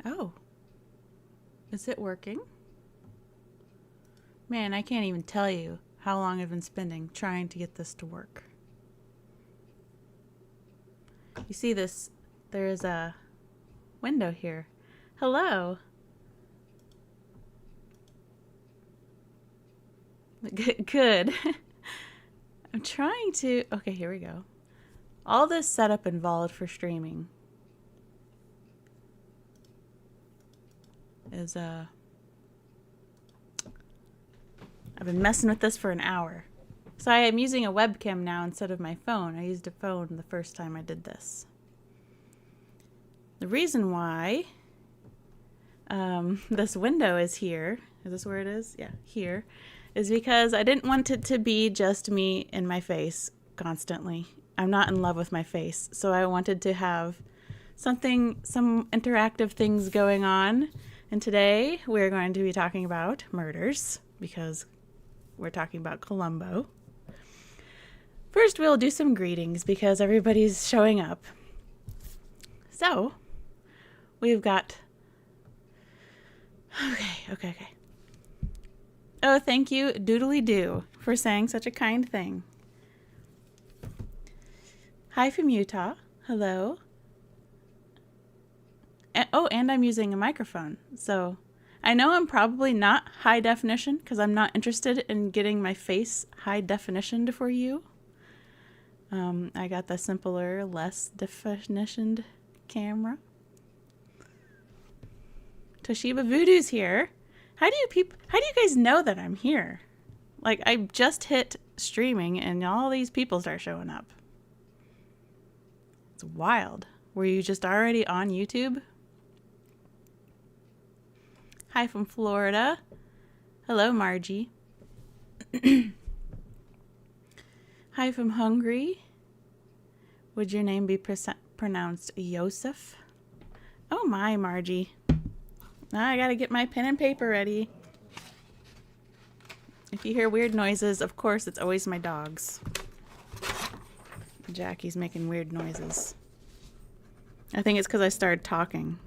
Oh. Is it working? Man, I can't even tell you how long I've been spending trying to get this to work. You see this? There is a window here. Hello. Good. I'm trying to... Okay, here we go. All this setup involved for streaming is I've been messing with this for an hour. So I am using a webcam now instead of my phone. I used a phone the first time I did this. The reason why this window is here, is this where it is? Yeah, here, is because I didn't want it to be just me in my face constantly. I'm not in love with my face, so I wanted to have some interactive things going on. And today we're going to be talking about murders because we're talking about Columbo. First, we'll do some greetings because everybody's showing up. So, we've got... Okay. Oh, thank you, Doodly Doo, for saying such a kind thing. Hi from Utah. Hello. And I'm using a microphone. So I know I'm probably not high definition because I'm not interested in getting my face high definitioned for you. I got the simpler, less definitioned camera. Toshiba Voodoo's here. How do you guys know that I'm here? Like, I just hit streaming and all these people start showing up. It's wild. Were you just already on YouTube? Hi from Florida. Hello, Margie. Hi from Hungary. Would your name be pronounced Yosef? Oh my, Margie. Now I gotta get my pen and paper ready. If you hear weird noises, of course it's always my dogs. Jackie's making weird noises. I think it's because I started talking.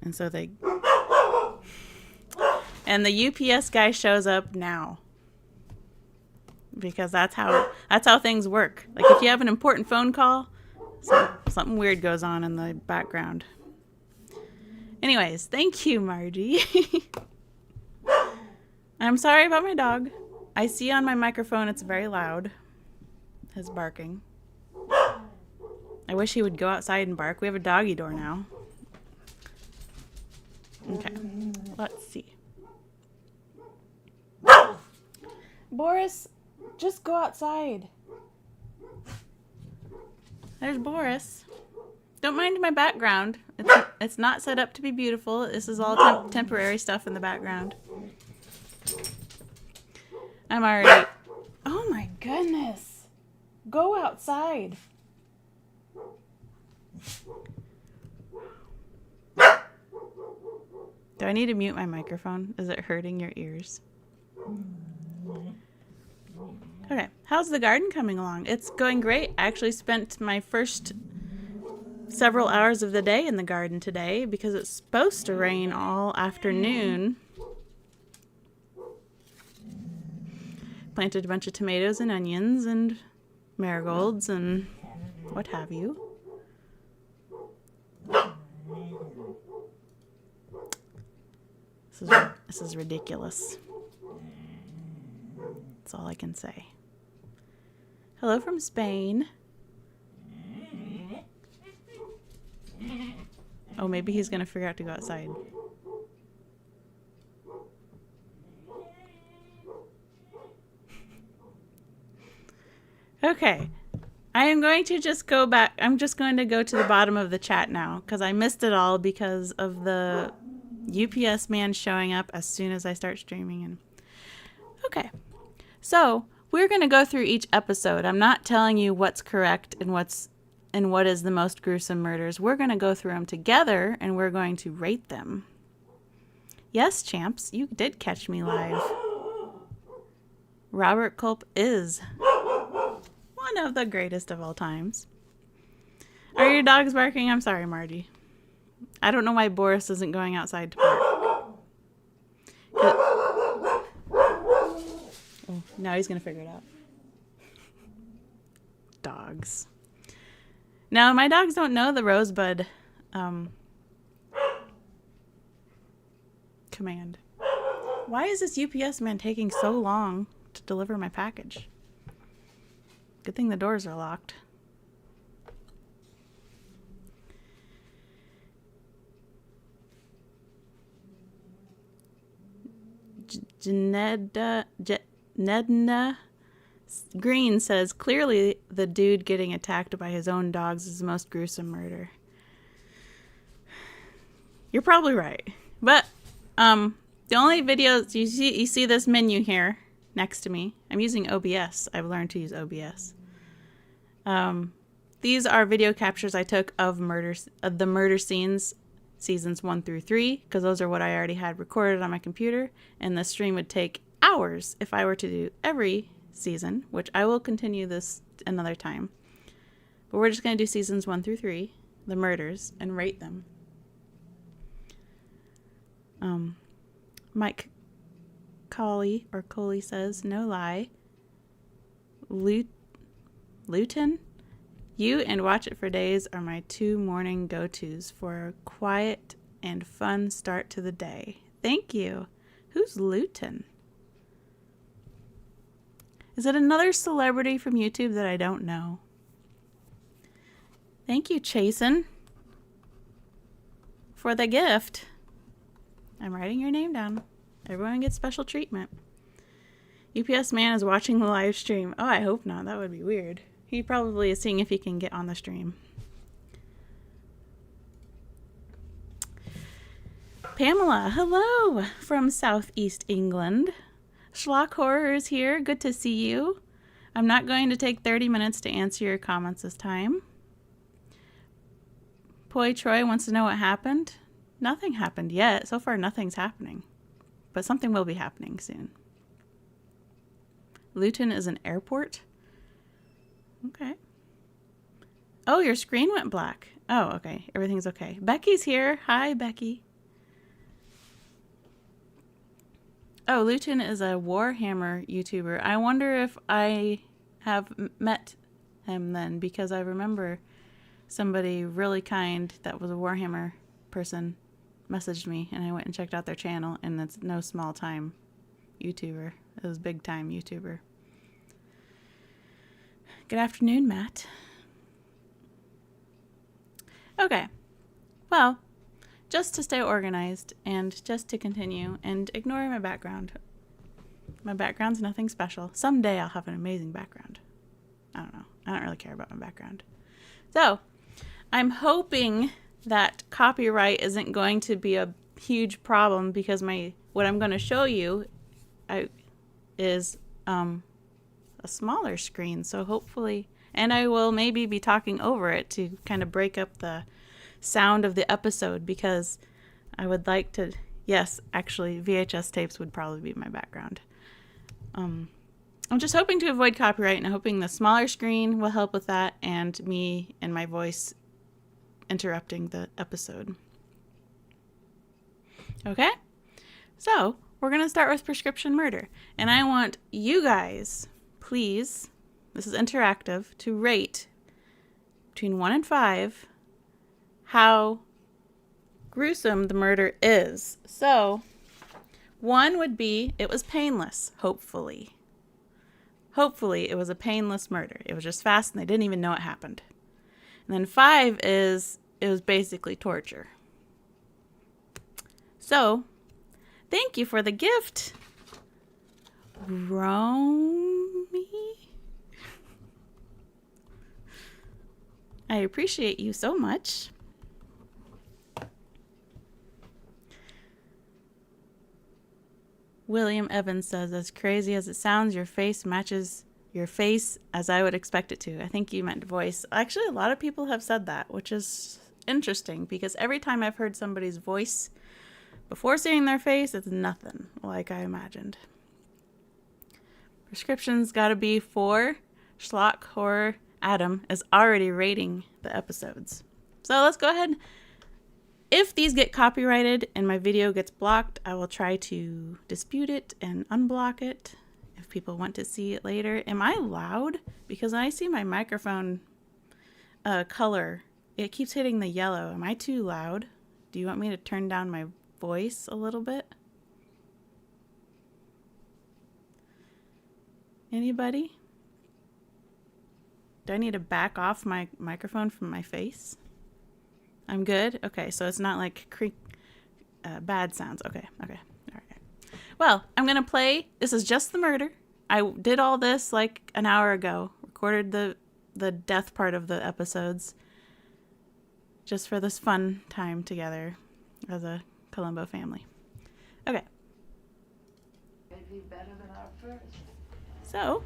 And so they... And the UPS guy shows up now. Because that's how things work. Like if you have an important phone call, something weird goes on in the background. Anyways, thank you, Margie. I'm sorry about my dog. I see on my microphone it's very loud. His barking. I wish he would go outside and bark. We have a doggy door now. Okay, let's see. Boris, just go outside. There's Boris. Don't mind my background. It's not set up to be beautiful. This is all temporary stuff in the background. I'm already... Oh my goodness. Go outside. Do I need to mute my microphone? Is it hurting your ears? Okay, how's the garden coming along? It's going great. I actually spent my first several hours of the day in the garden today because it's supposed to rain all afternoon. Planted a bunch of tomatoes and onions and marigolds and what have you. This is ridiculous. That's all I can say. Hello from Spain. Oh, maybe he's going to figure out to go outside. Okay. I am going to just go back. I'm just going to go to the bottom of the chat now because I missed it all because of the UPS man showing up as soon as I start streaming. And okay. So we're going to go through each episode. I'm not telling you what's correct and what is the most gruesome murders. We're going to go through them together and we're going to rate them. Yes, champs, you did catch me live. Robert Culp is one of the greatest of all times. All Are your dogs barking? I'm sorry, Marty. I don't know why Boris isn't going outside to bark. Oh, now he's going to figure it out. Dogs. Now, my dogs don't know the Rosebud command. Why is this UPS man taking so long to deliver my package? Good thing the doors are locked. Nedna Green says, clearly the dude getting attacked by his own dogs is the most gruesome murder. You're probably right. But the only videos you see this menu here next to me. I'm using OBS. I've learned to use OBS. These are video captures I took of the murder scenes, seasons 1 through 3, because those are what I already had recorded on my computer, and the stream would take hours if I were to do every season, which I will continue this another time. But we're just going to do seasons 1 through 3, the murders, and rate them. Mike Coley says, no lie. Luton? You and Watch It for Days are my 2 morning go-tos for a quiet and fun start to the day. Thank you. Who's Luton? Is it another celebrity from YouTube that I don't know? Thank you, Chasen, for the gift. I'm writing your name down. Everyone gets special treatment. UPS man is watching the live stream. Oh, I hope not. That would be weird. He probably is seeing if he can get on the stream. Pamela, hello from Southeast England. Schlock Horror is here. Good to see you. I'm not going to take 30 minutes to answer your comments this time. Poi Troy wants to know what happened. Nothing happened yet. So far, nothing's happening. But something will be happening soon. Luton is an airport? Okay. Oh, your screen went black. Oh, okay. Everything's okay. Becky's here. Hi, Becky. Oh, Luton is a Warhammer YouTuber. I wonder if I have met him then, because I remember somebody really kind that was a Warhammer person messaged me, and I went and checked out their channel, and it's no small time YouTuber. It was big time YouTuber. Good afternoon, Matt. Okay. Well, just to stay organized and just to continue and ignore my background. My background's nothing special. Someday I'll have an amazing background. I don't know. I don't really care about my background. So, I'm hoping that copyright isn't going to be a huge problem, because what I'm going to show you is a smaller screen. So hopefully, and I will maybe be talking over it to kind of break up the sound of the episode, because I would like to, yes, actually VHS tapes would probably be my background. I'm just hoping to avoid copyright, and hoping the smaller screen will help with that, and me and my voice interrupting the episode. Okay? So, we're going to start with prescription murder. And I want you guys, please, this is interactive, to rate between 1 and 5 how gruesome the murder is. So, 1 would be, it was painless, hopefully. Hopefully, it was a painless murder. It was just fast and they didn't even know it happened. And then 5 is, it was basically torture. So, thank you for the gift, Romy. I appreciate you so much. William Evans says, as crazy as it sounds, your face matches your face as I would expect it to. I think you meant voice. Actually, a lot of people have said that, which is interesting, because every time I've heard somebody's voice before seeing their face, it's nothing like I imagined. Prescription's got to be 4. Schlock Horror Adam, is already rating the episodes. So let's go ahead. If these get copyrighted and my video gets blocked, I will try to dispute it and unblock it if people want to see it later. Am I loud? Because I see my microphone color. It keeps hitting the yellow. Am I too loud? Do you want me to turn down my voice a little bit? Anybody? Do I need to back off my microphone from my face? I'm good? Okay, so it's not like bad sounds. Okay. All right. Well, I'm going to play. This is just the murder. I did all this like an hour ago. Recorded the death part of the episodes. Just for this fun time together as a Columbo family. Okay. It'd be better than our first. So,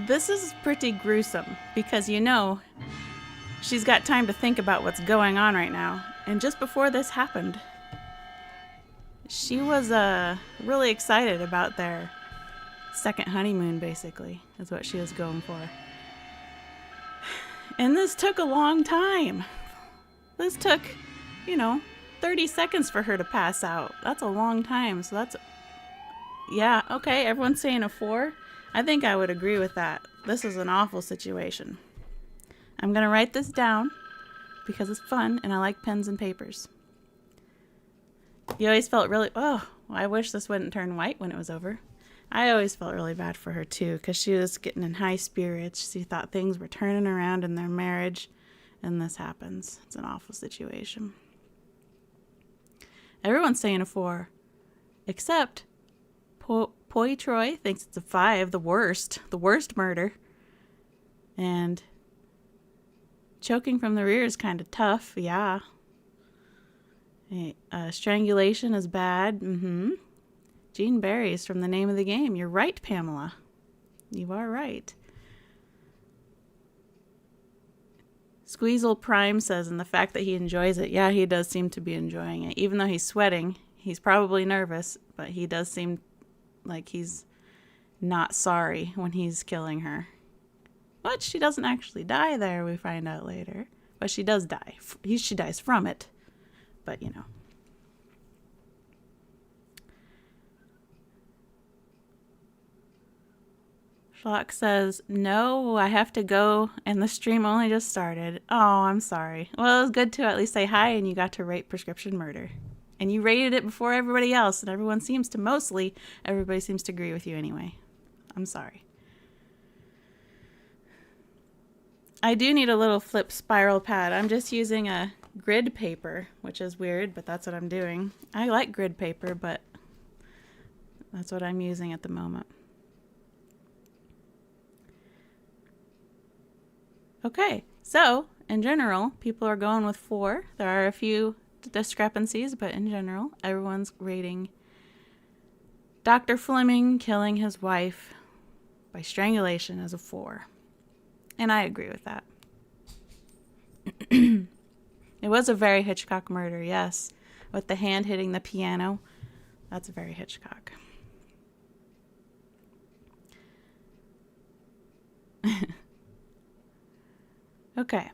this is pretty gruesome because she's got time to think about what's going on right now. And just before this happened, she was really excited about their second honeymoon, basically, is what she was going for. And this took a long time. This took, 30 seconds for her to pass out. That's a long time. So yeah, okay, everyone's saying a 4. I think I would agree with that. This is an awful situation. I'm going to write this down because it's fun and I like pens and papers. You always felt really, I wish this wouldn't turn white when it was over. I always felt really bad for her too because she was getting in high spirits. She thought things were turning around in their marriage and this happens. It's an awful situation. Everyone's saying a 4, except Poi Troy thinks it's a 5, the worst murder. And choking from the rear is kind of tough, yeah. Strangulation is bad, Gene Barry is from The Name of the Game. You're right, Pamela. You are right. Squeezle Prime says, and the fact that he enjoys it, yeah, he does seem to be enjoying it. Even though he's sweating, he's probably nervous, but he does seem like he's not sorry when he's killing her. But she doesn't actually die there, we find out later. But she does die. She dies from it. But, Schlock says, no, I have to go, and the stream only just started. Oh, I'm sorry. Well, it was good to at least say hi, and you got to rate Prescription Murder. And you rated it before everybody else, and everybody seems to agree with you anyway. I'm sorry. I do need a little flip spiral pad. I'm just using a grid paper, which is weird, but that's what I'm doing. I like grid paper, but that's what I'm using at the moment. Okay, so in general, people are going with 4. There are a few discrepancies, but in general, everyone's rating Dr. Fleming killing his wife by strangulation as a 4. And I agree with that. It was a very Hitchcock murder, yes. With the hand hitting the piano. That's very Hitchcock. Okay.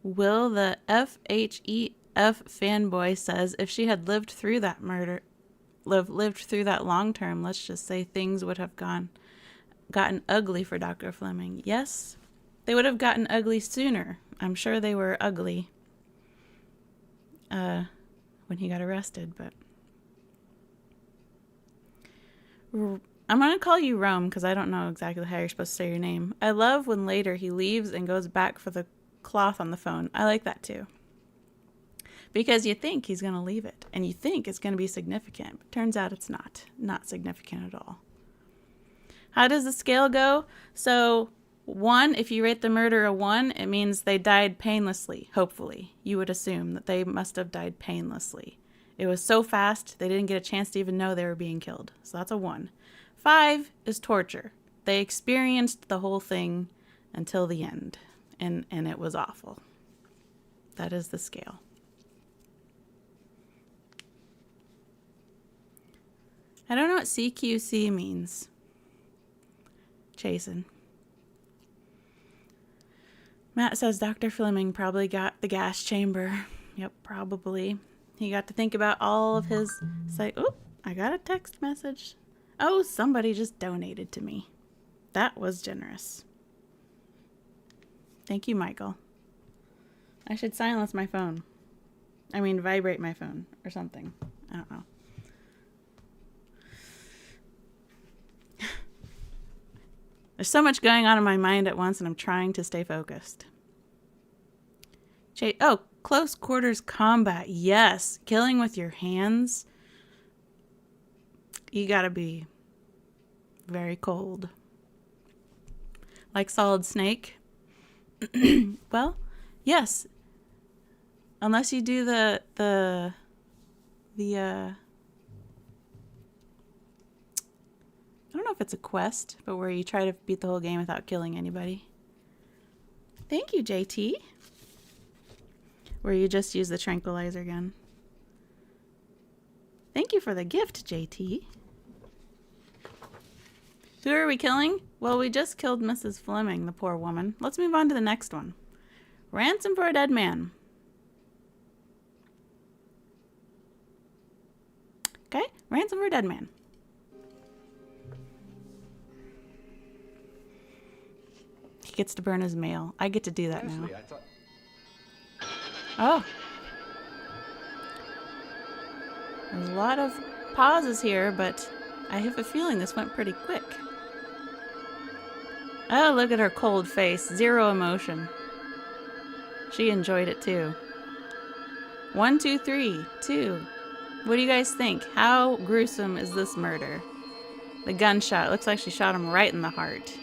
Will the FHEF fanboy says if she had lived through that murder, lived through that long term, let's just say things would have gotten ugly for Dr. Fleming. Yes, they would have gotten ugly sooner. I'm sure they were ugly when he got arrested, but I'm going to call you Rome because I don't know exactly how you're supposed to say your name. I love when later he leaves and goes back for the cloth on the phone. I like that too. Because you think he's going to leave it and you think it's going to be significant. But turns out it's not significant at all. How does the scale go? So 1, if you rate the murder a 1, it means they died painlessly, hopefully. You would assume that they must have died painlessly. It was so fast, they didn't get a chance to even know they were being killed. So that's a 1. 5 is torture. They experienced the whole thing until the end, and it was awful. That is the scale. what CQC means. Chasen. Matt says Dr. Fleming probably got the gas chamber. Yep, probably. He got to think about all of his... Oh, I got a text message. Oh, somebody just donated to me. That was generous. Thank you, Michael. I should silence my phone. I mean, vibrate my phone or something. I don't know. There's so much going on in my mind at once, and I'm trying to stay focused. Oh, close quarters combat. Yes. Killing with your hands. You gotta be very cold. Like Solid Snake. Well, yes. Unless you do the I don't know if it's a quest, but where you try to beat the whole game without killing anybody. Thank you, JT. Where you just use the tranquilizer gun. Thank you for the gift, JT. Who are we killing? Well, we just killed Mrs. Fleming, the poor woman. Let's move on to the next one. Ransom for a dead man. Okay, ransom for a dead man. He gets to burn his mail. I get to do that now. Oh. There's a lot of pauses here, but I have a feeling this went pretty quick. Oh, look at her cold face. Zero emotion. She enjoyed it too. 1, 2, 3, 2. What do you guys think? How gruesome is this murder? The gunshot. Looks like she shot him right in the heart.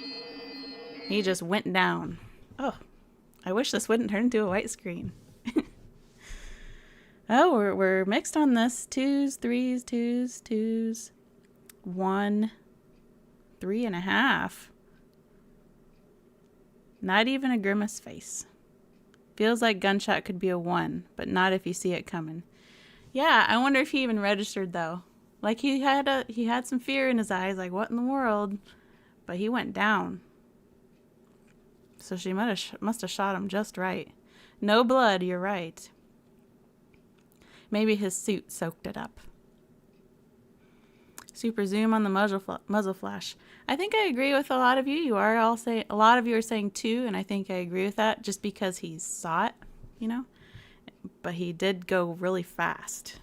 He just went down. Oh, I wish this wouldn't turn into a white screen. Oh, we're mixed on this. 2s, 3s, 2s, 2s. 1, 3.5. Not even a grimace face. Feels like gunshot could be a 1, but not if you see it coming. Yeah, I wonder if he even registered though. Like he had some fear in his eyes, like what in the world? But he went down. So she must have shot him just right. No blood, you're right. Maybe his suit soaked it up. Super zoom on the muzzle flash. I think I agree with a lot of you. A lot of you are saying 2, and I think I agree with that just because he saw it, you know? But he did go really fast.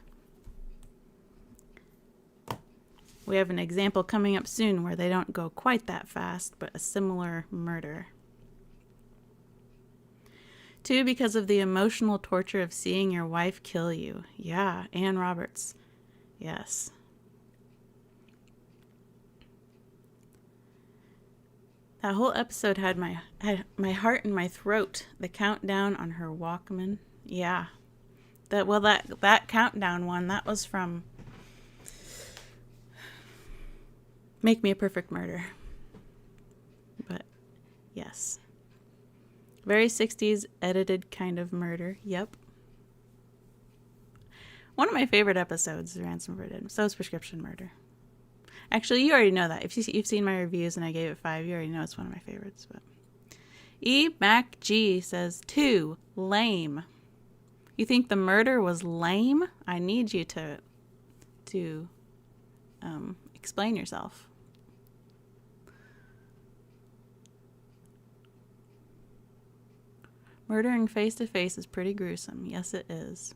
We have an example coming up soon where they don't go quite that fast, but a similar murder. 2, because of the emotional torture of seeing your wife kill you. Yeah, Ann Roberts. Yes. That whole episode had my heart in my throat. The countdown on her Walkman. Yeah. That countdown one, that was from Make Me a Perfect Murder. But yes. Very 60s edited kind of murder. Yep. One of my favorite episodes is Ransom for a Dead. So is Prescription Murder. Actually, you already know that. If you've seen my reviews and I gave it 5, you already know it's one of my favorites. But E. Mac G says 2, lame. You think the murder was lame? I need you to explain yourself. Murdering face to face is pretty gruesome. Yes, it is.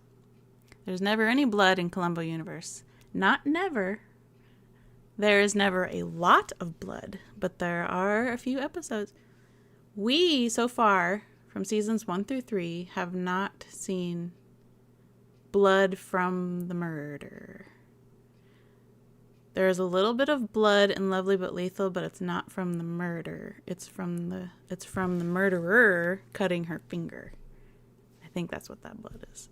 There's never any blood in Columbo universe. Not never. There is never a lot of blood, but there are a few episodes. We, so far, from seasons 1 through 3, have not seen blood from the murder. There is a little bit of blood in Lovely but Lethal, but it's not from the murder. It's from the murderer cutting her finger. I think that's what that blood is.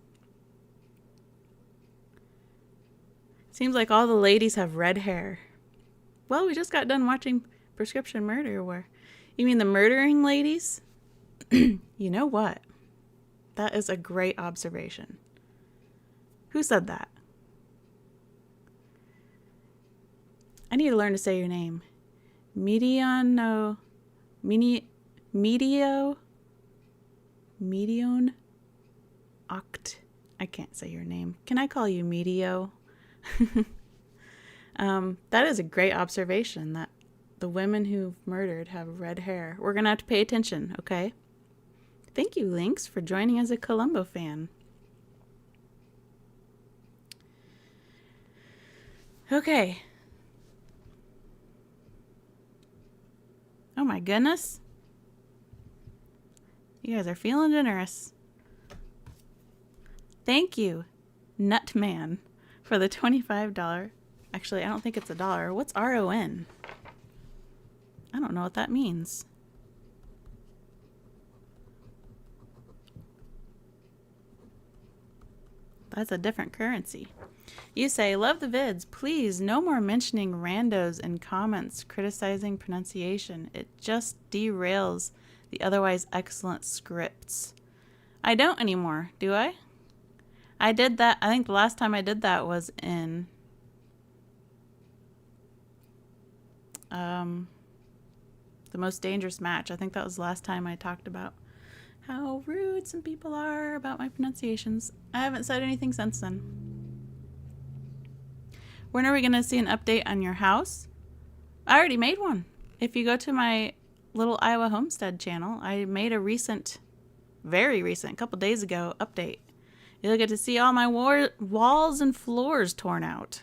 Seems like all the ladies have red hair. Well, we just got done watching Prescription Murder. Where, you mean the murdering ladies? You know what? That is a great observation. Who said that? I need to learn to say your name. Mediano. Medio. Medion. Oct. I can't say your name. Can I call you Medio? That is a great observation that the women who've murdered have red hair. We're going to have to pay attention, okay? Thank you, Lynx, for joining as a Columbo fan. Okay. Oh my goodness. You guys are feeling generous. Thank you, Nutman, for the $25. Actually, I don't think it's $1. What's RON? I don't know what that means. That's a different currency. You say, love the vids. Please, no more mentioning randos in comments criticizing pronunciation. It just derails the otherwise excellent scripts. I don't anymore, do I? I did that. I think the last time I did that was in The Most Dangerous Match. I think that was the last time I talked about how rude some people are about my pronunciations. I haven't said anything since then. When are we going to see an update on your house? I already made one. If you go to my little Iowa Homestead channel, I made a recent, very recent, a couple days ago, update. You'll get to see all my walls and floors torn out.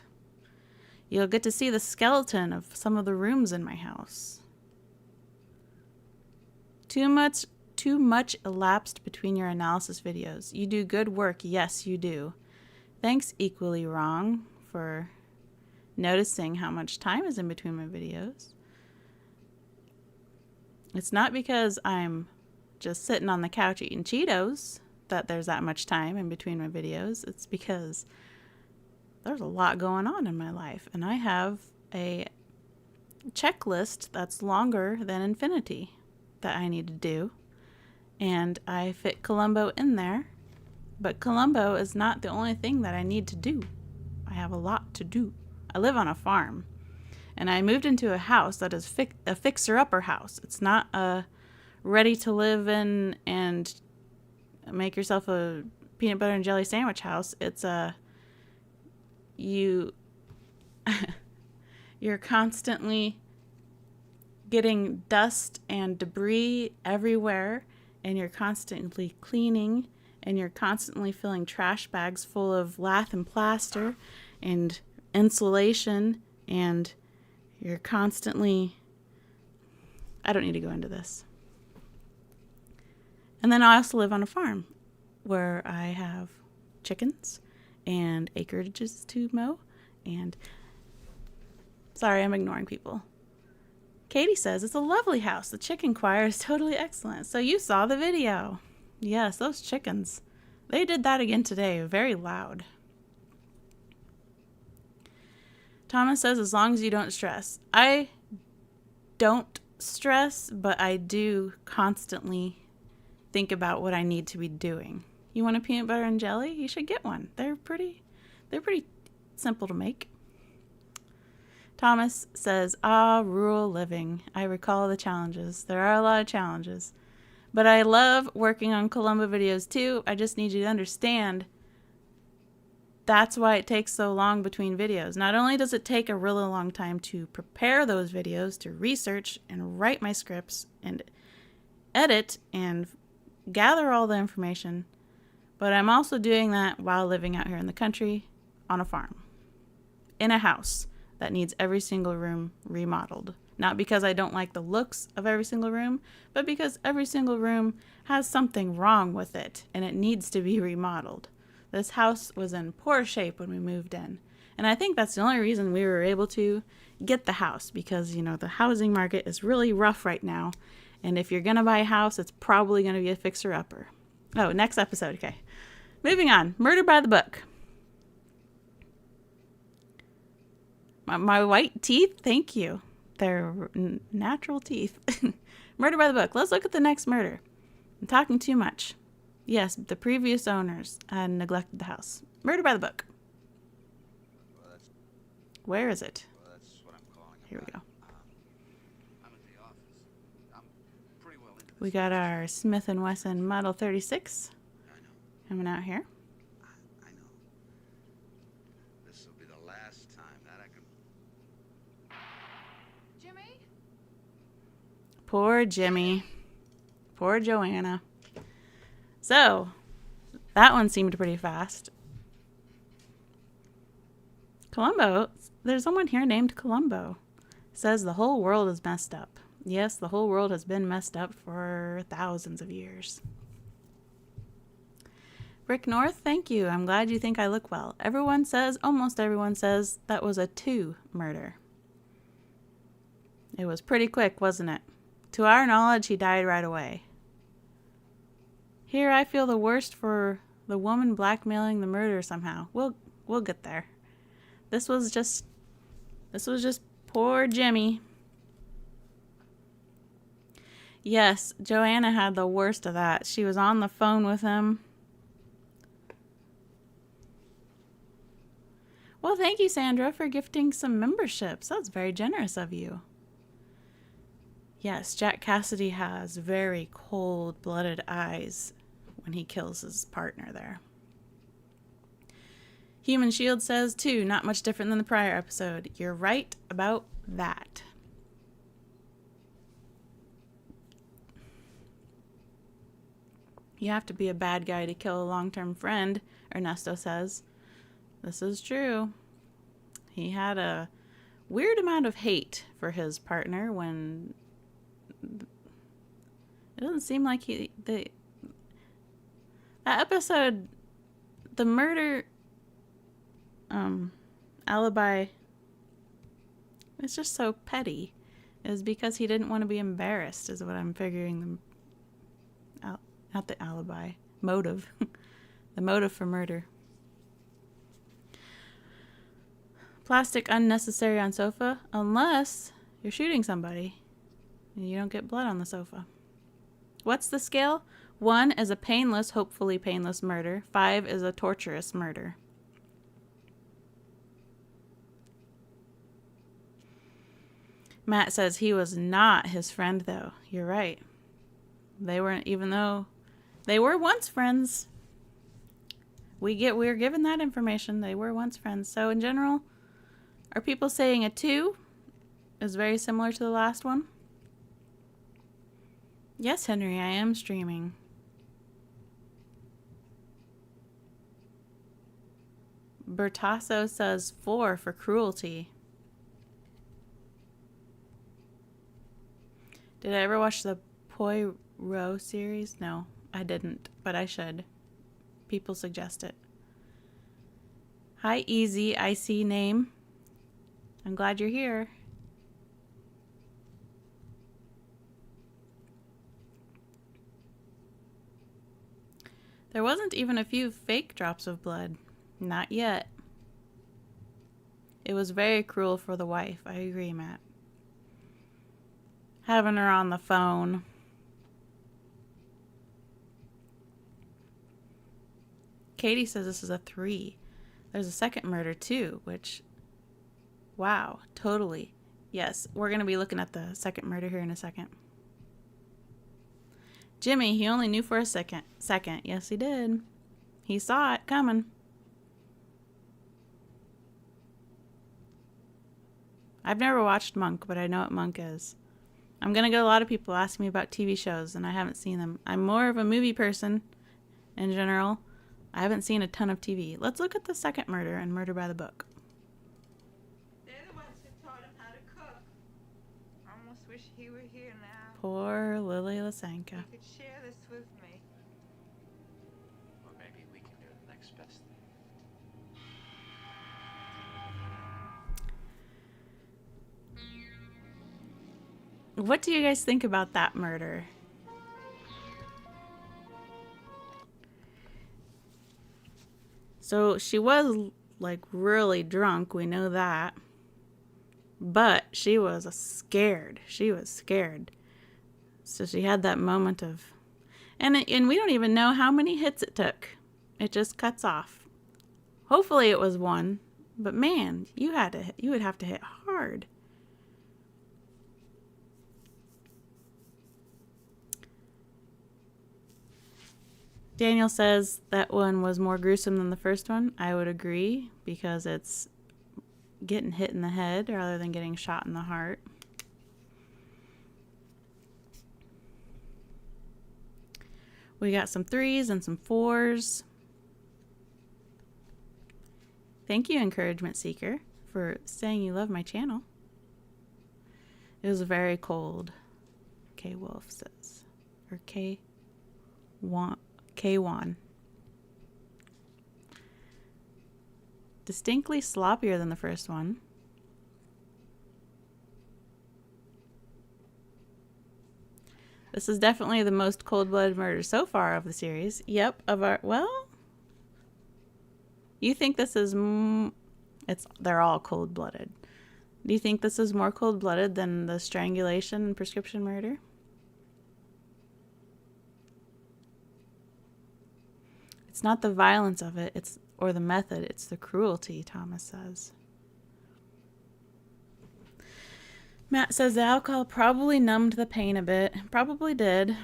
You'll get to see the skeleton of some of the rooms in my house. Too much elapsed between your analysis videos. You do good work. Yes, you do. Thanks, Equally Wrong, for noticing how much time is in between my videos. It's not because I'm just sitting on the couch eating Cheetos that there's that much time in between my videos. It's because there's a lot going on in my life, and I have a checklist that's longer than infinity that I need to do, and I fit Columbo in there, but Columbo is not the only thing that I need to do. I have a lot to do. I live on a farm, and I moved into a house that is a fixer-upper house. It's not a ready to live in and make yourself a peanut butter and jelly sandwich house. It's a you're constantly getting dust and debris everywhere, and you're constantly cleaning, and you're constantly filling trash bags full of lath and plaster and insulation, and you're constantly... I don't need to go into this. And then I also live on a farm where I have chickens and acreages to mow, and... Sorry, I'm ignoring people. Katie says, it's a lovely house. The chicken choir is totally excellent. So you saw the video. Yes, those chickens. They did that again today. Very loud. Thomas says, as long as you don't stress. I don't stress, but I do constantly think about what I need to be doing. You want a peanut butter and jelly? You should get one. They're pretty simple to make. Thomas says, rural living. I recall the challenges. There are a lot of challenges. But I love working on Columbo videos too. I just need you to understand that's why it takes so long between videos. Not only does it take a really long time to prepare those videos, to research and write my scripts and edit and gather all the information, but I'm also doing that while living out here in the country on a farm, in a house that needs every single room remodeled. Not because I don't like the looks of every single room, but because every single room has something wrong with it and it needs to be remodeled. This house was in poor shape when we moved in. And I think that's the only reason we were able to get the house, because, the housing market is really rough right now. And if you're going to buy a house, it's probably going to be a fixer-upper. Oh, next episode. Okay. Moving on. Murder by the Book. My white teeth, thank you. They're natural teeth. Murder by the Book. Let's look at the next murder. I'm talking too much. Yes, the previous owners had neglected the house. Murder by the Book. Well, Where is it? that's what I'm Here we go. I'm at the office. I'm pretty well into this. We got our Smith & Wesson Model 36 I know. coming out here. I know. This will be the last time that I can. Jimmy? Poor Jimmy. Poor Joanna. So, that one seemed pretty fast. Columbo, there's someone here named Columbo. Says the whole world is messed up. Yes, the whole world has been messed up for thousands of years. Rick North, thank you. I'm glad you think I look well. Almost everyone says, that was a 2 murder. It was pretty quick, wasn't it? To our knowledge, he died right away. Here, I feel the worst for the woman blackmailing the murderer somehow. We'll get there. This was just poor Jimmy. Yes, Joanna had the worst of that. She was on the phone with him. Well, thank you, Sandra, for gifting some memberships. That's very generous of you. Yes, Jack Cassidy has very cold-blooded eyes when he kills his partner there. Human Shield says, too, not much different than the prior episode. You're right about that. You have to be a bad guy to kill a long-term friend, Ernesto says. This is true. He had a weird amount of hate for his partner when it doesn't seem like that episode, the murder alibi, it's just so petty. Is because he didn't want to be embarrassed, is what I'm figuring. Not the alibi, motive. The motive for murder. Plastic unnecessary on sofa, unless you're shooting somebody and you don't get blood on the sofa. What's the scale? 1 is a painless, hopefully painless murder. 5 is a torturous murder. Matt says he was not his friend, though. You're right. They weren't, even though they were once friends. We're given that information. They were once friends. So in general, are people saying a 2 is very similar to the last one? Yes, Henry, I am streaming. Bertasso says 4 for cruelty. Did I ever watch the Poirot series? No, I didn't, but I should. People suggest it. Hi, Easy, I see name. I'm glad you're here. There wasn't even a few fake drops of blood. Not yet. It was very cruel for the wife. I agree, Matt. Having her on the phone. Katie says this is a 3. There's a second murder too, which, wow, totally. Yes, we're going to be looking at the second murder here in a second. Jimmy, he only knew for a second. Yes, he did. He saw it coming. I've never watched Monk, but I know what Monk is. I'm going to get a lot of people asking me about TV shows, and I haven't seen them. I'm more of a movie person in general. I haven't seen a ton of TV. Let's look at the second murder and Murder by the Book. They're the ones who taught him how to cook. Almost wish he were here now. Poor Lily Lasanka. He could share this with me. Or maybe we can do the next best thing. What do you guys think about that murder? So she was like really drunk, we know that. But she was scared. She was scared. So she had that moment of, and we don't even know how many hits it took. It just cuts off. Hopefully it was 1, but man, you would have to hit hard. Daniel says that one was more gruesome than the first one. I would agree because it's getting hit in the head rather than getting shot in the heart. We got some 3s and some 4s. Thank you, Encouragement Seeker, for saying you love my channel. It was very cold, K Wolf says. Or K1. Distinctly sloppier than the first one. This is definitely the most cold-blooded murder so far of the series. Yep, of our, well, you think this is, they're all cold-blooded. Do you think this is more cold-blooded than the strangulation and prescription murder? It's not the violence of it, or the method, it's the cruelty, Thomas says. Matt says the alcohol probably numbed the pain a bit. Probably did.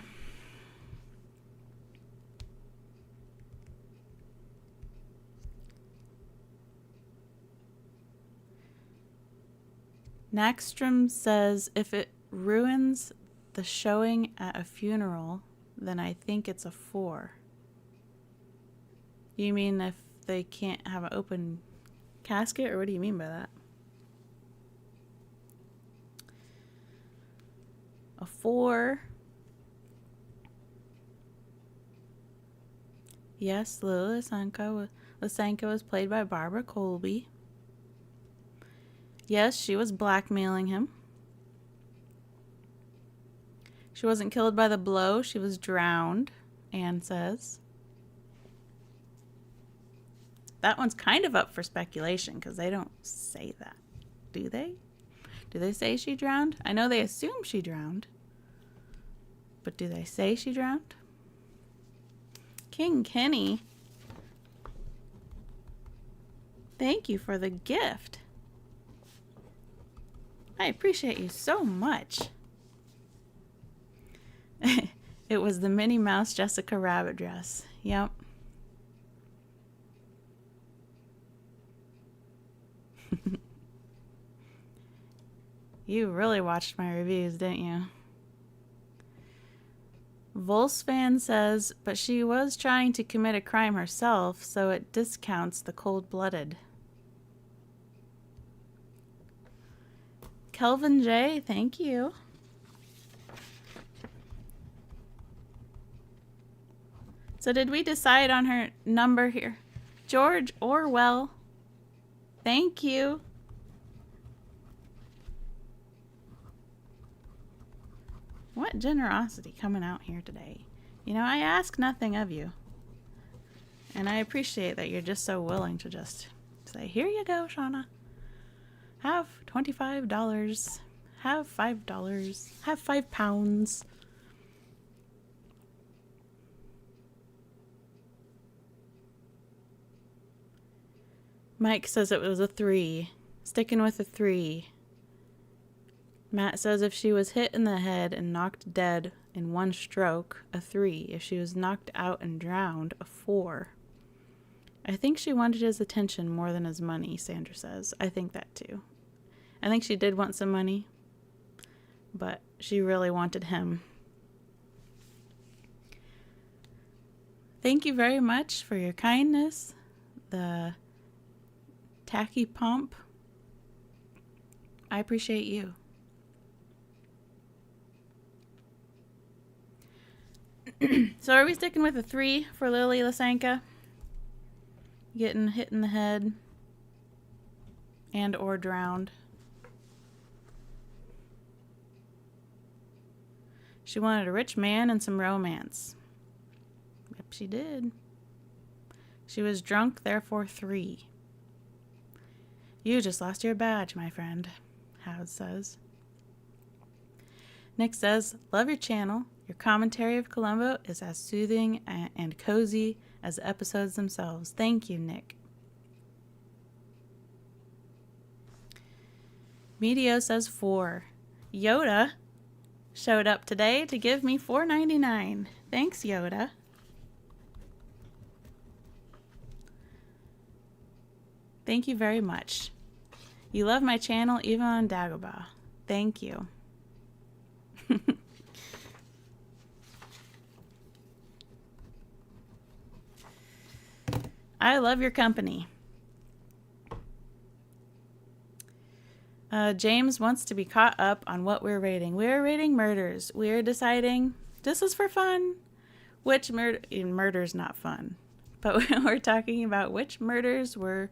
Nackstrom says if it ruins the showing at a funeral, then I think it's a 4. You mean if they can't have an open casket, or what do you mean by that? A 4. Yes, Lily Lysenko was played by Barbara Colby. Yes, she was blackmailing him. She wasn't killed by the blow. She was drowned, Anne says. That one's kind of up for speculation because they don't say that. Do they? Do they say she drowned? I know they assume she drowned. But do they say she drowned? King Kenny. Thank you for the gift. I appreciate you so much. It was the Minnie Mouse Jessica Rabbit dress. Yep. You really watched my reviews, didn't you? Volsfan says, but she was trying to commit a crime herself, so it discounts the cold-blooded. Kelvin J, thank you. So did we decide on her number here? George Orwell, thank you. What generosity coming out here today. You know, I ask nothing of you. And I appreciate that you're just so willing to just say, here you go, Shauna. Have $25. Have $5. Have £5. Mike says it was a 3. Sticking with a 3. Matt says if she was hit in the head and knocked dead in one stroke, a 3. If she was knocked out and drowned, a 4. I think she wanted his attention more than his money, Sandra says. I think that too. I think she did want some money, but she really wanted him. Thank you very much for your kindness. The tacky pump. I appreciate you. So are we sticking with a 3 for Lily Lysenko? Getting hit in the head and or drowned. She wanted a rich man and some romance. Yep, she did. She was drunk, therefore 3. You just lost your badge, my friend, Howard says. Nick says, love your channel. Your commentary of Columbo is as soothing and cozy as the episodes themselves. Thank you, Nick. Medio says 4. Yoda showed up today to give me $4.99. Thanks, Yoda. Thank you very much. You love my channel even on Dagobah. Thank you. I love your company. James wants to be caught up on what we're rating. We're rating murders. We're deciding, this is for fun, which murder's not fun. But we're talking about which murders we're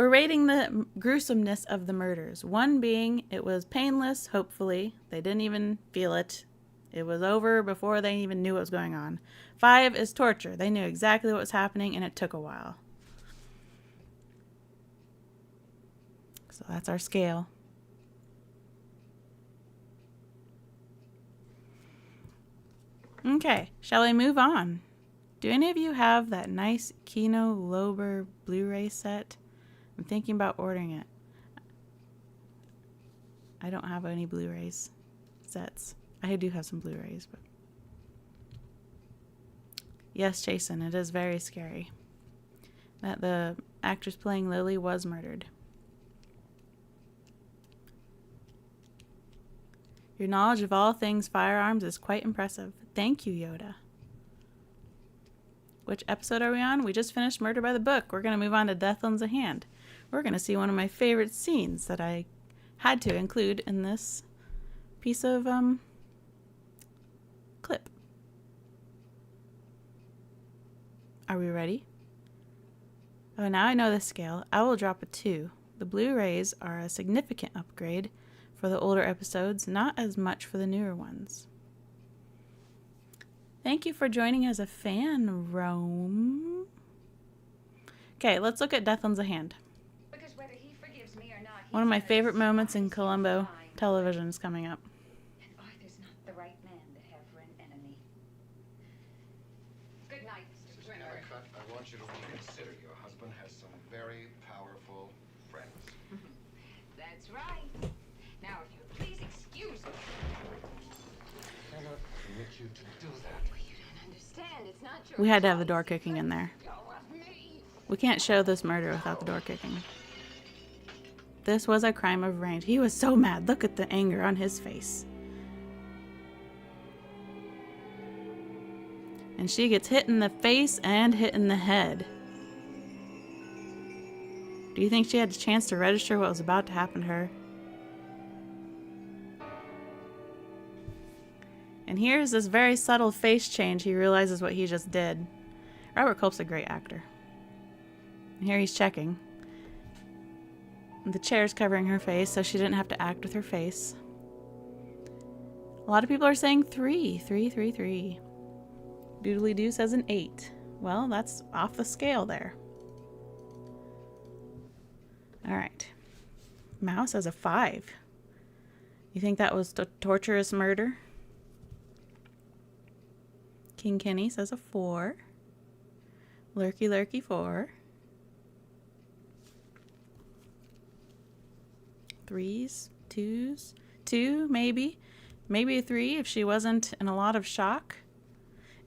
rating the gruesomeness of the murders. One being, it was painless, hopefully. They didn't even feel it. It was over before they even knew what was going on. 5 is torture. They knew exactly what was happening and it took a while. So that's our scale. Okay, shall we move on? Do any of you have that nice Kino Lorber Blu-ray set? I'm thinking about ordering it. I don't have any Blu-rays sets. I do have some Blu-rays, but... Yes, Jason, it is very scary that the actress playing Lily was murdered. Your knowledge of all things firearms is quite impressive. Thank you, Yoda. Which episode are we on? We just finished Murder by the Book. We're going to move on to Death Lends a Hand. We're going to see one of my favorite scenes that I had to include in this piece of clip. Are we ready? Oh, now I know the scale. I will drop a 2. The Blu-rays are a significant upgrade for the older episodes, not as much for the newer ones. Thank you for joining as a fan, Rome. Okay, let's look at Death Lends a Hand. Because whether he forgives me or not, One of my favorite moments in Columbo television is coming up. And Arthur's not the right man to have for an enemy. Good night, Mr. Mrs. Grimmer. Kennicott, I want you to reconsider. Your husband has some very powerful friends. That's right. Now, if you'll please excuse me. I cannot permit you to do that. Well, you don't understand. It's not your We had to have the choice. door kicking in there. Go of me. We can't show this murder without the door kicking. This was a crime of rage. He was so mad. Look at the anger on his face. And she gets hit in the face and hit in the head. Do you think she had a chance to register what was about to happen to her? And here's this very subtle face change. He realizes what he just did. Robert Culp's a great actor. And here he's checking. The chair's covering her face, so she didn't have to act with her face. A lot of people are saying 3. 3, 3, 3. Doodly Doo says an 8. Well, that's off the scale there. Alright. Mouse has a 5. You think that was torturous murder? King Kenny says a 4. Lurky Lurky 4. 3s, 2s, 2 maybe. Maybe a 3 if she wasn't in a lot of shock.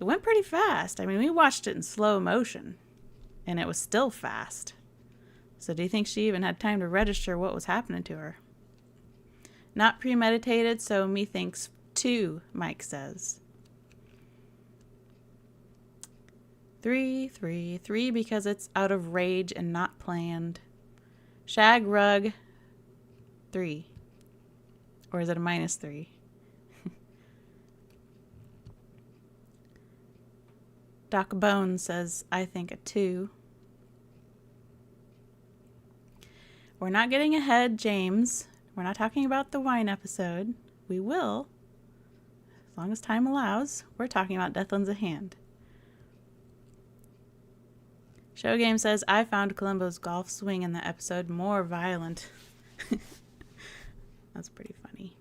It went pretty fast. I mean, we watched it in slow motion, and it was still fast. So do you think she even had time to register what was happening to her? Not premeditated, so methinks 2, Mike says. 3, 3, 3 because it's out of rage and not planned. Shag Rug, 3. Or is it a -3? Doc Bone says, I think a 2. We're not getting ahead, James. We're not talking about the wine episode. We will, as long as time allows. We're talking about Death Lends a Hand. Show Game says, I found Columbo's golf swing in the episode more violent. That's pretty funny.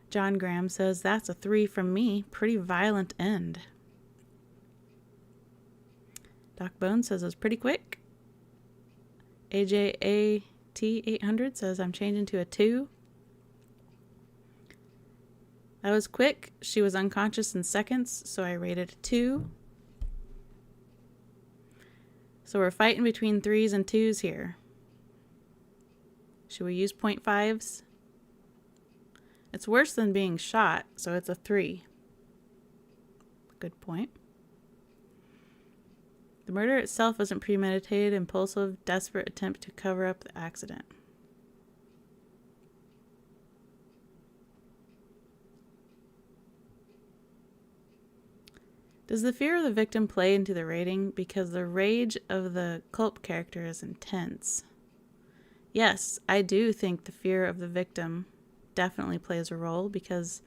John Graham says, that's a 3 from me. Pretty violent end. Doc Bone says it was pretty quick. AJAT800 says I'm changing to a 2. That was quick. She was unconscious in seconds, so I rated a 2. So we're fighting between 3s and 2s here. Should we use 0.5s? It's worse than being shot, so it's a 3. Good point. The murder itself wasn't premeditated, impulsive, desperate attempt to cover up the accident. Does the fear of the victim play into the rating? Because the rage of the Culp character is intense. Yes, I do think the fear of the victim definitely plays a role, because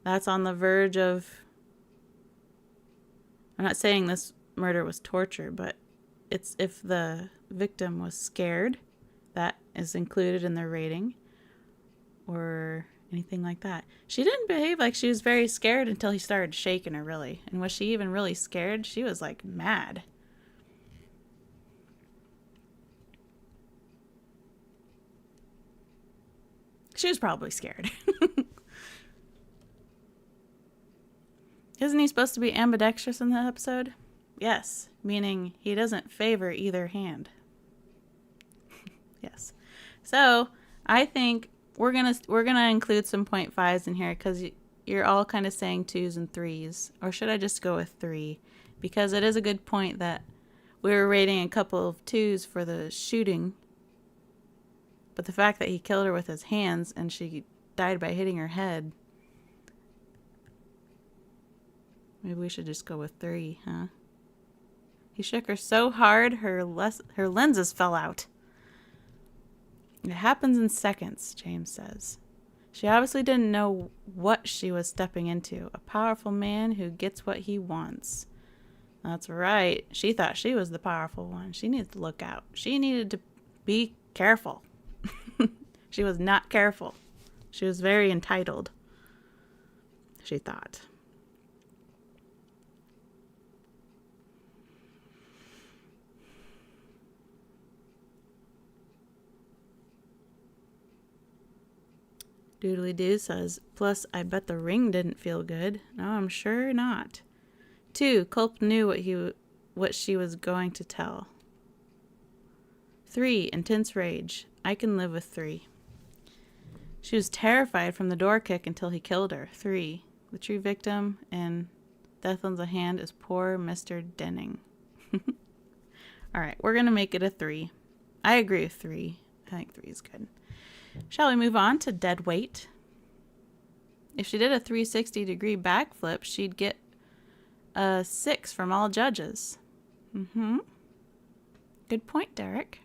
that's on the verge of... I'm not saying this murder was torture, but it's if the victim was scared, that is included in their rating, or anything like that. She didn't behave like she was very scared until he started shaking her, really. And was she even really scared? She was like mad. She was probably scared. Isn't he supposed to be ambidextrous in the episode? Yes, meaning he doesn't favor either hand. Yes. So, I think we're gonna include some 0.5s in here, because you're all kind of saying 2s and 3s. Or should I just go with 3? Because it is a good point that we were rating a couple of 2s for the shooting, but the fact that he killed her with his hands and she died by hitting her head, maybe we should just go with 3, huh? He shook her so hard her lenses fell out. It happens in seconds, James says. She obviously didn't know what she was stepping into. A powerful man who gets what he wants. That's right. She thought she was the powerful one. She needed to look out. She needed to be careful. She was not careful. She was very entitled, she thought. Doodly Doo says, plus I bet the ring didn't feel good. No, I'm sure not. 2, Culp knew what she was going to tell. 3, intense rage. I can live with 3. She was terrified from the door kick until he killed her. 3, the true victim in Death on the Hand is poor Mr. Denning. Alright, we're going to make it a 3. I agree with 3. I think 3 is good. Shall we move on to dead weight? If she did a 360-degree backflip, she'd get a 6 from all judges. Good point, Derek.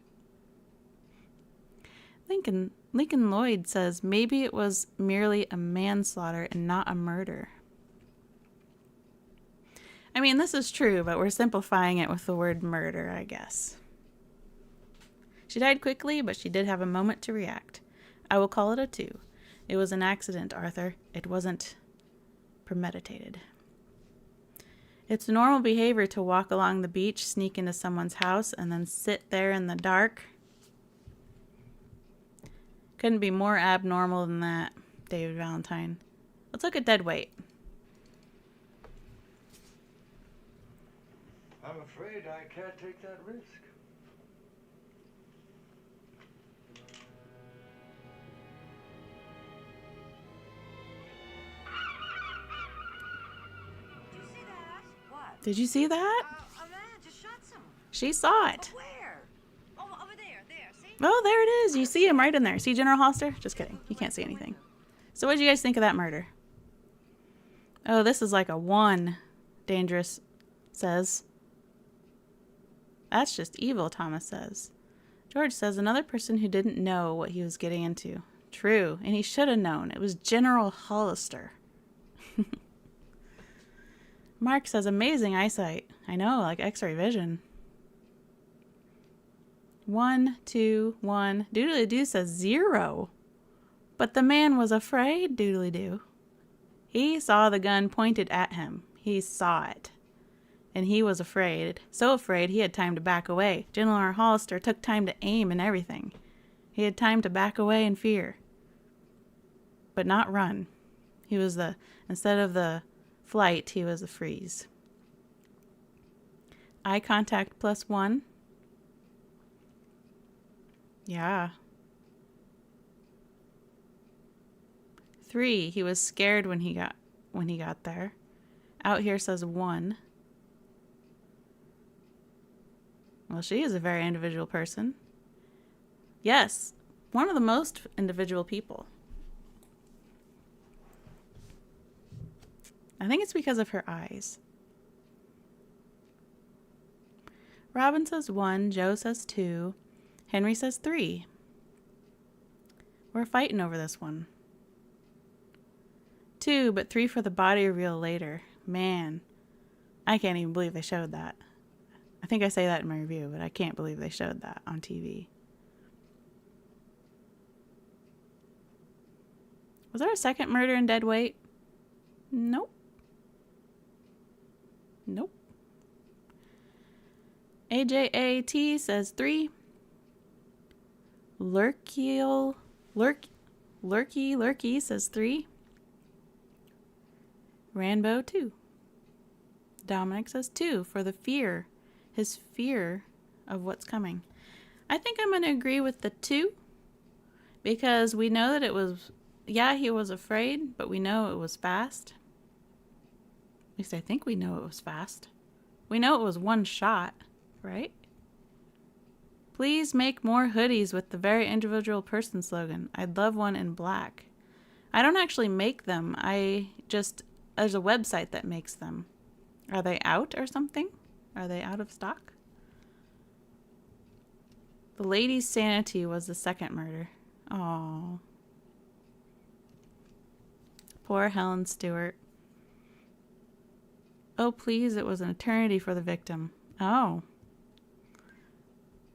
Lincoln Lloyd says maybe it was merely a manslaughter and not a murder. I mean, this is true, but we're simplifying it with the word murder, I guess. She died quickly, but she did have a moment to react. I will call it a 2. It was an accident, Arthur. It wasn't premeditated. It's normal behavior to walk along the beach, sneak into someone's house, and then sit there in the dark. Couldn't be more abnormal than that, David Valentine. Let's look at dead weight. I'm afraid I can't take that risk. Did you see that? A man just shot someone. She saw it. Where? Oh, over there. See? Oh, there it is. You see him right in there. See General Hollister? Just kidding. You can't see anything. So what did you guys think of that murder? Oh, this is like a 1, Dangerous says. That's just evil, Thomas says. George says another person who didn't know what he was getting into. True, and he should have known. It was General Hollister. Mark says amazing eyesight. I know, like X-ray vision. 1, 2, 1. Doodly Doo says 0. But the man was afraid, Doodly Doo. He saw the gun pointed at him. He saw it. And he was afraid. So afraid he had time to back away. General Hollister took time to aim and everything. He had time to back away in fear. But not run. He was instead of the flight, he was a freeze. Eye contact +1. Yeah. 3, he was scared when he got there. Out here says 1. Well, she is a very individual person. Yes, one of the most individual people. I think it's because of her eyes. Robin says 1, Joe says 2, Henry says 3. We're fighting over this one. 2, but 3 for the body reveal later. Man, I can't even believe they showed that. I think I say that in my review, but I can't believe they showed that on TV. Was there a second murder in Dead Weight? Nope. Nope. AJAT says 3. Lurky says 3. Rambo 2. Dominic says 2 for the fear. His fear of what's coming. I think I'm going to agree with the 2 because we know that it was, yeah, he was afraid, but we know it was fast. At least I think we know it was fast. We know it was one shot, right? Please make more hoodies with the very individual person slogan. I'd love one in black. I don't actually make them. There's a website that makes them. Are they out or something? Are they out of stock? The lady's sanity was the second murder. Oh. Poor Helen Stewart. Oh, please, it was an eternity for the victim. Oh.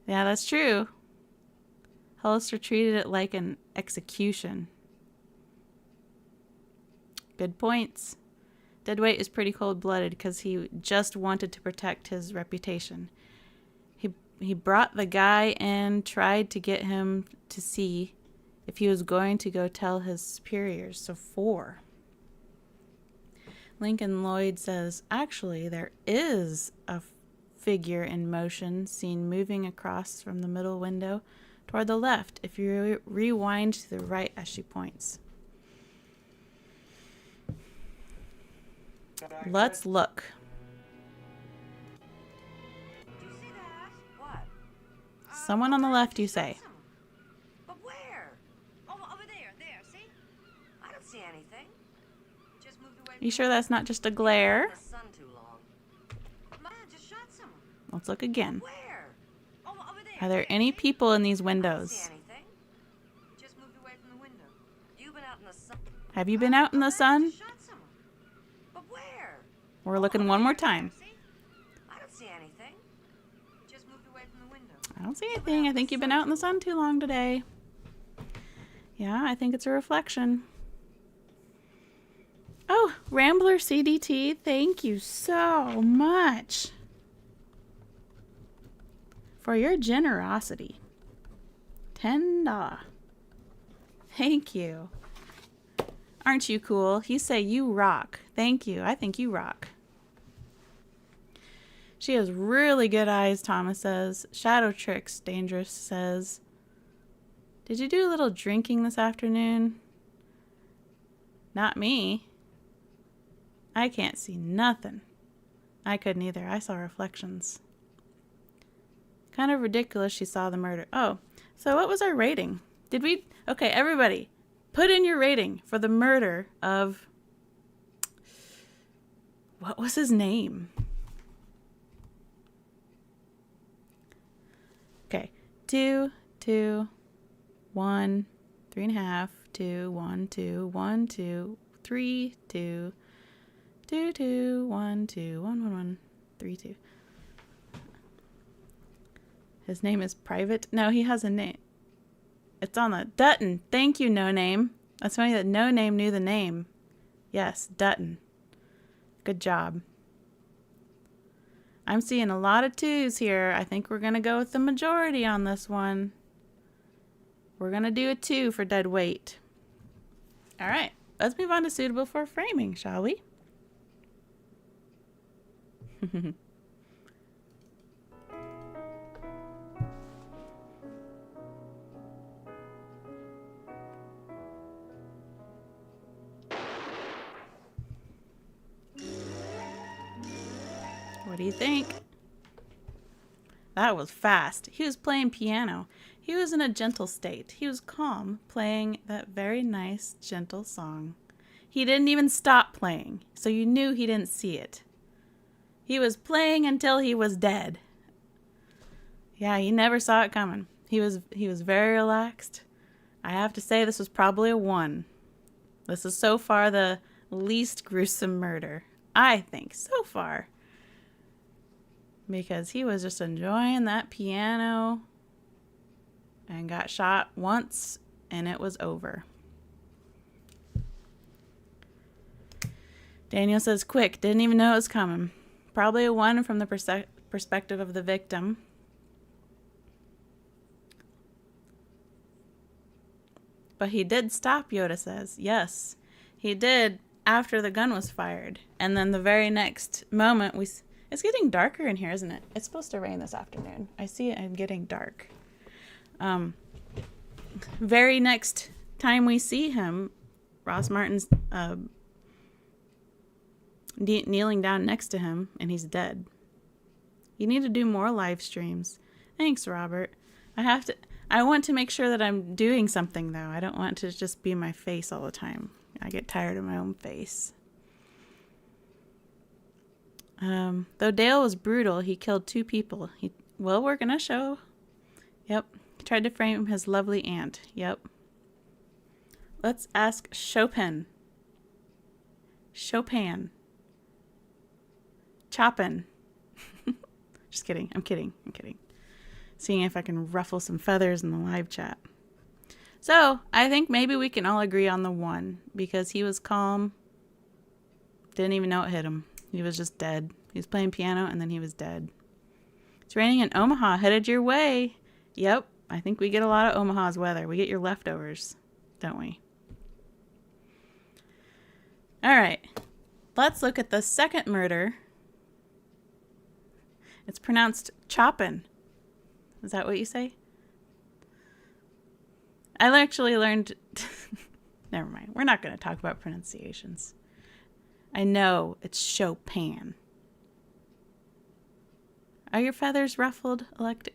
Yeah, that's true. Hollister treated it like an execution. Good points. Deadweight is pretty cold-blooded because he just wanted to protect his reputation. He brought the guy in, tried to get him to see if he was going to go tell his superiors. So 4. Lincoln Lloyd says, actually, there is a figure in motion seen moving across from the middle window toward the left if you rewind to the right as she points. Let's look. Do you see that? What? Someone on the left, you say. But where? Oh, over there. There, see? I don't see anything. Just moved away. You sure that's not just a glare? The sun too long. Man, just shot someone. Let's look again. Where? Oh, over there. Are there any people in these I don't windows? see anything. Just moved away from the window. You've been out in the sun. Have you been out in the sun? Just shot someone. But where? We're looking one more time. See? I don't see anything. Just moved away from the window. I don't see anything. I think you've been out in the sun too long today. Yeah, I think it's a reflection. Oh, Rambler CDT, thank you so much for your generosity. $10. Thank you. Aren't you cool? You say you rock. Thank you. I think you rock. She has really good eyes, Thomas says. Shadow tricks, Dangerous says. Did you do a little drinking this afternoon? Not me. I can't see nothing. I couldn't either. I saw reflections. Kind of ridiculous she saw the murder. Oh, so what was our rating? Did we... Okay, everybody, put in your rating for the murder of... What was his name? Okay, 2, 2, 1, 3.5, 2, 1, 2, 1, 2, 3, 2, 2, 2, 1, 2, 1, 1, 1, 3, 2. His name is Private. No, he has a name. It's on the Dutton. Thank you, No Name. That's funny that No Name knew the name. Yes, Dutton. Good job. I'm seeing a lot of 2s here. I think we're going to go with the majority on this one. We're going to do a 2 for dead weight. All right. Let's move on to suitable for framing, shall we? What do you think? That was fast. He was playing piano. He was in a gentle state. He was calm, playing that very nice, gentle song. He didn't even stop playing, so you knew he didn't see it. He was playing until he was dead. Yeah, he never saw it coming. He was very relaxed. I have to say this was probably a 1. This is so far the least gruesome murder, I think, so far. Because he was just enjoying that piano and got shot once and it was over. Daniel says, quick, didn't even know it was coming. Probably a 1 from the perspective of the victim. But he did stop, Yoda says. Yes, he did after the gun was fired. And then the very next moment, it's getting darker in here, isn't it? It's supposed to rain this afternoon. I see it getting dark. Very next time we see him, Ross Martin's kneeling down next to him, and he's dead. You need to do more live streams. Thanks, Robert. I want to make sure that I'm doing something, though. I don't want to just be my face all the time. I get tired of my own face. Though Dale was brutal, he killed 2 people. Well, we're going to show. Yep. He tried to frame his lovely aunt. Yep. Let's ask Chopin. Chopin. Chopin. Just kidding. I'm kidding. Seeing if I can ruffle some feathers in the live chat. So, I think maybe we can all agree on the 1, because he was calm. Didn't even know it hit him. He was just dead. He was playing piano and then he was dead. It's raining in Omaha. Headed your way. Yep. I think we get a lot of Omaha's weather. We get your leftovers, don't we? All right. Let's look at the second murder. It's pronounced Chopin. Is that what you say? I actually learned... Never mind. We're not going to talk about pronunciations. I know it's Chopin. Are your feathers ruffled,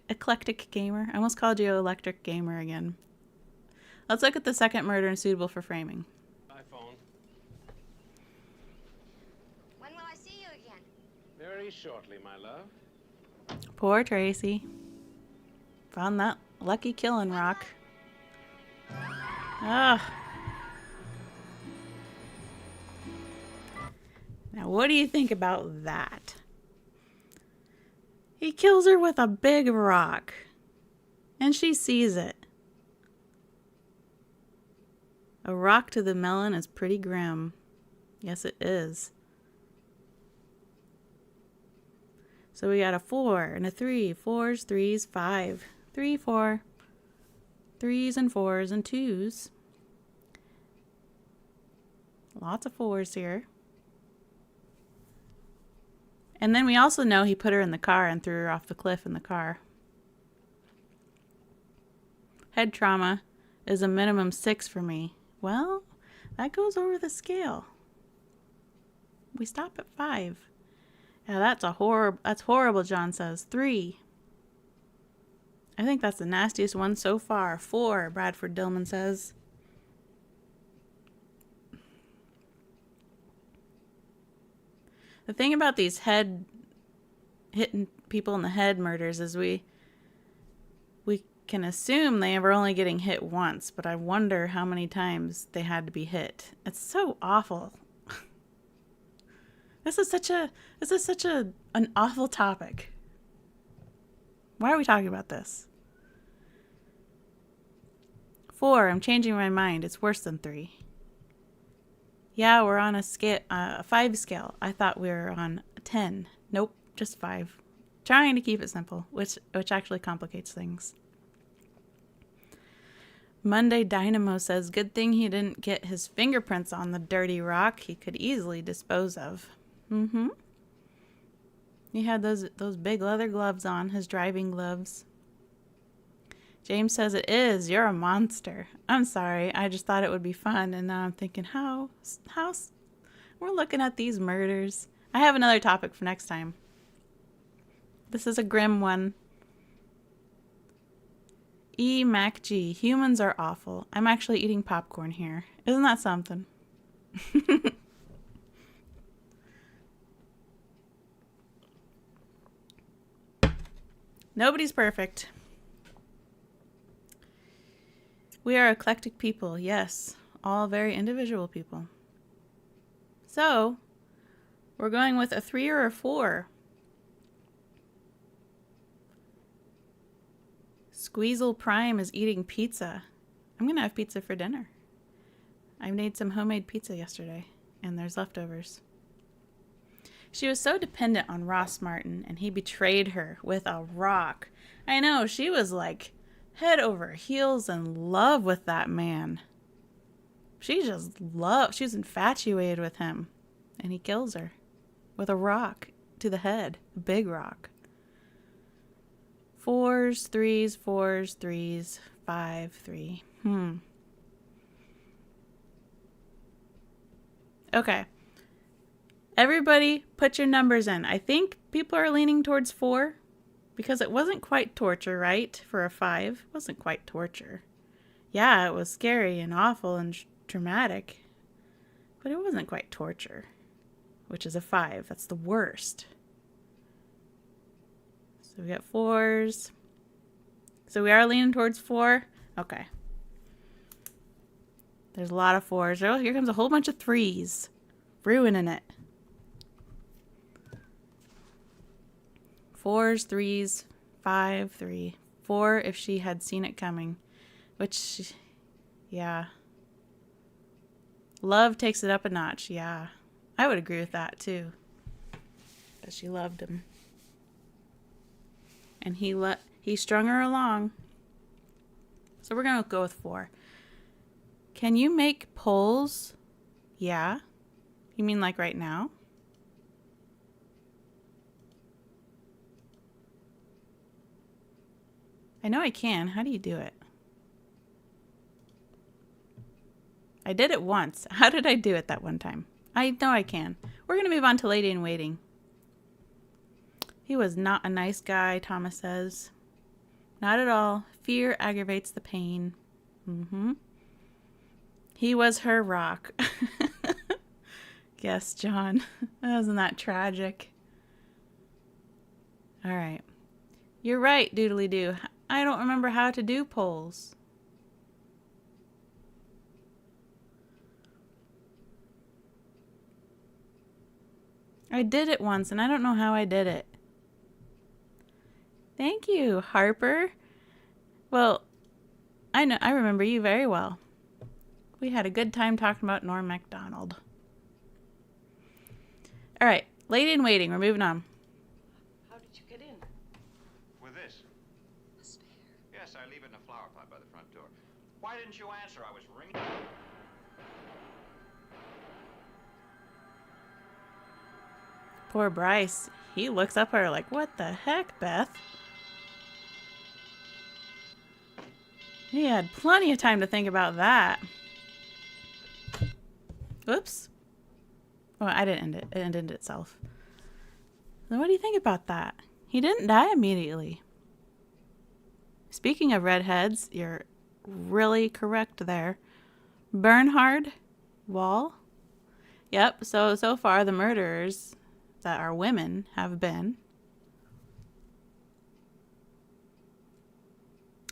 eclectic gamer? I almost called you electric gamer again. Let's look at the second murder and suitable for framing. iPhone. When will I see you again? Very shortly, my love. Poor Tracy. Found that lucky killing rock. Ugh. Now, what do you think about that? He kills her with a big rock. And she sees it. A rock to the melon is pretty grim. Yes, it is. So we got a 4 and a 3. 4s, 3s, 5. 3, 4. 3s and 4s and 2s. Lots of 4s here. And then we also know he put her in the car and threw her off the cliff in the car. Head trauma is a minimum 6 for me. Well, that goes over the scale. We stop at 5. Yeah, that's horrible, John says. 3. I think that's the nastiest one so far. 4, Bradford Dillman says. The thing about these hitting people in the head murders is we can assume they were only getting hit once, but I wonder how many times they had to be hit. It's so awful. This is such an awful topic. Why are we talking about this? 4, I'm changing my mind. It's worse than 3. Yeah, we're on a scale, a 5 scale. I thought we were on a 10. Nope, just 5. Trying to keep it simple, which actually complicates things. Monday Dynamo says, good thing he didn't get his fingerprints on the dirty rock he could easily dispose of. Mm-hmm. He had those big leather gloves on, his driving gloves. James says it is. You're a monster. I'm sorry. I just thought it would be fun, and now I'm thinking, how? We're looking at these murders. I have another topic for next time. This is a grim one. E. Mac G. Humans are awful. I'm actually eating popcorn here. Isn't that something? Nobody's perfect. We are eclectic people, yes. All very individual people. So, we're going with a 3 or a 4. Squeezle Prime is eating pizza. I'm going to have pizza for dinner. I made some homemade pizza yesterday, and there's leftovers. She was so dependent on Ross Martin, and he betrayed her with a rock. I know, she was like head over heels in love with that man. She just loved, she was infatuated with him, and he kills her with a rock to the head, a big rock. 4s, 3s, 4s, 3s, 5, 3. Okay. Everybody put your numbers in. I think people are leaning towards 4 because it wasn't quite torture, right? For a 5. It wasn't quite torture. Yeah, it was scary and awful and dramatic, but it wasn't quite torture, which is a 5. That's the worst. So we got 4s. So we are leaning towards 4. Okay. There's a lot of 4s. Oh, here comes a whole bunch of 3s. Ruining it. 4s, 3s, 5, 3. 4 if she had seen it coming. Which, yeah. Love takes it up a notch, yeah. I would agree with that, too. But she loved him. And he strung her along. So we're going to go with 4. Can you make poles? Yeah. You mean like right now? I know I can. How do you do it? I did it once. How did I do it that one time? I know I can. We're going to move on to Lady in Waiting. He was not a nice guy, Thomas says. Not at all. Fear aggravates the pain. He was her rock. Yes, John. Isn't that tragic? All right. You're right, doodly-doo. I don't remember how to do polls. I did it once, and I don't know how I did it. Thank you, Harper. Well, I remember you very well. We had a good time talking about Norm Macdonald. All right, Lady in Waiting. We're moving on. How did you get in? With this? A spare. Yes, I leave it in a flower pot by the front door. Why didn't you answer? I was ringing. Poor Bryce. He looks up at her like, what the heck, Beth? He had plenty of time to think about that. Oops. Oh, I didn't end it. It ended itself. Then what do you think about that? He didn't die immediately. Speaking of redheads, you're really correct there. Bernhard Wall. Yep, so far the murderers that are women have been.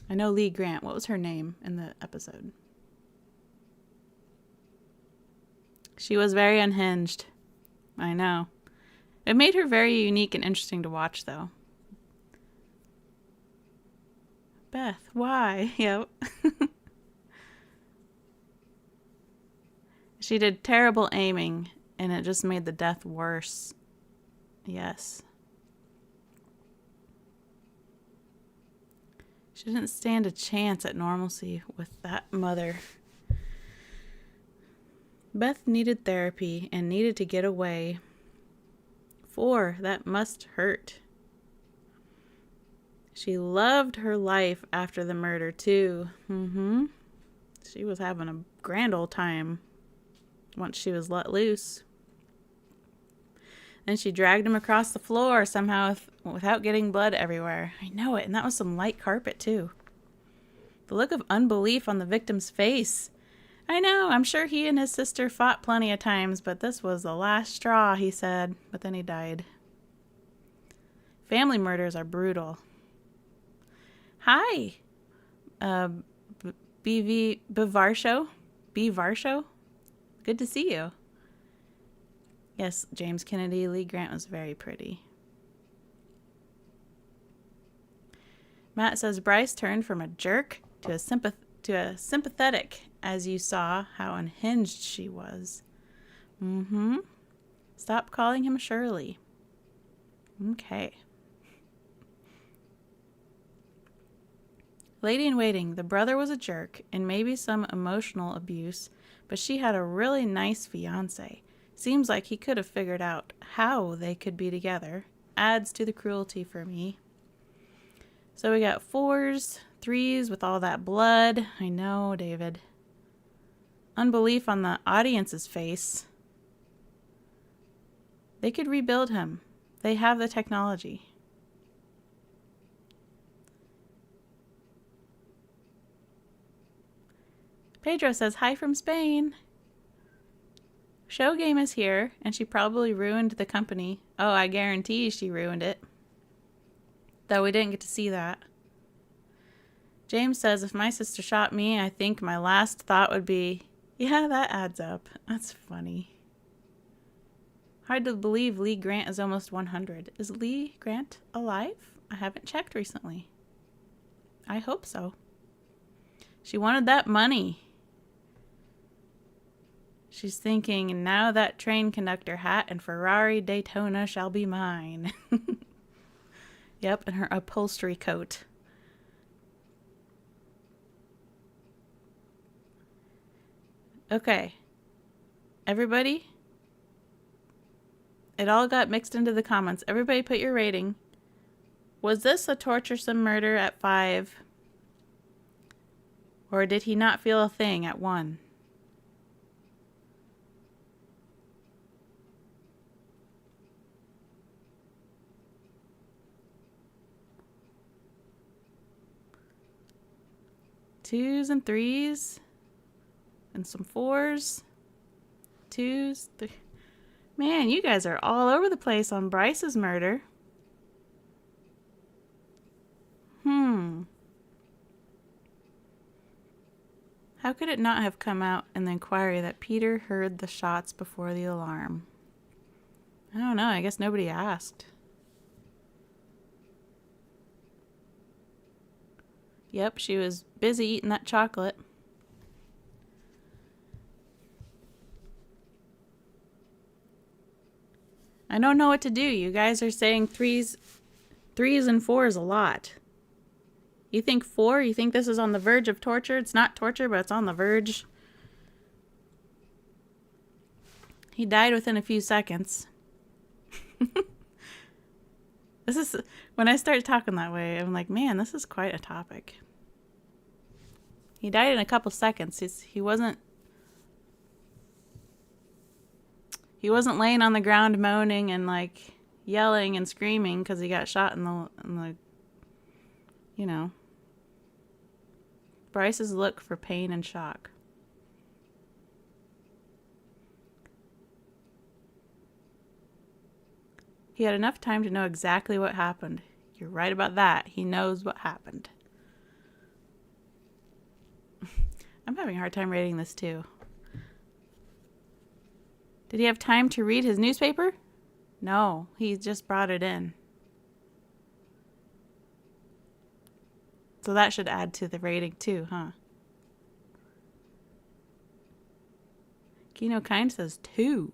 I know Lee Grant. What was her name in the episode? She was very unhinged. I know. It made her very unique and interesting to watch, though. Beth, why? Yep. She did terrible aiming, and it just made the death worse. Yes. She didn't stand a chance at normalcy with that mother. Beth needed therapy and needed to get away. 4, that must hurt. She loved her life after the murder, too. She was having a grand old time once she was let loose. Then she dragged him across the floor somehow without getting blood everywhere. I know it, and that was some light carpet, too. The look of unbelief on the victim's face. I know, I'm sure he and his sister fought plenty of times, but this was the last straw, he said. But then he died. Family murders are brutal. Hi, B. Varsho. B. Varsho. Good to see you. Yes, James Kennedy, Lee Grant was very pretty. Matt says Bryce turned from a jerk to a sympathetic, as you saw how unhinged she was. Stop calling him Shirley. Okay. Lady in Waiting, the brother was a jerk and maybe some emotional abuse, but she had a really nice fiancé. Seems like he could have figured out how they could be together. Adds to the cruelty for me. So we got 4s, 3s with all that blood. I know, David. Unbelief on the audience's face. They could rebuild him. They have the technology. Pedro says, hi from Spain. Show game is here, and she probably ruined the company. Oh, I guarantee she ruined it. Though we didn't get to see that. James says, if my sister shot me, I think my last thought would be, yeah, that adds up. That's funny. Hard to believe Lee Grant is almost 100. Is Lee Grant alive? I haven't checked recently. I hope so. She wanted that money. She's thinking, now that train conductor hat and Ferrari Daytona shall be mine. Yep, and her upholstery coat. Okay. Everybody? It all got mixed into the comments. Everybody put your rating. Was this a torturesome murder at 5? Or did he not feel a thing at 1? Twos and 3s. And some 4s. 2s. Man, you guys are all over the place on Bryce's murder. How could it not have come out in the inquiry that Peter heard the shots before the alarm? I don't know. I guess nobody asked. Yep, she was busy eating that chocolate. I don't know what to do. You guys are saying 3s and 4s a lot. You think 4? You think this is on the verge of torture? It's not torture, but it's on the verge. He died within a few seconds. This is when I start talking that way, I'm like, man, this is quite a topic. He died in a couple seconds. He wasn't laying on the ground moaning and like yelling and screaming because he got shot in the you know. Bryce's look for pain and shock. He had enough time to know exactly what happened. You're right about that. He knows what happened. I'm having a hard time rating this too. Did he have time to read his newspaper? No, he just brought it in. So that should add to the rating too, huh? Kino Kind says 2.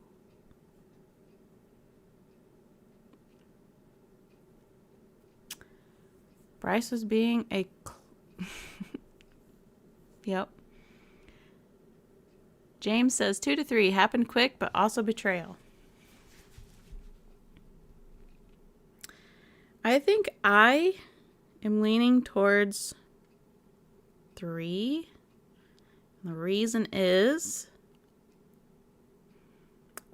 Bryce was being a... Yep. James says 2 to 3. Happened quick, but also betrayal. I think I am leaning towards 3. The reason is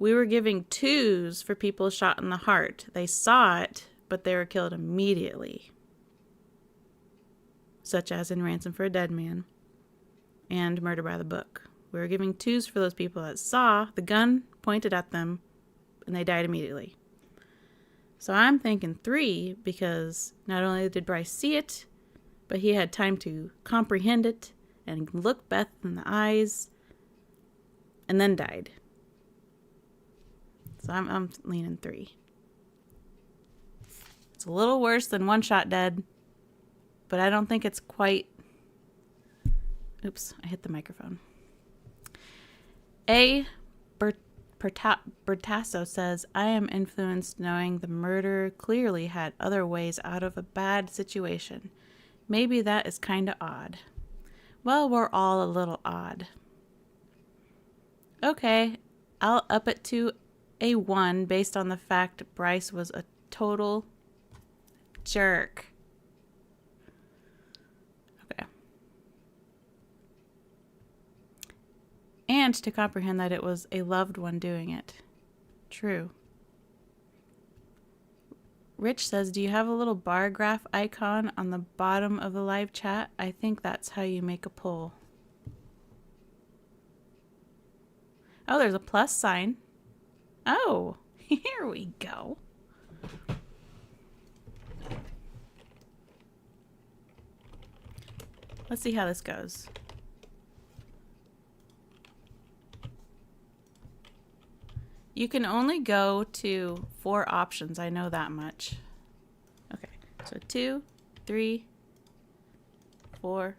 we were giving 2s for people shot in the heart. They saw it, but they were killed immediately. Such as in Ransom for a Dead Man and Murder by the Book. We were giving 2s for those people that saw the gun pointed at them and they died immediately. So I'm thinking 3 because not only did Bryce see it, but he had time to comprehend it and look Beth in the eyes and then died. So I'm leaning 3. It's a little worse than One Shot Dead, but I don't think it's quite... Oops, I hit the microphone. A. Bertasso says, I am influenced knowing the murderer clearly had other ways out of a bad situation. Maybe that is kind of odd. Well, we're all a little odd. Okay, I'll up it to a 1 based on the fact Bryce was a total jerk. Okay. And to comprehend that it was a loved one doing it. True. Rich says, do you have a little bar graph icon on the bottom of the live chat? I think that's how you make a poll. Oh, there's a plus sign. Oh, here we go. Let's see how this goes. You can only go to 4 options. I know that much. Okay, so 2, 3, 4,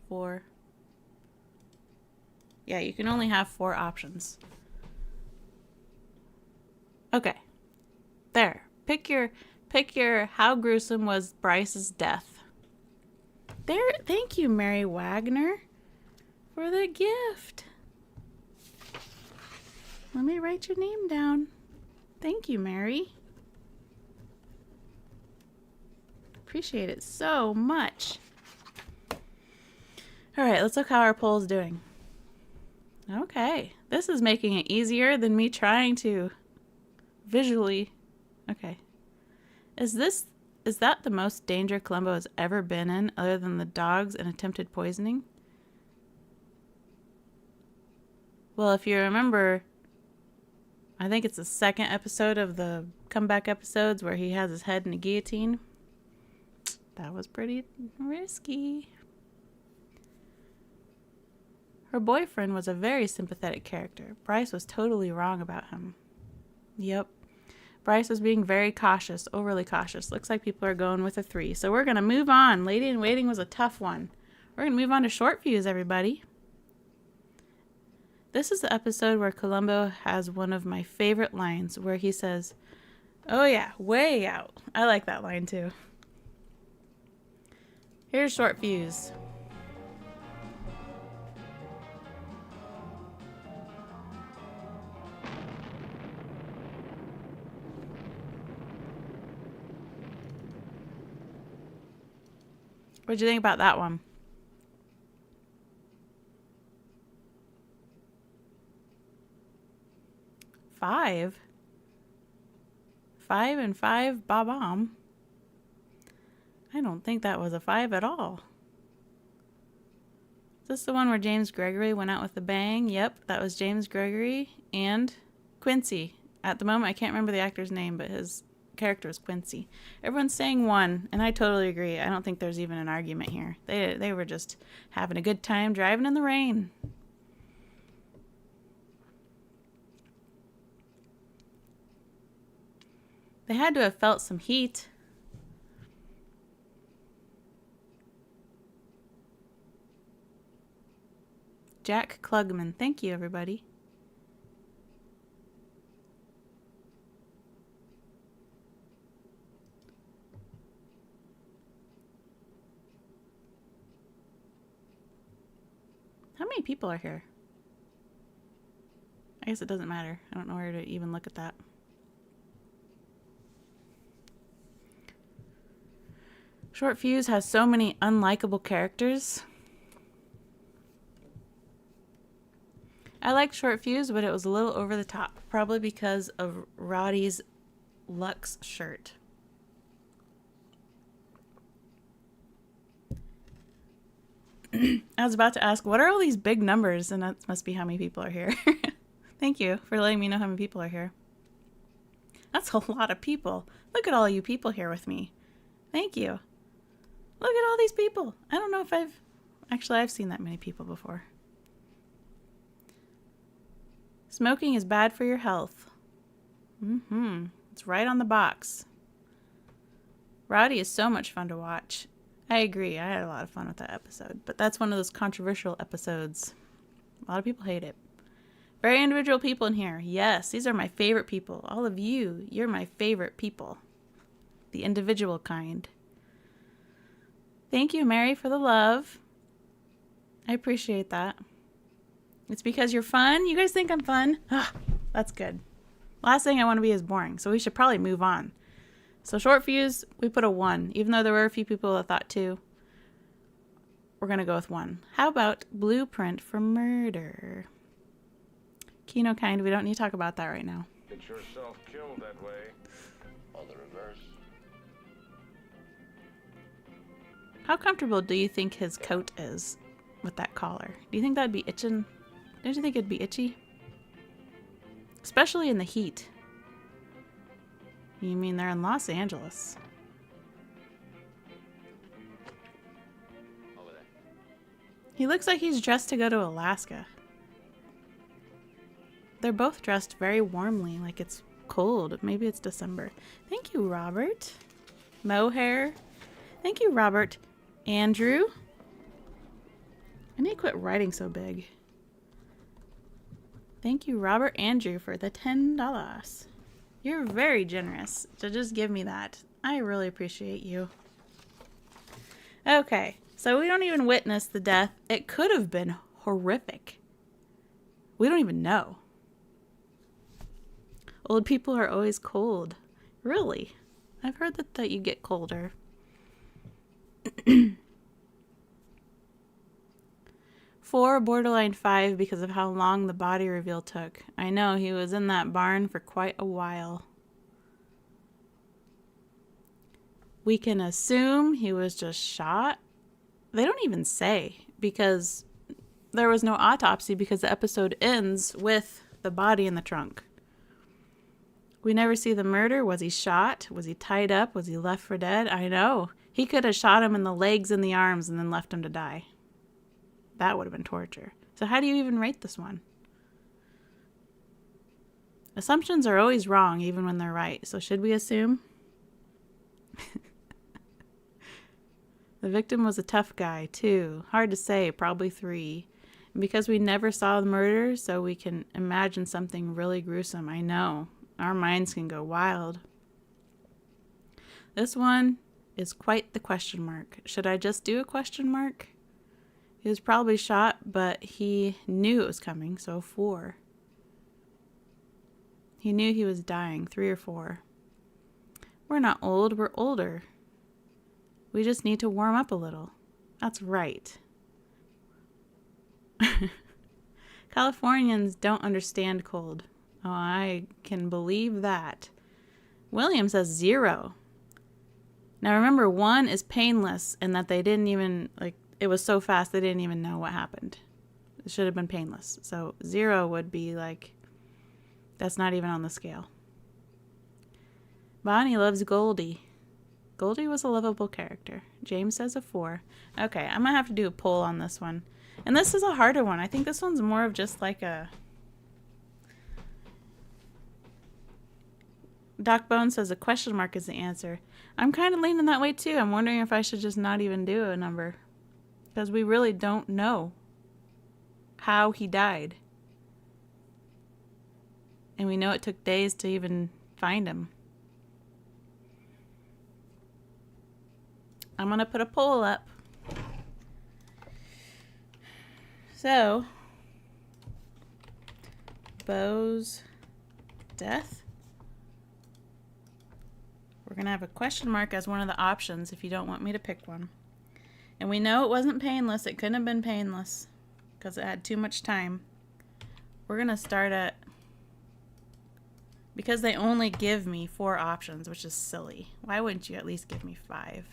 4. Yeah, you can only have 4 options. Okay, there. Pick your how gruesome was Bryce's death. There. Thank you, Mary Wagner, for the gift. Let me write your name down. Thank you, Mary. Appreciate it so much. All right, let's look how our poll's doing. Okay, this is making it easier than me trying to visually. Okay. Is that the most danger Columbo has ever been in other than the dogs and attempted poisoning? Well, if you remember, I think it's the 2nd episode of the comeback episodes where he has his head in a guillotine. That was pretty risky. Her boyfriend was a very sympathetic character. Bryce was totally wrong about him. Yep. Bryce was being very cautious, overly cautious. Looks like people are going with a 3. So we're going to move on. Lady in Waiting was a tough one. We're going to move on to short views, everybody. This is the episode where Columbo has one of my favorite lines where he says, oh yeah, way out. I like that line too. Here's short views. What'd you think about that one? Five and 5, Bob-omb. I don't think that was a 5 at all. Is this the one where James Gregory went out with a bang? Yep, that was James Gregory and Quincy. At the moment, I can't remember the actor's name, but his character is Quincy. Everyone's saying 1, and I totally agree. I don't think there's even an argument here. They were just having a good time driving in the rain. They had to have felt some heat. Jack Klugman. Thank you, everybody. How many people are here? I guess it doesn't matter. I don't know where to even look at that. Short Fuse has so many unlikable characters. I liked Short Fuse, but it was a little over the top. Probably because of Roddy's Lux shirt. I was about to ask, what are all these big numbers? And that must be how many people are here. Thank you for letting me know how many people are here. That's a lot of people. Look at all you people here with me. Thank you. Look at all these people. I don't know if I've seen that many people before. Smoking is bad for your health. It's right on the box. Roddy is so much fun to watch. I agree. I had a lot of fun with that episode. But that's one of those controversial episodes. A lot of people hate it. Very individual people in here. Yes, these are my favorite people. All of you, you're my favorite people. The individual kind. Thank you, Mary, for the love. I appreciate that. It's because you're fun? You guys think I'm fun? Ah, that's good. Last thing I want to be is boring, so we should probably move on. So Short Fuse, we put a 1. Even though there were a few people that thought 2, we're going to go with 1. How about Blueprint for Murder? Kino Kind, we don't need to talk about that right now. Get yourself killed that way. Or the reverse. How comfortable do you think his coat is with that collar? Do you think that'd be itching? Don't you think it'd be itchy? Especially in the heat. You mean they're in Los Angeles? Over there. He looks like he's dressed to go to Alaska. They're both dressed very warmly, like it's cold. Maybe it's December. Thank you, Robert. Mohair. Thank you, Robert. Andrew. I need to quit writing so big. Thank you, Robert Andrew, for the $10. You're very generous to just give me that. I really appreciate you. Okay, so we don't even witness the death. It could have been horrific. We don't even know. Old people are always cold. Really? I've heard that you get colder. 4, borderline 5 because of how long the body reveal took. I know, he was in that barn for quite a while. We can assume he was just shot. They don't even say, because there was no autopsy because the episode ends with the body in the trunk. We never see the murder. Was he shot? Was he tied up? Was he left for dead? I know. He could have shot him in the legs and the arms and then left him to die. That would have been torture. So how do you even rate this one? Assumptions are always wrong, even when they're right. So should we assume? The victim was a tough guy, 2. Hard to say, probably 3. And because we never saw the murder, so we can imagine something really gruesome. I know. Our minds can go wild. This one is quite the question mark. Should I just do a question mark? He was probably shot, but he knew it was coming, so 4. He knew he was dying, 3 or 4. We're not old, we're older. We just need to warm up a little. That's right. Californians don't understand cold. Oh, I can believe that. William says 0. Now remember, 1 is painless, and that they didn't even, it was so fast they didn't even know what happened. It should have been painless. So 0 would be that's not even on the scale. Bonnie loves Goldie. Goldie was a lovable character. James says a 4. Okay, I'm going to have to do a poll on this one. And this is a harder one. I think this one's more of just a... Doc Bone says a question mark is the answer. I'm kind of leaning that way too. I'm wondering if I should just not even do a number. Because we really don't know how he died. And we know it took days to even find him. I'm going to put a poll up. So, Bo's death. We're going to have a question mark as one of the options if you don't want me to pick one. And we know it wasn't painless. It couldn't have been painless because it had too much time. We're going to start at... Because they only give me 4 options, which is silly. Why wouldn't you at least give me 5?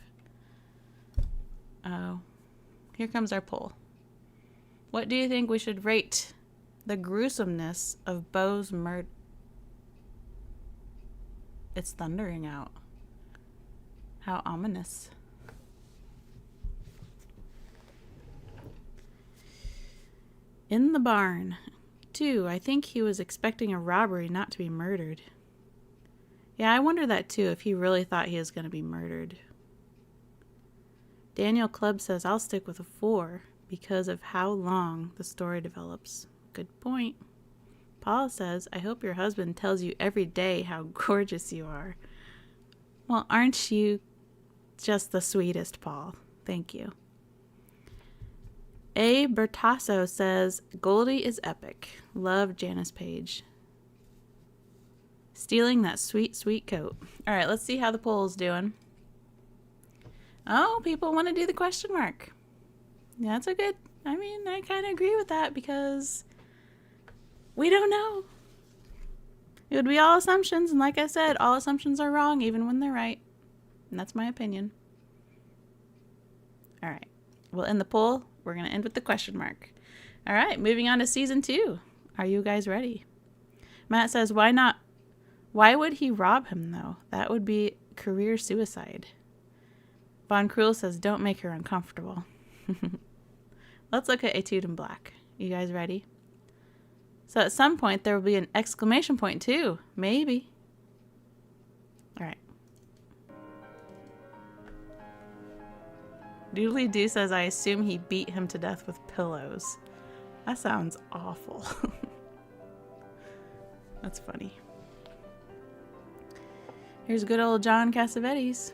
Oh. Here comes our poll. What do you think we should rate the gruesomeness of Beau's murder? It's thundering out. How ominous. In the barn. 2. I think he was expecting a robbery, not to be murdered. Yeah, I wonder that too, if he really thought he was going to be murdered. Daniel Clubb says, I'll stick with a 4 because of how long the story develops. Good point. Paul says, I hope your husband tells you every day how gorgeous you are. Well, aren't you just the sweetest, Paul? Thank you. A. Bertasso says, Goldie is epic. Love Janice Page. Stealing that sweet, sweet coat. All right, let's see how the poll's doing. Oh, people want to do the question mark. Yeah, that's a good... I mean, I kind of agree with that because we don't know. It would be all assumptions, and like I said, all assumptions are wrong even when they're right. And that's my opinion. All right, we'll end the poll. We're going to end with the question mark. All right, moving on to season 2. Are you guys ready? Matt says, why not? Why would he rob him, though? That would be career suicide. Von Cruel says, don't make her uncomfortable. Let's look at Etude in Black. You guys ready? So at some point, there will be an exclamation point, too. Maybe. All right. Doodly Doo says, I assume he beat him to death with pillows. That sounds awful. That's funny. Here's good old John Cassavetes.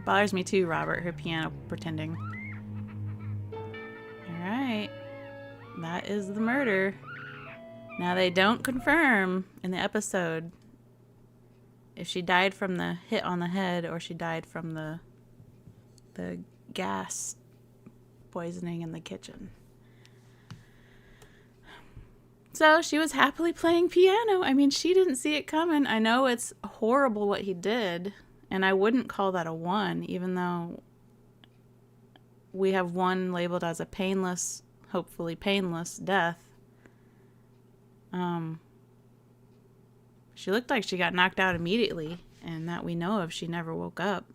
Bothers me too, Robert, her piano pretending. Alright. That is the murder. Now they don't confirm in the episode if she died from the hit on the head or she died from the gas poisoning in the kitchen. So she was happily playing piano. I mean, she didn't see it coming. I know it's horrible what he did. And I wouldn't call that a 1, even though we have 1 labeled as a painless, hopefully painless, death. She looked like she got knocked out immediately, and that we know of, she never woke up.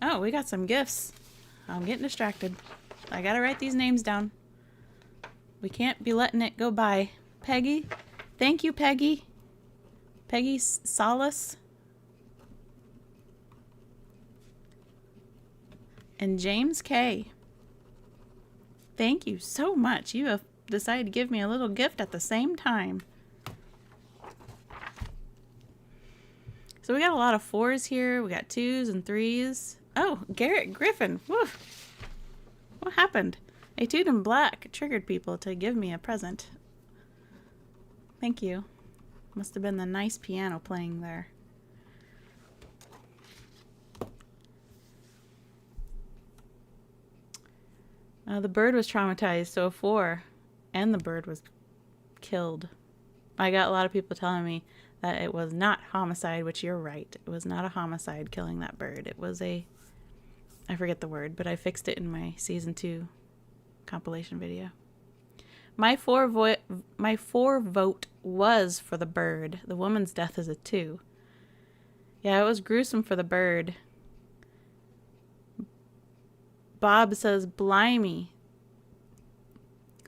Oh, we got some gifts. I'm getting distracted. I gotta write these names down. We can't be letting it go by. Peggy. Thank you, Peggy. Peggy Solace. And James K. Thank you so much. You have decided to give me a little gift at the same time. So we got a lot of 4s here. We got 2s and 3s. Oh, Garrett Griffin. Woo. What happened? Etude in Black triggered people to give me a present. Thank you. Must have been the nice piano playing there. The bird was traumatized, so a 4. And the bird was killed. I got a lot of people telling me that it was not homicide, which you're right. It was not a homicide killing that bird. It was a... I forget the word, but I fixed it in my season 2 compilation video. My 4 vote was for the bird. The woman's death is a 2. Yeah, it was gruesome for the bird. Bob says, blimey.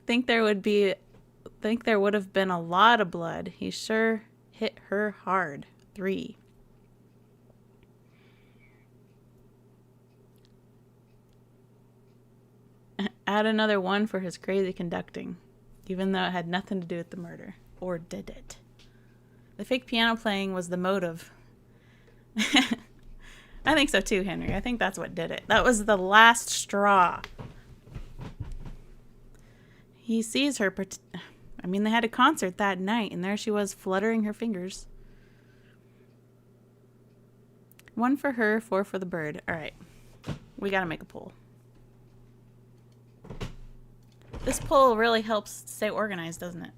Think there would have been a lot of blood. He sure hit her hard. 3. Add another 1 for his crazy conducting, even though it had nothing to do with the murder. Or did it? The fake piano playing was the motive. I think so too, Henry. I think that's what did it. That was the last straw. He sees her. I mean, they had a concert that night, and there she was fluttering her fingers. 1 for her, 4 for the bird. All right. We got to make a poll. This poll really helps stay organized, doesn't it?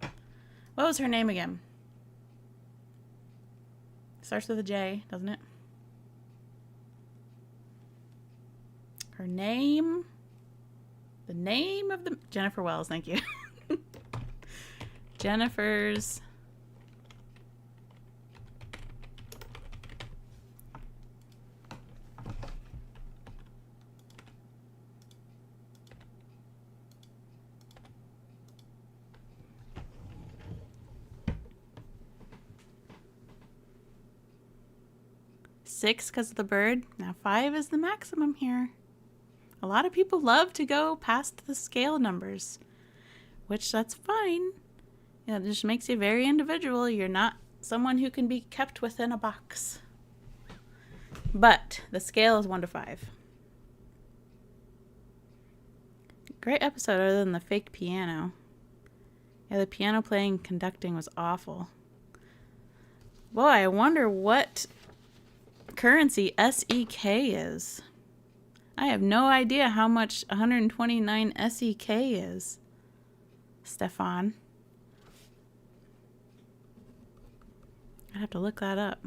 What was her name again? Starts with a J, doesn't it? Her name. The name of the... Jennifer Wells, thank you. Jennifer's... Six because of the bird. Now 5 is the maximum here. A lot of people love to go past the scale numbers, which that's fine. It just makes you very individual. You're not someone who can be kept within a box. But the scale is 1 to 5. Great episode other than the fake piano. Yeah, the piano playing conducting was awful. Boy, I wonder what currency SEK is. I have no idea how much 129 SEK is, Stefan. I have to look that up.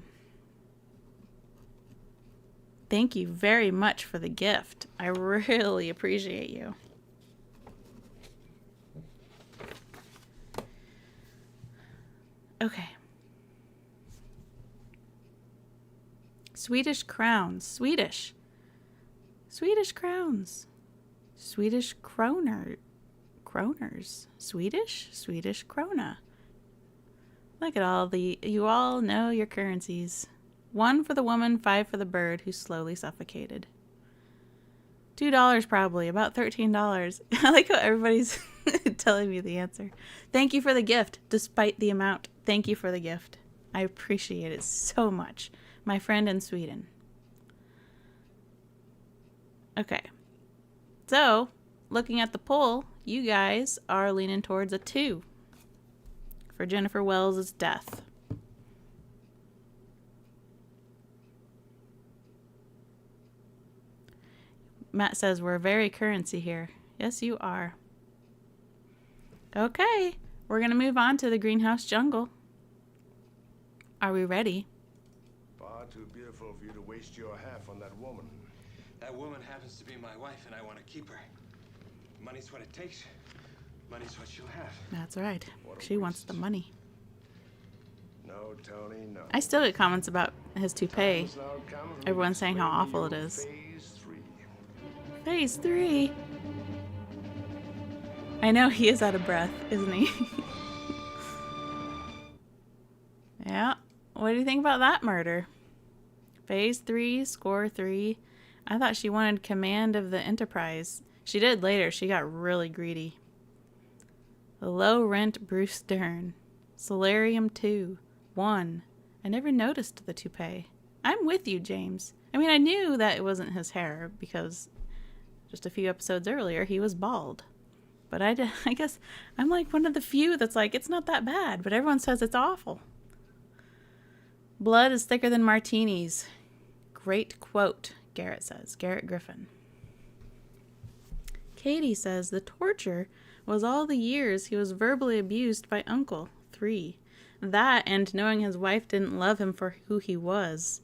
Thank you very much for the gift. I really appreciate you. Okay. Swedish crowns. Swedish crowns. Swedish kroners. Swedish krona. Look at all you all know your currencies. 1 for the woman, 5 for the bird who slowly suffocated. $2 probably, about $13. I like how everybody's telling me the answer. Thank you for the gift, despite the amount. Thank you for the gift. I appreciate it so much. My friend in Sweden. Okay. So, looking at the poll, you guys are leaning towards a 2 for Jennifer Wells' death. Matt says we're very currency here. Yes, you are. Okay, we're going to move on to the greenhouse jungle. Are we ready? Far too beautiful for you to waste your half on that woman. That woman happens to be my wife, and I want to keep her. Money's what it takes. Money's what she'll have. That's right. She wants the money. No, Tony, no. I still get comments about his toupee. Everyone's saying how awful it is. Phase 3. I know he is out of breath, isn't he? Yeah. What do you think about that murder? Phase 3, score 3. I thought she wanted command of the Enterprise. She did later. She got really greedy. The low rent Bruce Dern. Solarium 2. 1. I never noticed the toupee. I'm with you, James. I mean, I knew that it wasn't his hair because just a few episodes earlier he was bald. But I guess I'm like one of the few that's like, it's not that bad, but everyone says it's awful. Blood is thicker than martinis. Great quote, Garrett says. Garrett Griffin. Katie says the torture was all the years he was verbally abused by Uncle. 3. That and knowing his wife didn't love him for who he was.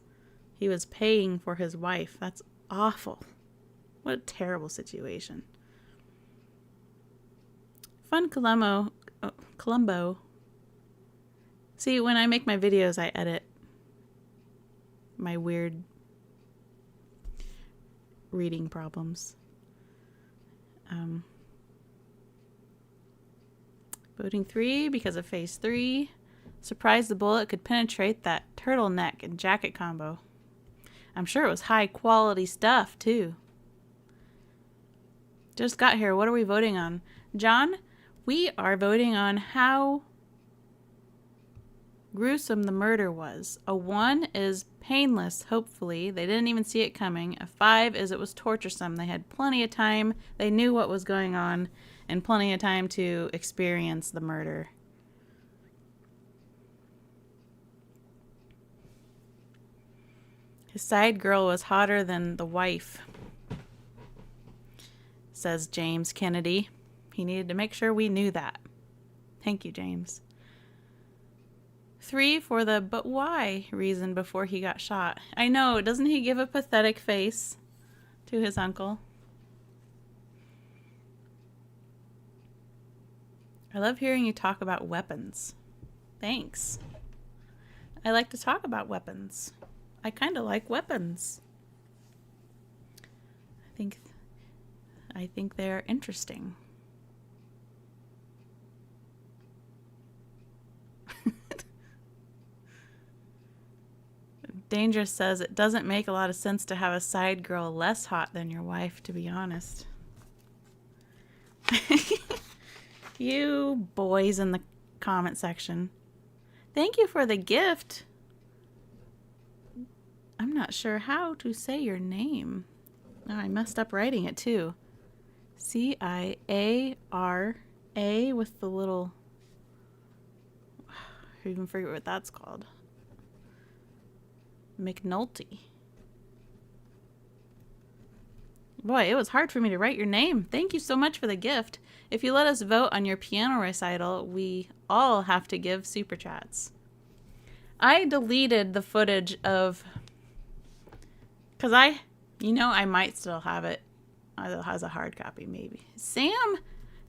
He was paying for his wife. That's awful. What a terrible situation. Fun Columbo. See, when I make my videos, I edit my weird reading problems. Voting 3 because of phase 3. Surprised the bullet could penetrate that turtleneck and jacket combo. I'm sure it was high quality stuff too. Just got here. What are we voting on? John, we are voting on how gruesome the murder was. A 1 is painless, hopefully. They didn't even see it coming. A 5 is it was torturesome. They had plenty of time. They knew what was going on and plenty of time to experience the murder. His side girl was hotter than the wife, says James Kennedy. He needed to make sure we knew that. Thank you, James. 3 for the but why reason before he got shot. I know, doesn't he give a pathetic face to his uncle? I love hearing you talk about weapons. Thanks. I like to talk about weapons. I kind of like weapons. I think they're interesting. Dangerous says it doesn't make a lot of sense to have a side girl less hot than your wife, to be honest. You boys in the comment section. Thank you for the gift. I'm not sure how to say your name. Oh, I messed up writing it too. C-I-A-R-A with the little... I even forget what that's called. McNulty. Boy, it was hard for me to write your name. Thank you so much for the gift. If you let us vote on your piano recital, we all have to give super chats. I deleted the footage of... Because I might still have it as a hard copy, maybe. Sam,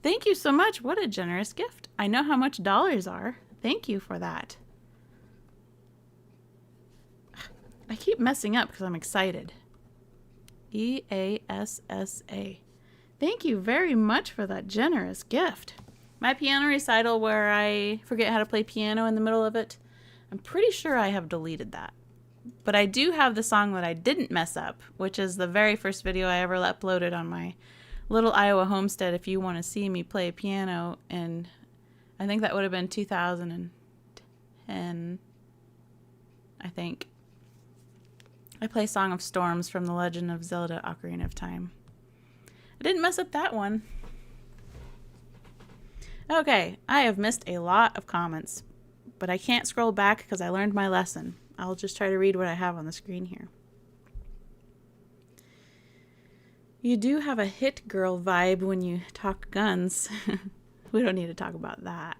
thank you so much. What a generous gift. I know how much dollars are. Thank you for that. I keep messing up because I'm excited. E-A-S-S-A. Thank you very much for that generous gift. My piano recital where I forget how to play piano in the middle of it, I'm pretty sure I have deleted that. But I do have the song that I didn't mess up, which is the very first video I ever uploaded on my little Iowa homestead. If you want to see me play piano, and I think that would have been 2010, I think. I play Song of Storms from The Legend of Zelda Ocarina of Time. I didn't mess up that one. Okay, I have missed a lot of comments, but I can't scroll back because I learned my lesson. I'll just try to read what I have on the screen here. You do have a hit girl vibe when you talk guns. We don't need to talk about that.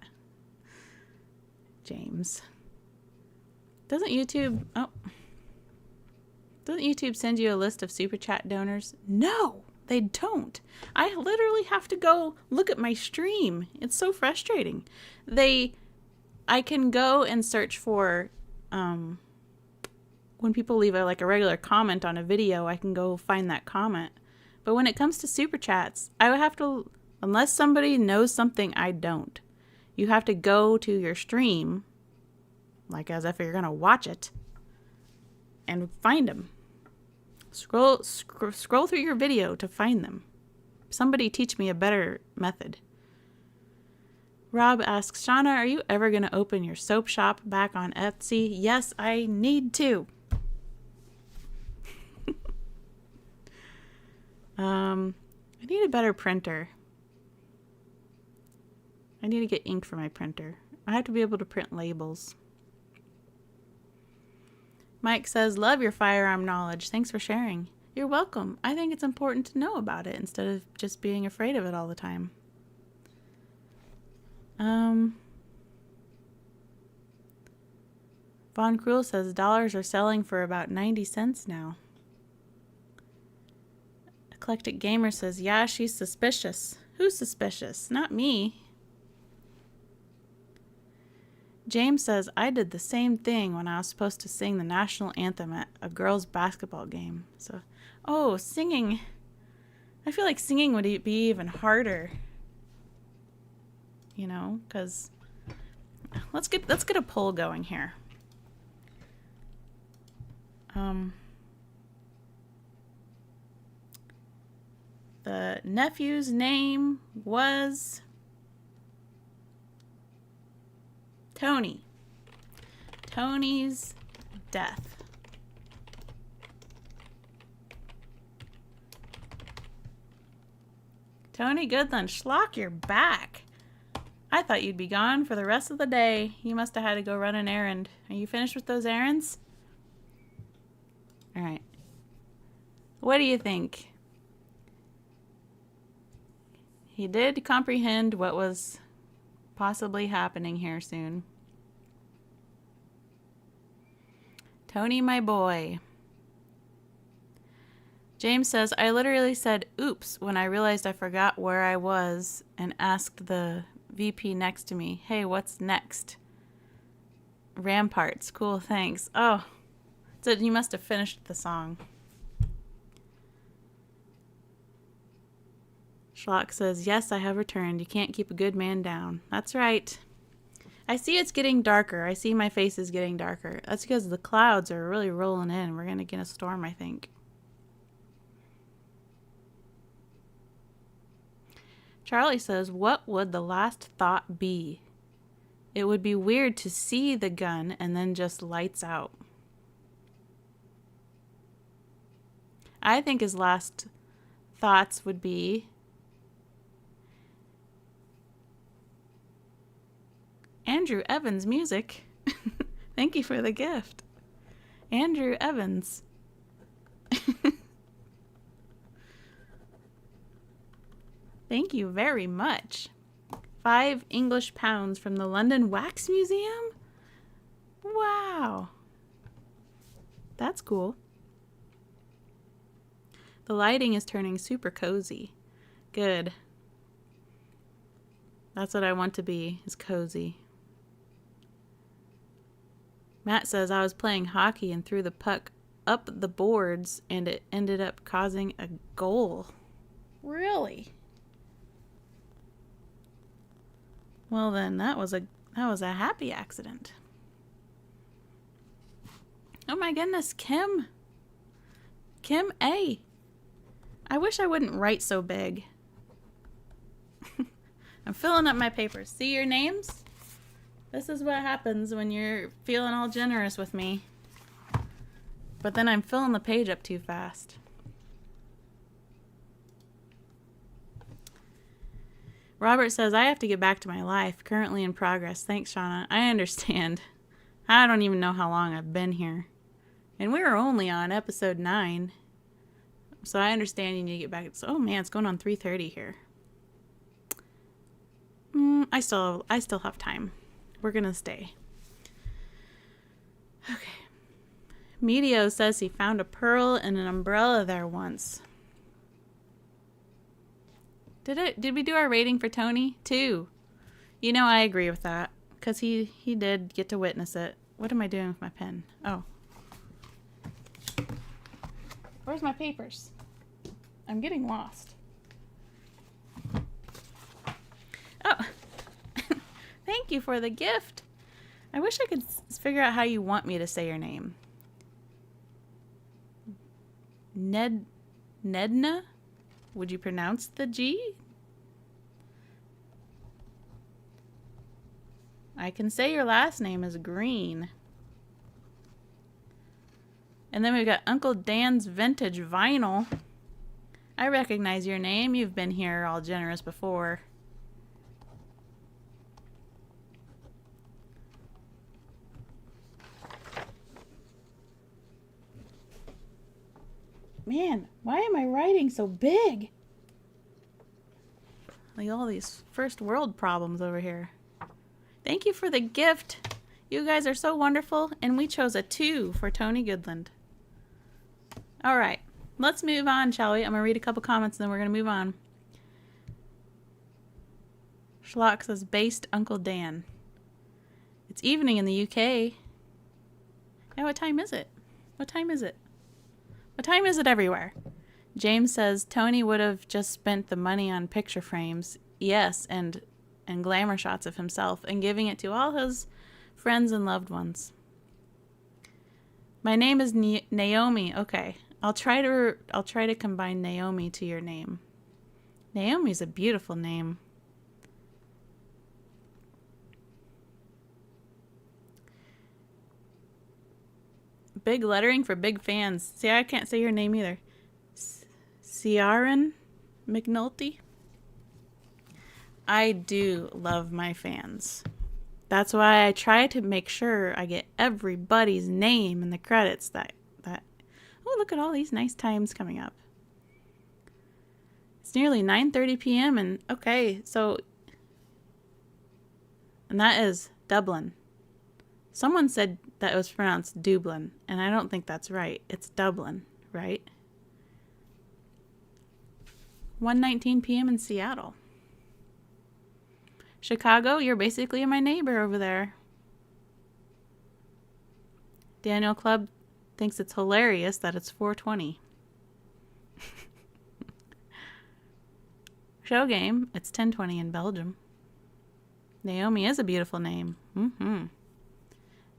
James. Doesn't YouTube send you a list of super chat donors? No, they don't. I literally have to go look at my stream. It's so frustrating. I can go and search for when people leave a regular comment on a video, I can go find that comment. But when it comes to super chats, I would have to, unless somebody knows something I don't, you have to go to your stream, like as if you're going to watch it, and find them. Scroll through your video to find them. Somebody teach me a better method. Rob asks, Shauna, are you ever going to open your soap shop back on Etsy? Yes, I need to. I need a better printer. I need to get ink for my printer. I have to be able to print labels. Mike says, love your firearm knowledge. Thanks for sharing. You're welcome. I think it's important to know about it instead of just being afraid of it all the time. Von Cruel says dollars are selling for about 90 cents now. Eclectic Gamer says, yeah, she's suspicious. Who's suspicious? Not me. James says, I did the same thing when I was supposed to sing the national anthem at a girls' basketball game. So, singing. I feel like singing would be even harder. You know, because let's get a poll going here. The nephew's name was Tony. Tony's death. Tony Goodland, Schlock, you're back. I thought you'd be gone for the rest of the day. You must have had to go run an errand. Are you finished with those errands? All right. What do you think? He did comprehend what was possibly happening here soon. Tony, my boy. James says, I literally said, oops, when I realized I forgot where I was and asked the VP next to me, hey, what's next? Ramparts. Cool, thanks. Oh, so you must have finished the song. Schlock says, yes, I have returned. You can't keep a good man down. That's right. I see it's getting darker. I see my face is getting darker. That's because the clouds are really rolling in. We're going to get a storm, I think. Charlie says, what would the last thought be? It would be weird to see the gun and then just lights out. I think his last thoughts would be, Andrew Evans music. Thank you for the gift. Andrew Evans. Thank you very much. 5 English pounds from the London Wax Museum? Wow. That's cool. The lighting is turning super cozy. Good. That's what I want to be, is cozy. Matt says, I was playing hockey and threw the puck up the boards and it ended up causing a goal. Really? Well then, that was a happy accident. Oh my goodness, Kim. Kim A. I wish I wouldn't write so big. I'm filling up my papers. See your names? This is what happens when you're feeling all generous with me. But then I'm filling the page up too fast. Robert says, I have to get back to my life. Currently in progress. Thanks, Shauna. I understand. I don't even know how long I've been here. And we're only on episode 9. So I understand you need to get back. Oh man, it's going on 3:30 here. I still have time. We're gonna stay. Okay. Medio says he found a pearl and an umbrella there once. Did we do our rating for Tony? 2. You know, I agree with that. Because he did get to witness it. What am I doing with my pen? Oh. Where's my papers? I'm getting lost. Oh. Thank you for the gift. I wish I could figure out how you want me to say your name. Nedna? Would you pronounce the G? I can say your last name is Green. And then we've got Uncle Dan's Vintage Vinyl. I recognize your name. You've been here all generous before. Man, why am I writing so big? Like all these first world problems over here. Thank you for the gift. You guys are so wonderful. And we chose a 2 for Tony Goodland. All right. Let's move on, shall we? I'm going to read a couple comments and then we're going to move on. Schlock says, based Uncle Dan. It's evening in the UK. Yeah, what time is it? What time is it? What time is it everywhere? James says, Tony would have just spent the money on picture frames. Yes, and glamour shots of himself and giving it to all his friends and loved ones. My name is Naomi. Okay. I'll try to combine Naomi to your name. Naomi's a beautiful name. Big lettering for big fans. See, I can't say your name either. Ciaran McNulty. I do love my fans. That's why I try to make sure I get everybody's name in the credits. Oh, look at all these nice times coming up. It's nearly 9:30 p.m. and okay, so and that is Dublin. Someone said that it was pronounced Dublin, and I don't think that's right. It's Dublin, right? 1:19 p.m. in Seattle. Chicago, you're basically my neighbor over there. Daniel Club thinks it's hilarious that it's 4:20. Show game, it's 10:20 in Belgium. Naomi is a beautiful name.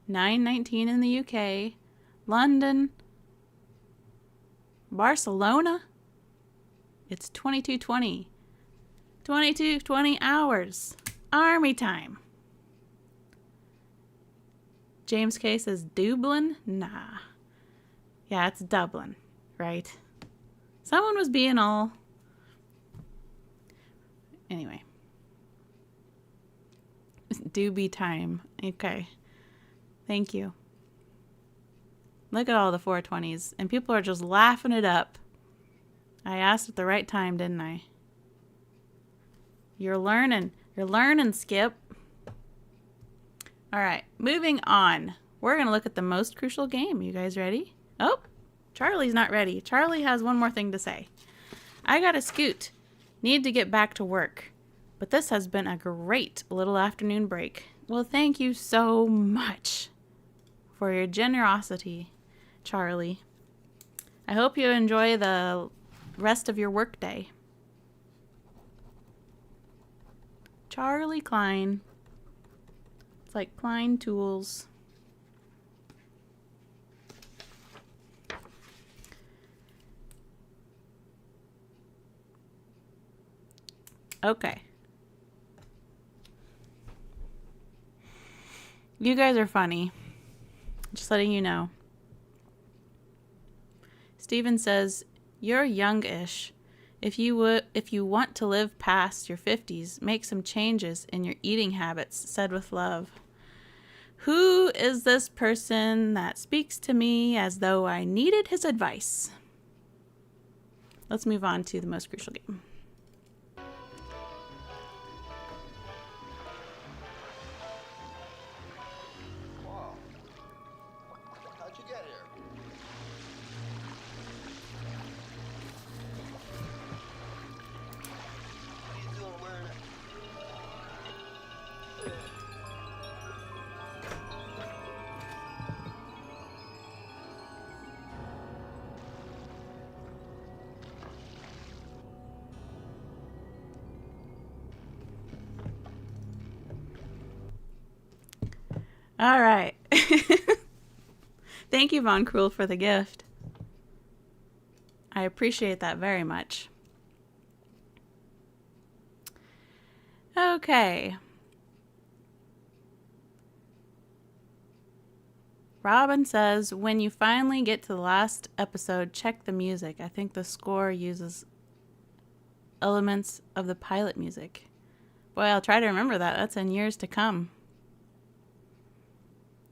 9:19 in the UK. London. Barcelona. It's 22:20. 22:20 hours. Army time. James K says Dublin? Nah. Yeah, it's Dublin, right? Someone was being all... Anyway. Doobie time. Okay. Thank you. Look at all the 420s. And people are just laughing it up. I asked at the right time, didn't I? You're learning. You're learning, Skip. All right. Moving on. We're going to look at the most crucial game. You guys ready? Oh, Charlie's not ready. Charlie has one more thing to say. I got to scoot. Need to get back to work. But this has been a great little afternoon break. Well, thank you so much for your generosity, Charlie. I hope you enjoy the rest of your workday. Charlie Klein. It's like Klein Tools. Okay. You guys are funny. Just letting you know. Steven says, you're youngish. If you want to live past your 50s, make some changes in your eating habits, said with love. Who is this person that speaks to me as though I needed his advice? Let's move on to the most crucial game. All right. Thank you, Von Cruel, for the gift. I appreciate that very much. Okay. Robin says, when you finally get to the last episode, check the music. I think the score uses elements of the pilot music. Boy, I'll try to remember that. That's in years to come.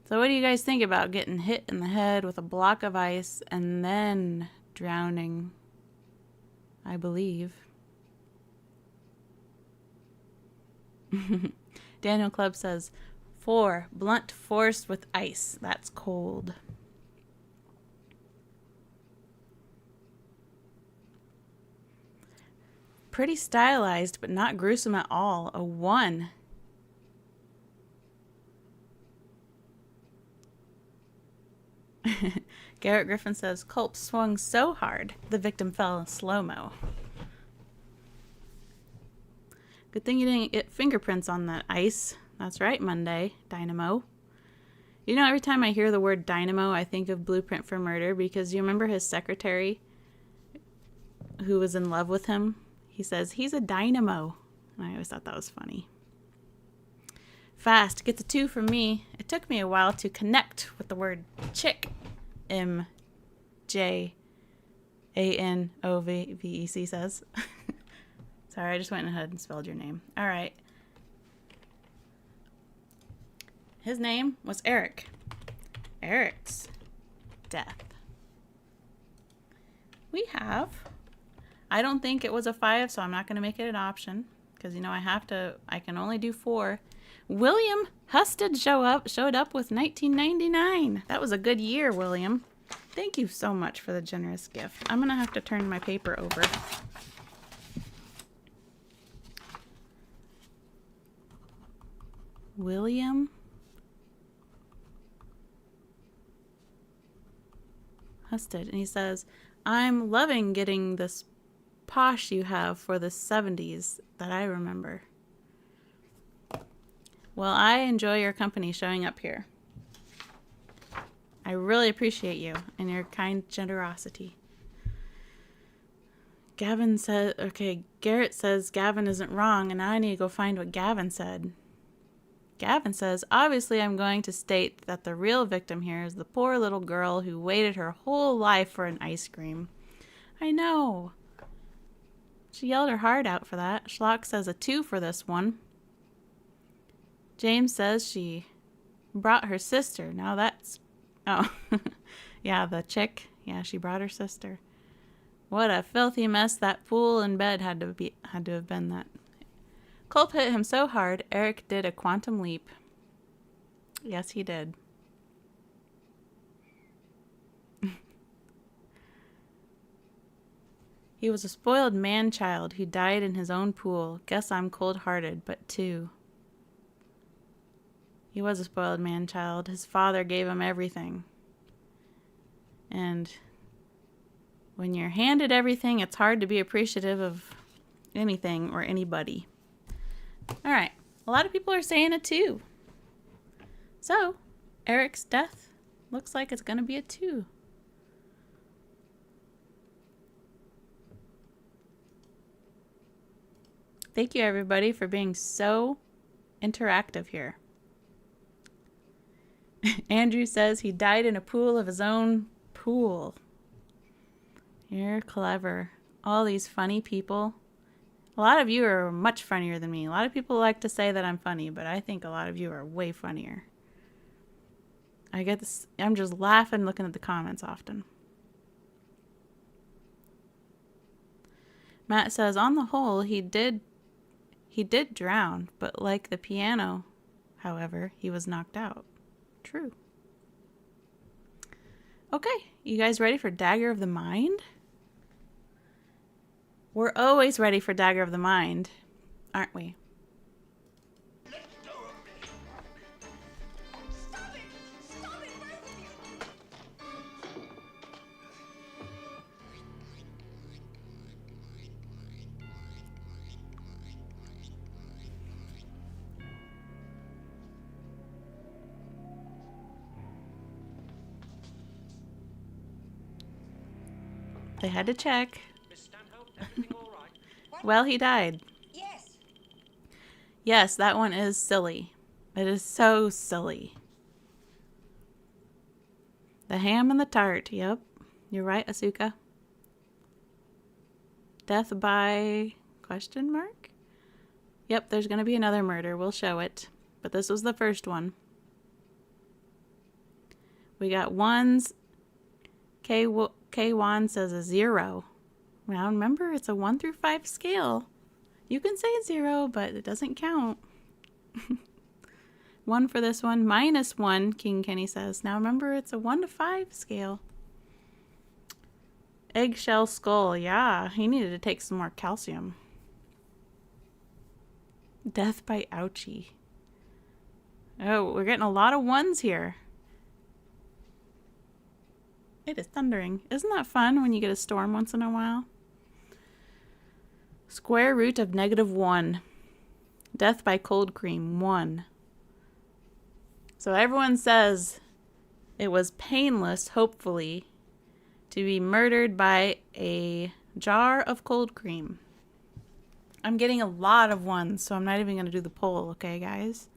So what do you guys think about getting hit in the head with a block of ice and then drowning? I believe. Daniel Club says, 4, blunt force with ice. That's cold. Pretty stylized, but not gruesome at all. A 1. Garrett Griffin says, Culp swung so hard, the victim fell in slow-mo. Good thing you didn't get fingerprints on that ice. That's right, Monday. Dynamo. You know, every time I hear the word dynamo, I think of Blueprint for Murder, because you remember his secretary who was in love with him? He says, he's a dynamo. And I always thought that was funny. Fast gets a 2 from me. It took me a while to connect with the word chick MJANOVEC says. Sorry, I just went ahead and spelled your name. All right. His name was Eric. Eric's death. We have, I don't think it was a 5, so I'm not going to make it an option because, you know, I can only do 4. William Husted showed up with 1999. That was a good year, William. Thank you so much for the generous gift. I'm going to have to turn my paper over. William Husted. And he says, I'm loving getting this posh you have for the 70s that I remember. Well, I enjoy your company showing up here. I really appreciate you and your kind generosity. Gavin said, okay, Garrett says Gavin isn't wrong, and now I need to go find what Gavin said. Gavin says, obviously I'm going to state that the real victim here is the poor little girl who waited her whole life for an ice cream. I know. She yelled her heart out for that. Schlock says a 2 for this one. James says she brought her sister. Now that's... Oh. Yeah, the chick. Yeah, she brought her sister. What a filthy mess that pool and bed had to have been that. Culp hit him so hard, Eric did a quantum leap. Yes, he did. He was a spoiled man-child who died in his own pool. Guess I'm cold-hearted, but 2. He was a spoiled man-child. His father gave him everything. And when you're handed everything, it's hard to be appreciative of anything or anybody. All right. A lot of people are saying a 2. So, Eric's death looks like it's going to be a 2. Thank you, everybody, for being so interactive here. Andrew says he died in a pool of his own pool. You're clever. All these funny people. A lot of you are much funnier than me. A lot of people like to say that I'm funny, but I think a lot of you are way funnier. I get this. I'm just laughing looking at the comments often. Matt says, on the whole, he did drown, but like the piano, however, he was knocked out. True. Okay, you guys ready for Dagger of the Mind? We're always ready for Dagger of the Mind, aren't we? Let go of me. Stop it! Stop it, both of you! They had to check. Miss Stanhope, everything all right? Well, he died. Yes. Yes, that one is silly. It is so silly. The ham and the tart. Yep. You're right, Asuka. Death by question mark? Yep, there's going to be another murder. We'll show it. But this was the first one. We got ones. K1 says a 0. Now remember, it's a 1 through 5 scale. You can say 0, but it doesn't count. 1 for this one. -1, King Kenny says. Now remember, it's a 1 to 5 scale. Eggshell skull. Yeah, he needed to take some more calcium. Death by ouchie. Oh, we're getting a lot of 1s here. It is thundering. Isn't that fun when you get a storm once in a while? Square root of -1. Death by cold cream. 1. So everyone says it was painless, hopefully, to be murdered by a jar of cold cream. I'm getting a lot of 1s, so I'm not even going to do the poll, okay, guys?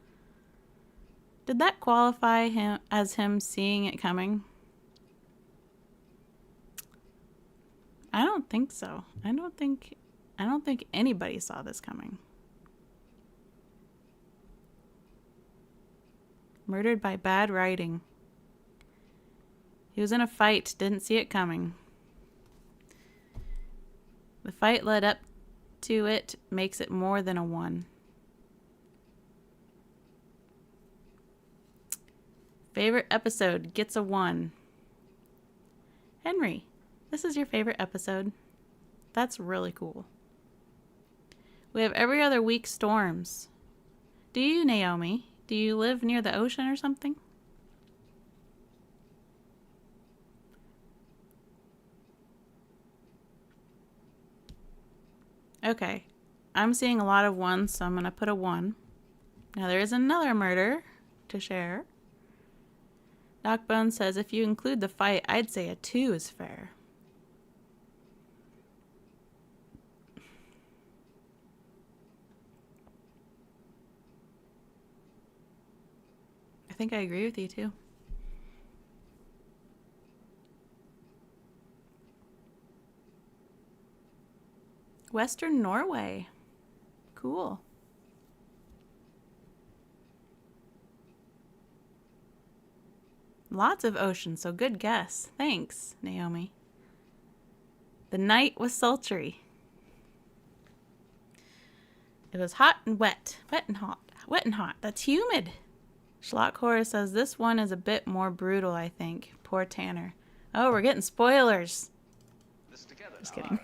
Did that qualify him as him seeing it coming? I don't think so. I don't think anybody saw this coming. Murdered by bad writing. He was in a fight, didn't see it coming. The fight led up to it, makes it more than a 1. Favorite episode gets a 1. Henry, this is your favorite episode. That's really cool. We have every other week storms. Do you, Naomi? Do you live near the ocean or something? Okay. I'm seeing a lot of 1s, so I'm going to put a 1. Now there is another murder to share. Knockbone says, if you include the fight, I'd say a 2 is fair. I think I agree with you too. Western Norway. Cool. Lots of ocean, so good guess. Thanks, Naomi. The night was sultry. It was hot and wet. Wet and hot. Wet and hot. That's humid. Schlock Horror says this one is a bit more brutal, I think. Poor Tanner. Oh, we're getting spoilers. Just kidding.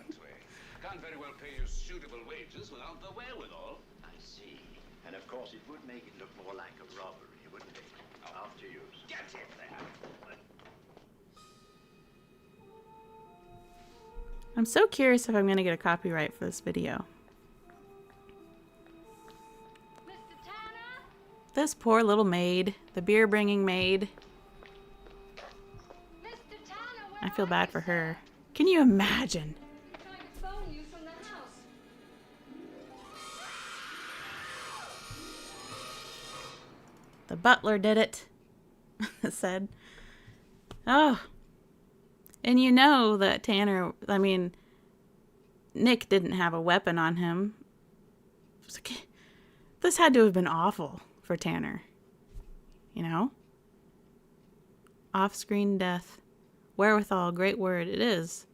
Can't very well pay you suitable wages without the wherewithal. I see. And of course it would make it look more like a robbery, wouldn't it? After use. Get in there. I'm so curious if I'm going to get a copyright for this video. Mr. Tanner? This poor little maid. The beer-bringing maid. Mr. Tanner, where I feel are bad you, for sir? her. Can you imagine? I'm trying to phone you from the house. The butler did it. It said. Oh. And you know that Tanner, I mean, Nick didn't have a weapon on him. This had to have been awful for Tanner. You know? Off-screen death. Wherewithal, great word. It is.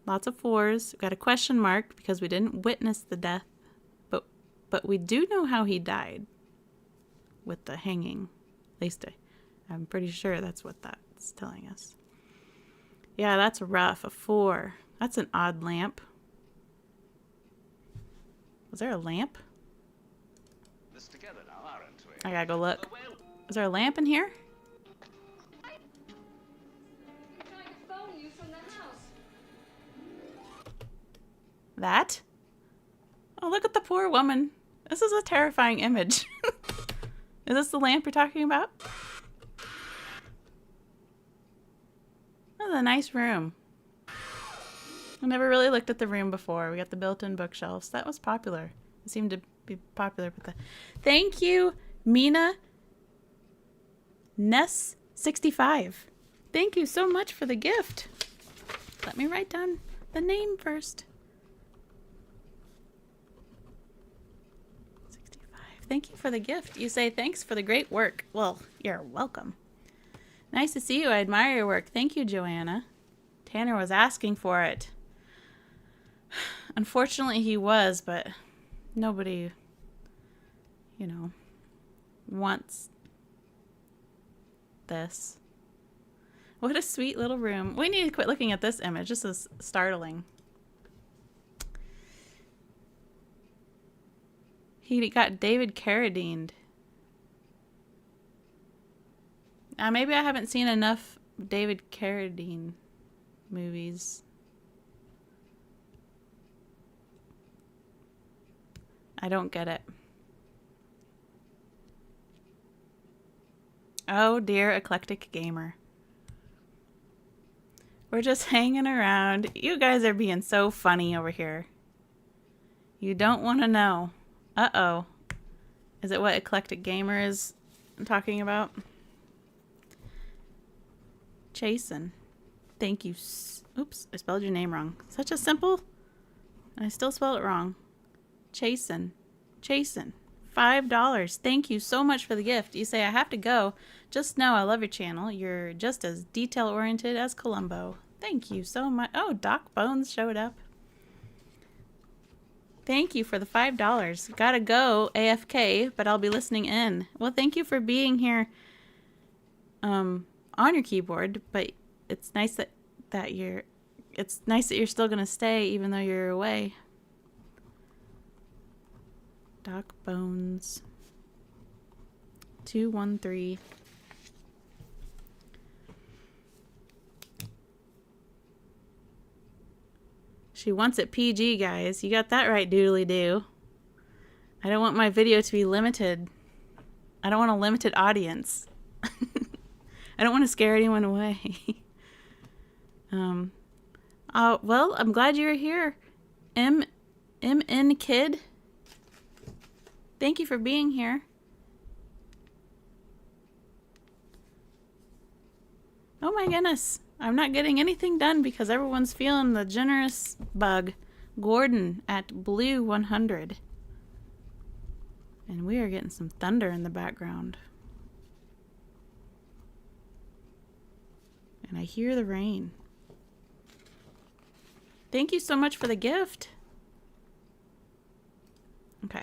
Lots of 4s. We've got a question mark because we didn't witness the death. But we do know how he died. With the hanging. At least I'm pretty sure that's what that's telling us. Yeah, that's rough. A 4. That's an odd lamp. Was there a lamp? This together now, aren't we? I gotta go look. Is there a lamp in here? I'm trying to phone you from the house. That? Oh, look at the poor woman. This is a terrifying image. Is this the lamp you're talking about? This is a nice room. I never really looked at the room before. We got the built-in bookshelves. That was popular. It seemed to be popular with the... Thank you, Mina Ness65. Thank you so much for the gift. Let me write down the name first. 65. Thank you for the gift. You say thanks for the great work. Well, you're welcome. Nice to see you. I admire your work. Thank you, Joanna. Tanner was asking for it. Unfortunately, he was, but nobody, you know, wants this. What a sweet little room. We need to quit looking at this image. This is startling. He got David Carradined. Maybe I haven't seen enough David Carradine movies. I don't get it. Oh dear, eclectic gamer. We're just hanging around. You guys are being so funny over here. You don't want to know. Uh-oh. Is it what eclectic gamer is talking about? Jason. Thank you Oops, I spelled your name wrong. Such a simple, and I still spelled it wrong. Chasen. $5. Thank you so much for the gift. You say, I have to go. Just know I love your channel. You're just as detail-oriented as Columbo. Thank you so much. Oh, Doc Bones showed up. Thank you for the $5. Gotta go AFK, but I'll be listening in. Well, thank you for being here on your keyboard, but it's nice that you're still gonna stay even though you're away. Doc Bones 213. She wants it PG, guys. You got that right, doodly doo. I don't want my video to be limited. I don't want a limited audience. I don't want to scare anyone away. Well, I'm glad you're here. MN Kid. Thank you for being here. Oh my goodness. I'm not getting anything done because everyone's feeling the generous bug. Gordon at Blue 100. And we are getting some thunder in the background. And I hear the rain. Thank you so much for the gift. Okay.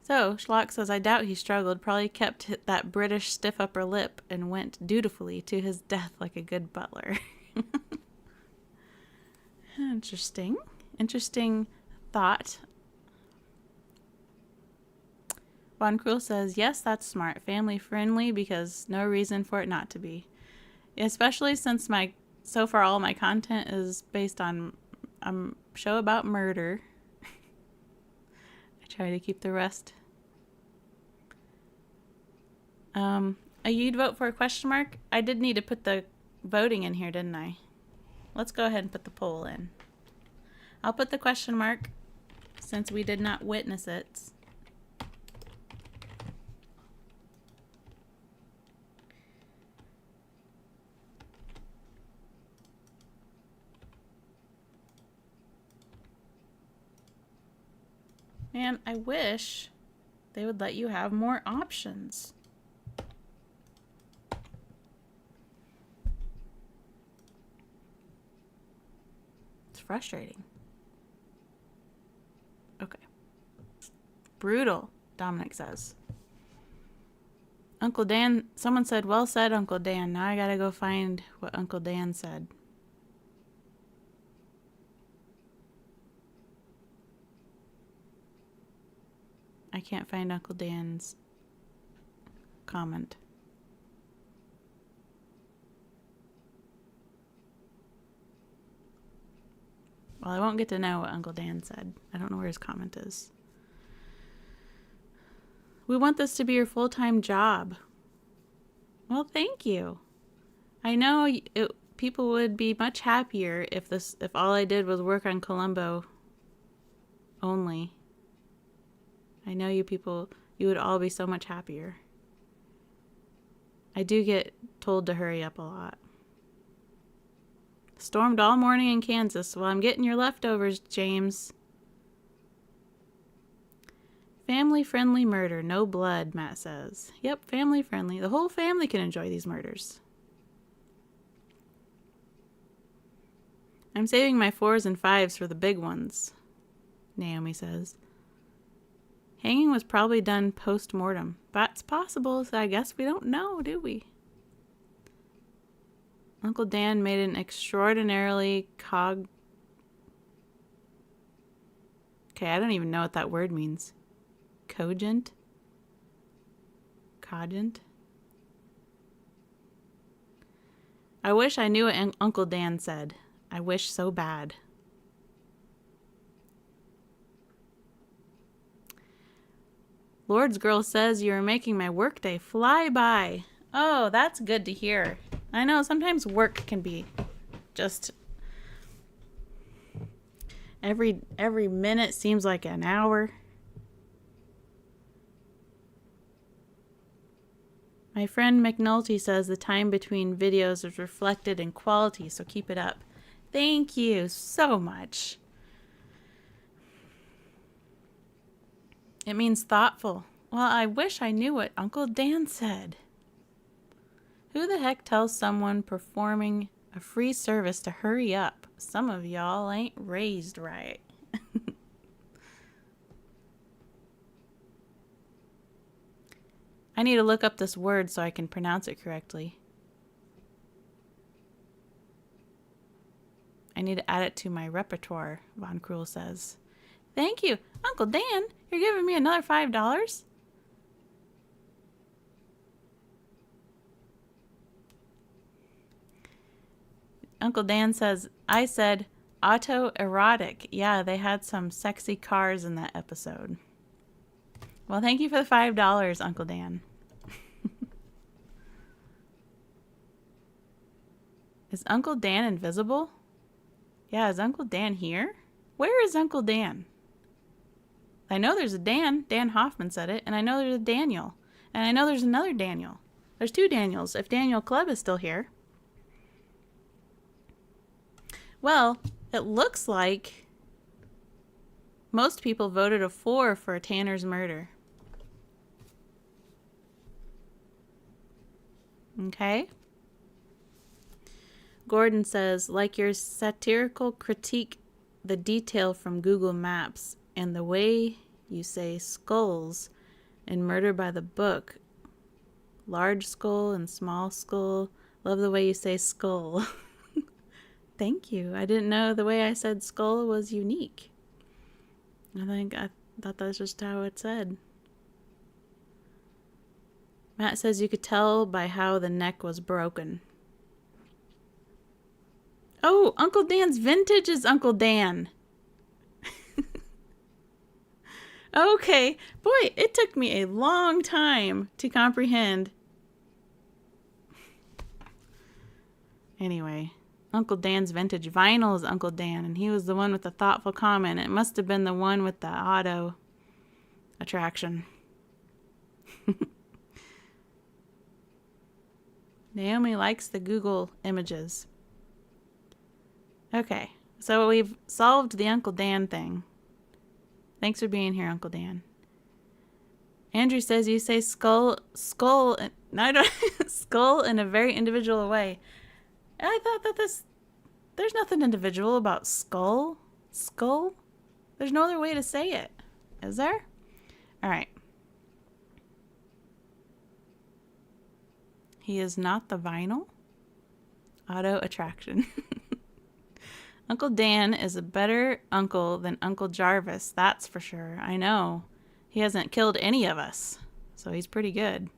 So, Schlock says, I doubt he struggled. Probably kept that British stiff upper lip and went dutifully to his death like a good butler. Interesting. Interesting thought. Von Cruel says, yes, that's smart. Family friendly because no reason for it not to be. Especially since so far all my content is based on a show about murder. Try to keep the rest. You'd vote for a question mark? I did need to put the voting in here, didn't I? Let's go ahead and put the poll in. I'll put the question mark since we did not witness it. Man, I wish they would let you have more options. It's frustrating. Okay. Brutal, Dominic says. Uncle Dan, someone said, well said, Uncle Dan. Now I gotta go find what Uncle Dan said. I can't find Uncle Dan's comment. Well, I won't get to know what Uncle Dan said. I don't know where his comment is. We want this to be your full-time job. Well, thank you. I know people would be much happier if all I did was work on Columbo only. I know you people, you would all be so much happier. I do get told to hurry up a lot. Stormed all morning in Kansas. Well, I'm getting your leftovers, James. Family-friendly murder, no blood, Matt says. Yep, family-friendly. The whole family can enjoy these murders. I'm saving my 4s and 5s for the big ones, Naomi says. Hanging was probably done post-mortem. That's possible, so I guess we don't know, do we? Uncle Dan made an extraordinarily Okay, I don't even know what that word means. Cogent? I wish I knew what Uncle Dan said. I wish so bad. Lord's girl says you're making my workday fly by. Oh, that's good to hear. I know sometimes work can be just every minute seems like an hour. My friend McNulty says the time between videos is reflected in quality, so keep it up. Thank you so much. It means thoughtful. Well, I wish I knew what Uncle Dan said. Who the heck tells someone performing a free service to hurry up? Some of y'all ain't raised right. I need to look up this word so I can pronounce it correctly. I need to add it to my repertoire, Von Krull says. Thank you. Uncle Dan, you're giving me another $5? Uncle Dan says, I said autoerotic. Yeah, they had some sexy cars in that episode. Well, thank you for the $5, Uncle Dan. Is Uncle Dan invisible? Yeah, is Uncle Dan here? Where is Uncle Dan? I know there's a Dan. Dan Hoffman said it. And I know there's a Daniel. And I know there's another Daniel. There's two Daniels, if Daniel Clubb is still here. Well, it looks like most people voted a 4 for Tanner's murder. Okay. Gordon says, like your satirical critique, the detail from Google Maps and the way you say skulls in Murder by the Book. Large skull and small skull. Love the way you say skull. Thank you. I didn't know the way I said skull was unique. I thought that's just how it said. Matt says you could tell by how the neck was broken. Oh, Uncle Dan's vintage is Uncle Dan. Okay. Boy, it took me a long time to comprehend. Anyway, Uncle Dan's vintage vinyl is Uncle Dan, and he was the one with the thoughtful comment. It must have been the one with the auto attraction. Naomi likes the Google images. Okay, so we've solved the Uncle Dan thing. Thanks for being here, Uncle Dan. Andrew says you say skull in a very individual way. I thought that there's nothing individual about skull. Skull? There's no other way to say it. Is there? All right. He is not the vinyl. Auto attraction. Uncle Dan is a better uncle than Uncle Jarvis, that's for sure. I know. He hasn't killed any of us, so he's pretty good.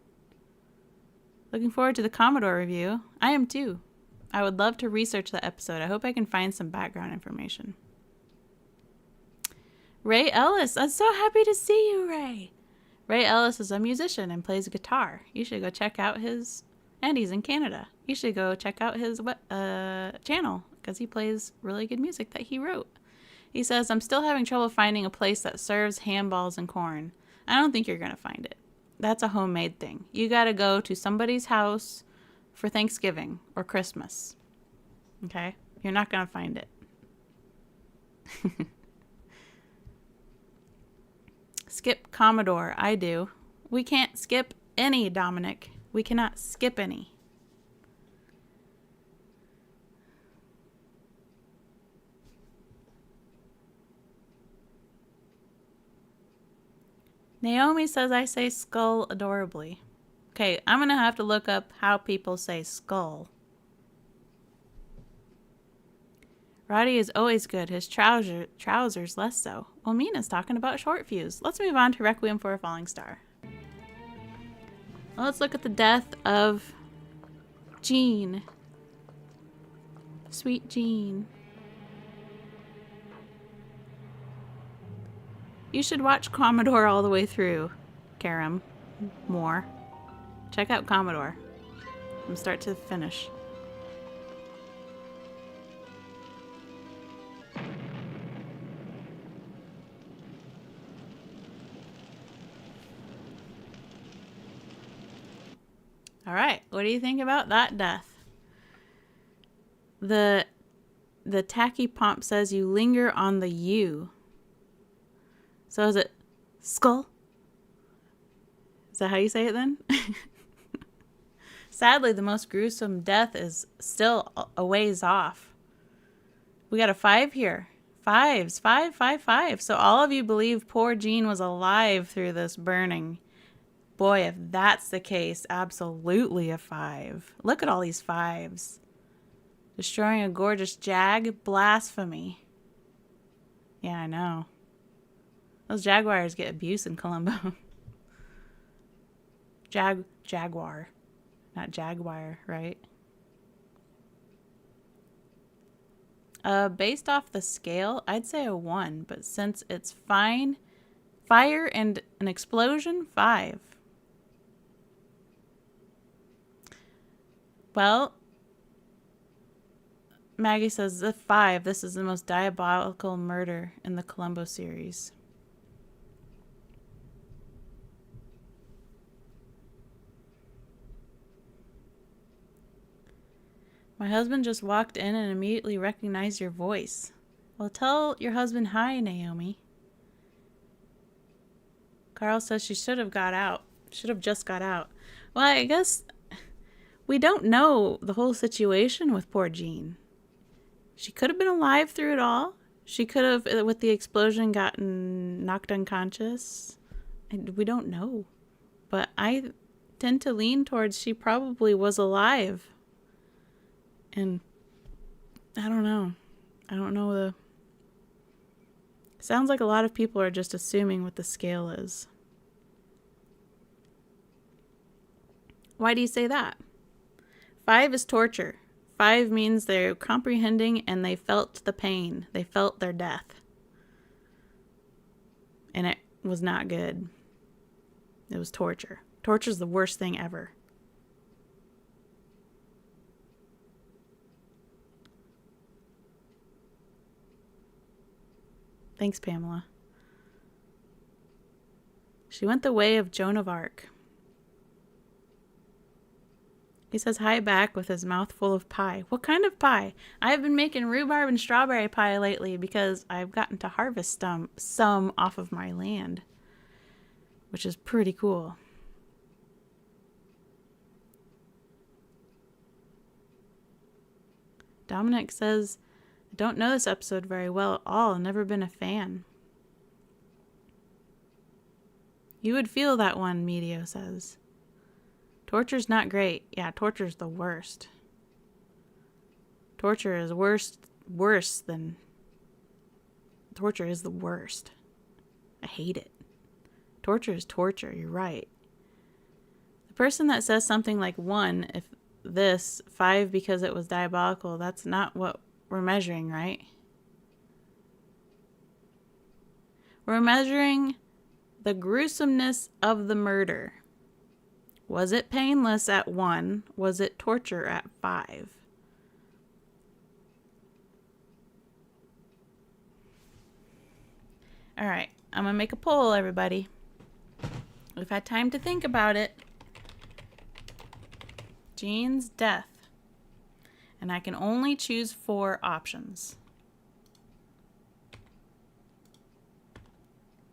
Looking forward to the Commodore review. I am too. I would love to research that episode. I hope I can find some background information. Ray Ellis. I'm so happy to see you, Ray. Ray Ellis is a musician and plays guitar. You should go check out his... And he's in Canada. You should go check out his channel because he plays really good music that he wrote. He says, I'm still having trouble finding a place that serves handballs and corn. I don't think you're going to find it. That's a homemade thing. You got to go to somebody's house for Thanksgiving or Christmas. Okay? You're not going to find it. Skip Commodore. I do. We can't skip any, Dominic. We cannot skip any. Naomi says I say skull adorably. Okay, I'm going to have to look up how people say skull. Roddy is always good. His trousers less so. Well, Mina's talking about short fuse. Let's move on to Requiem for a Falling Star. Well, let's look at the death of Jean. Sweet Jean. You should watch Commodore all the way through, Karam. More. Check out Commodore from start to finish. What do you think about that death? The tacky pomp says you linger on the U. So is it skull? Is that how you say it then? Sadly, the most gruesome death is still a ways off. We got a 5 here. Fives. 5, 5, 5. So all of you believe poor Jean was alive through this burning. Boy, if that's the case, absolutely a 5. Look at all these 5s. Destroying a gorgeous jag? Blasphemy. Yeah, I know. Those jaguars get abuse in Columbo. Jaguar. Not jaguar, right? Based off the scale, I'd say a 1. But since it's fire and an explosion, 5. Well, Maggie says the 5. This is the most diabolical murder in the Columbo series. My husband just walked in and immediately recognized your voice. Well, tell your husband hi, Naomi. Carl says she should have got out. Should have just got out. Well, I guess we don't know the whole situation with poor Jean. She could have been alive through it all. She could have, with the explosion, gotten knocked unconscious. We don't know. But I tend to lean towards she probably was alive. And I don't know. Sounds like a lot of people are just assuming what the scale is. Why do you say that? 5 is torture. 5 means they're comprehending and they felt the pain. They felt their death. And it was not good. It was torture. Torture is the worst thing ever. Thanks, Pamela. She went the way of Joan of Arc. He says hi back with his mouth full of pie. What kind of pie? I've been making rhubarb and strawberry pie lately because I've gotten to harvest some off of my land, which is pretty cool. Dominic says, I don't know this episode very well at all. Never been a fan. You would feel that one, Medio says. Torture's not great. Yeah, torture's the worst. Torture is worse than... Torture is the worst. I hate it. Torture is torture, you're right. The person that says something like 1, if this, 5 because it was diabolical, that's not what we're measuring, right? We're measuring the gruesomeness of the murder. Was it painless at 1? Was it torture at 5? All right, I'm going to make a poll, everybody. We've had time to think about it. Jean's death. And I can only choose 4 options.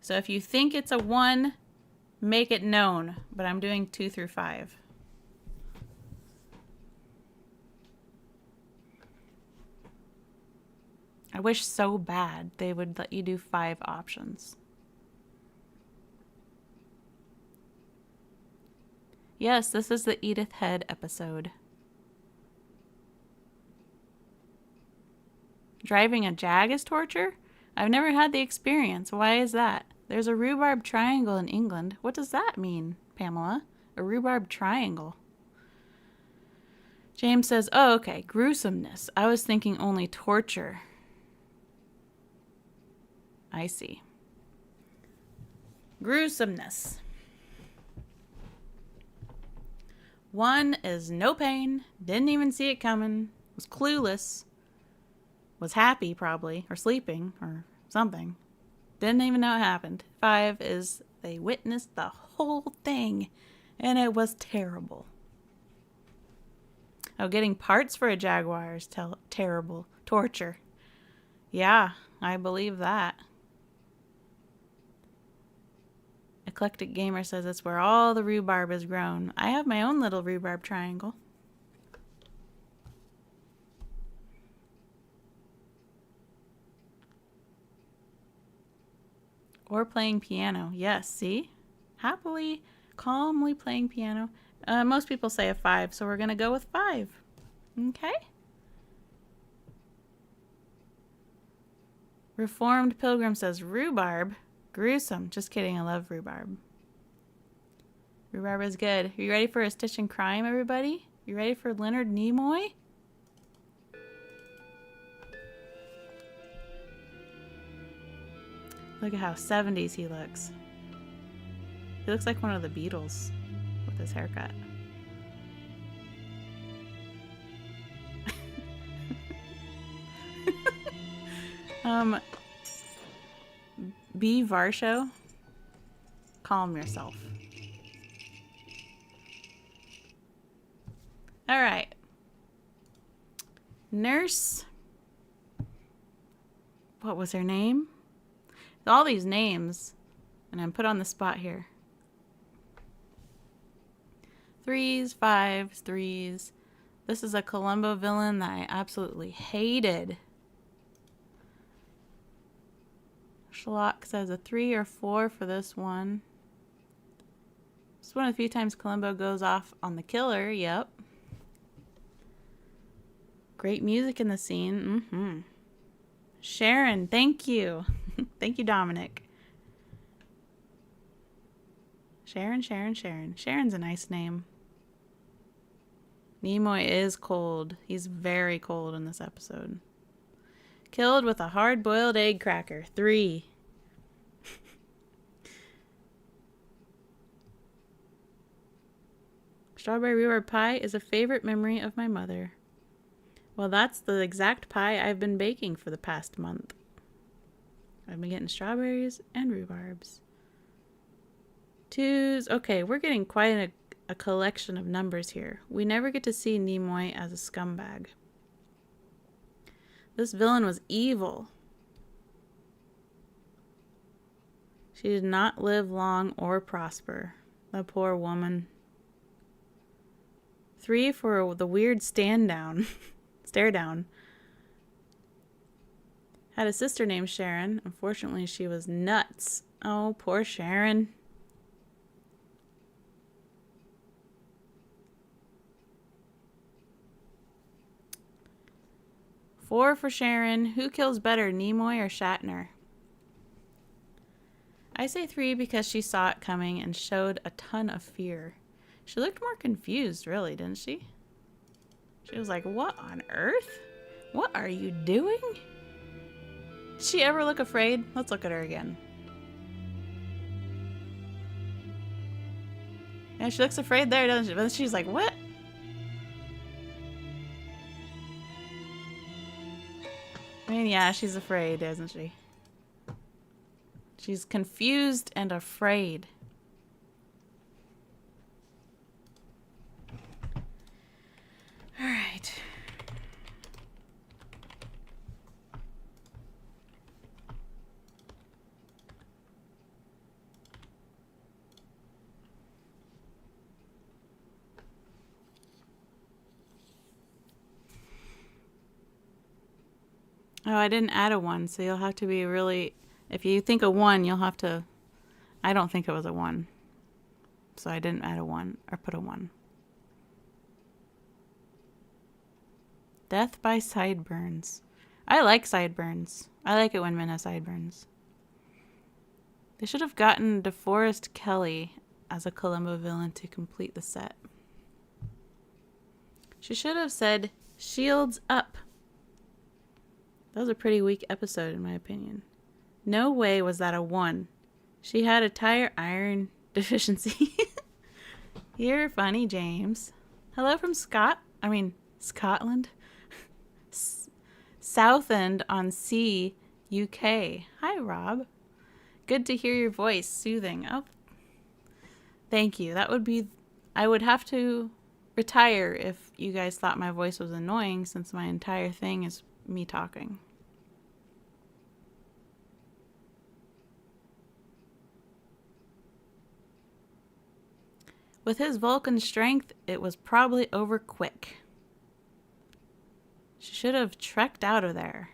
So if you think it's a 1, make it known. But I'm doing 2 through 5. I wish so bad they would let you do 5 options. Yes, this is the Edith Head episode. Driving a Jag is torture? I've never had the experience. Why is that? There's a rhubarb triangle in England. What does that mean, Pamela? A rhubarb triangle. James says, oh, okay, gruesomeness. I was thinking only torture. I see. Gruesomeness. 1 is no pain, didn't even see it coming, was clueless, was happy probably, or sleeping, or something. Didn't even know it happened. 5 is they witnessed the whole thing, and it was terrible. Oh, getting parts for a Jaguar is terrible. Torture. Yeah, I believe that. Eclectic Gamer says it's where all the rhubarb is grown. I have my own little rhubarb triangle. Or playing piano. Yes, see? Happily, calmly playing piano. Most people say a 5, so we're going to go with 5. Okay? Reformed Pilgrim says rhubarb. Gruesome. Just kidding, I love rhubarb. Rhubarb is good. Are you ready for a Stitch in Crime, everybody? You ready for Leonard Nimoy? Look at how 70s he looks. He looks like one of the Beatles with his haircut. B. Varsho, calm yourself. All right. Nurse. What was her name? All these names, and I'm put on the spot here. 3s, 5s, 3s. This is a Columbo villain that I absolutely hated. Schlock says a 3 or 4 for this one. It's one of the few times Columbo goes off on the killer. Yep. Great music in the scene. Sharon, thank you. Thank you, Dominic. Sharon. Sharon's a nice name. Nimoy is cold. He's very cold in this episode. Killed with a hard-boiled egg cracker. 3. Strawberry rhubarb pie is a favorite memory of my mother. Well, that's the exact pie I've been baking for the past month. I've been getting strawberries and rhubarbs. 2s. Okay, we're getting quite a collection of numbers here. We never get to see Nimoy as a scumbag. This villain was evil. She did not live long or prosper. The poor woman. 3 for the weird stand down. Stare down. Had a sister named Sharon. Unfortunately, she was nuts. Oh, poor Sharon. Four for Sharon. Who kills better, Nimoy or Shatner? I say 3 because she saw it coming and showed a ton of fear. She looked more confused, really, didn't she? She was like, what on earth? What are you doing? Did she ever look afraid? Let's look at her again. Yeah, she looks afraid there, doesn't she? But she's like, what? I mean, yeah, she's afraid, isn't she? She's confused and afraid. All right. Oh, I didn't add a 1, so you'll have to be really... If you think a 1, you'll have to... I don't think it was a 1. So I didn't add a 1, or put a 1. Death by sideburns. I like sideburns. I like it when men have sideburns. They should have gotten DeForest Kelley as a Columbo villain to complete the set. She should have said, shields up. That was a pretty weak episode, in my opinion. No way was that a 1. She had a tire iron deficiency. You're funny, James. Hello from Scotland. Southend on Sea, UK. Hi, Rob. Good to hear your voice. Soothing. Oh, thank you. That would be... I would have to retire if you guys thought my voice was annoying since my entire thing is me talking. With his Vulcan strength, it was probably over quick. She should have trekked out of there.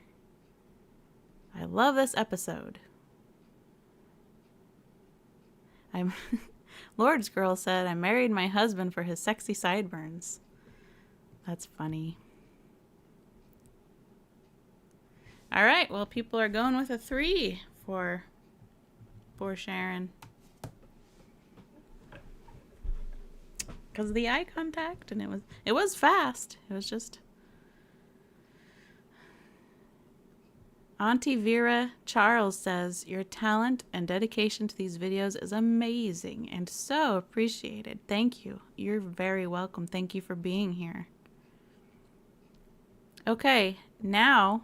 I love this episode. Lord's girl said, I married my husband for his sexy sideburns. That's funny. All right, well, people are going with a 3 for Sharon. Because of the eye contact, and it was fast. It was just... Auntie Vera Charles says, your talent and dedication to these videos is amazing and so appreciated. Thank you. You're very welcome. Thank you for being here. Okay, now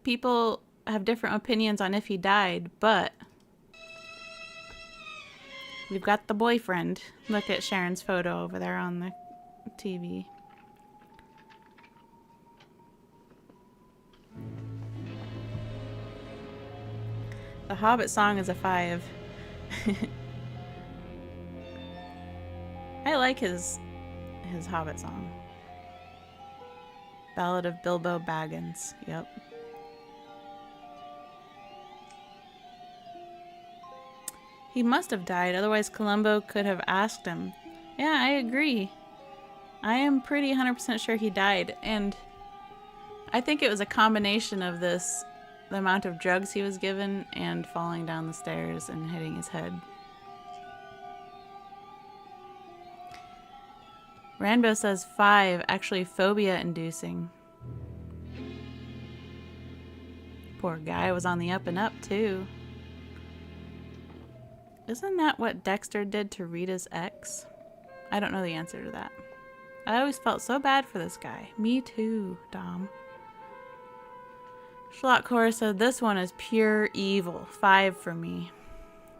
people have different opinions on if he died, but we've got the boyfriend. Look at Sharon's photo over there on the TV. The Hobbit song is a 5. I like his Hobbit song. Ballad of Bilbo Baggins. Yep. He must have died, otherwise Columbo could have asked him. Yeah, I agree. I am pretty 100% sure he died, and I think it was a combination of this, the amount of drugs he was given, and falling down the stairs and hitting his head. Ranbo says 5, actually phobia-inducing. Poor guy was on the up and up, too. Isn't that what Dexter did to Rita's ex? I don't know the answer to that. I always felt so bad for this guy. Me too, Dom. Schlottcore said this one is pure evil. 5 for me.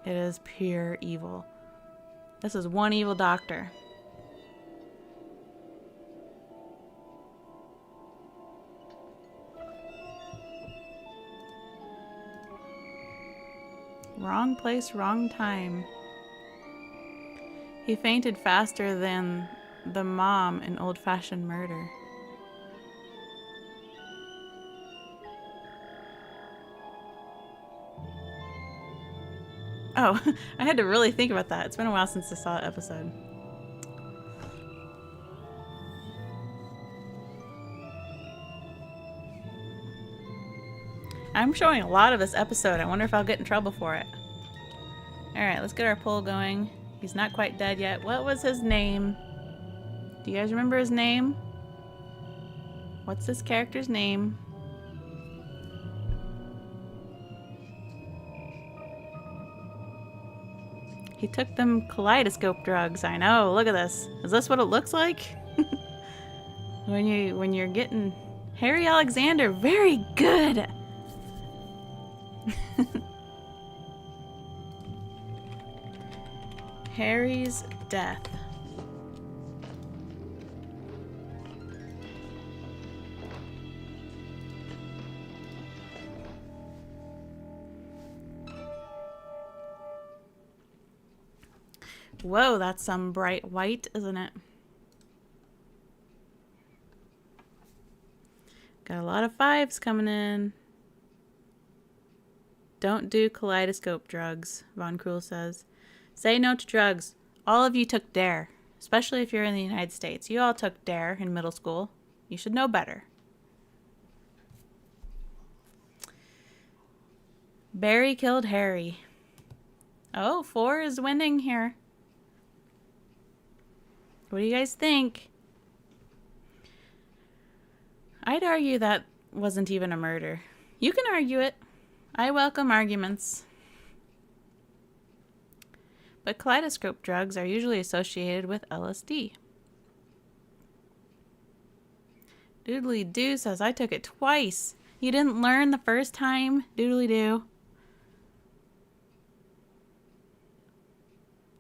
It is pure evil. This is one evil doctor. Wrong place, wrong time. He fainted faster than the mom in Old-Fashioned Murder. Oh, I had to really think about that. It's been a while since I saw that episode. I'm showing a lot of this episode. I wonder if I'll get in trouble for it. Alright, let's get our poll going. He's not quite dead yet. What was his name? Do you guys remember his name? What's this character's name? He took them kaleidoscope drugs. I know. Look at this. Is this what it looks like? when you're getting Harry Alexander, very good. Harry's death. Whoa, that's some bright white, isn't it? Got a lot of 5s coming in. Don't do kaleidoscope drugs, Von Krull says. Say no to drugs. All of you took DARE, especially if you're in the United States. You all took DARE in middle school. You should know better. Barry killed Harry. Oh, 4 is winning here. What do you guys think? I'd argue that wasn't even a murder. You can argue it. I welcome arguments. But kaleidoscope drugs are usually associated with LSD. Doodly Doo says, I took it twice. You didn't learn the first time? Doodly Doo.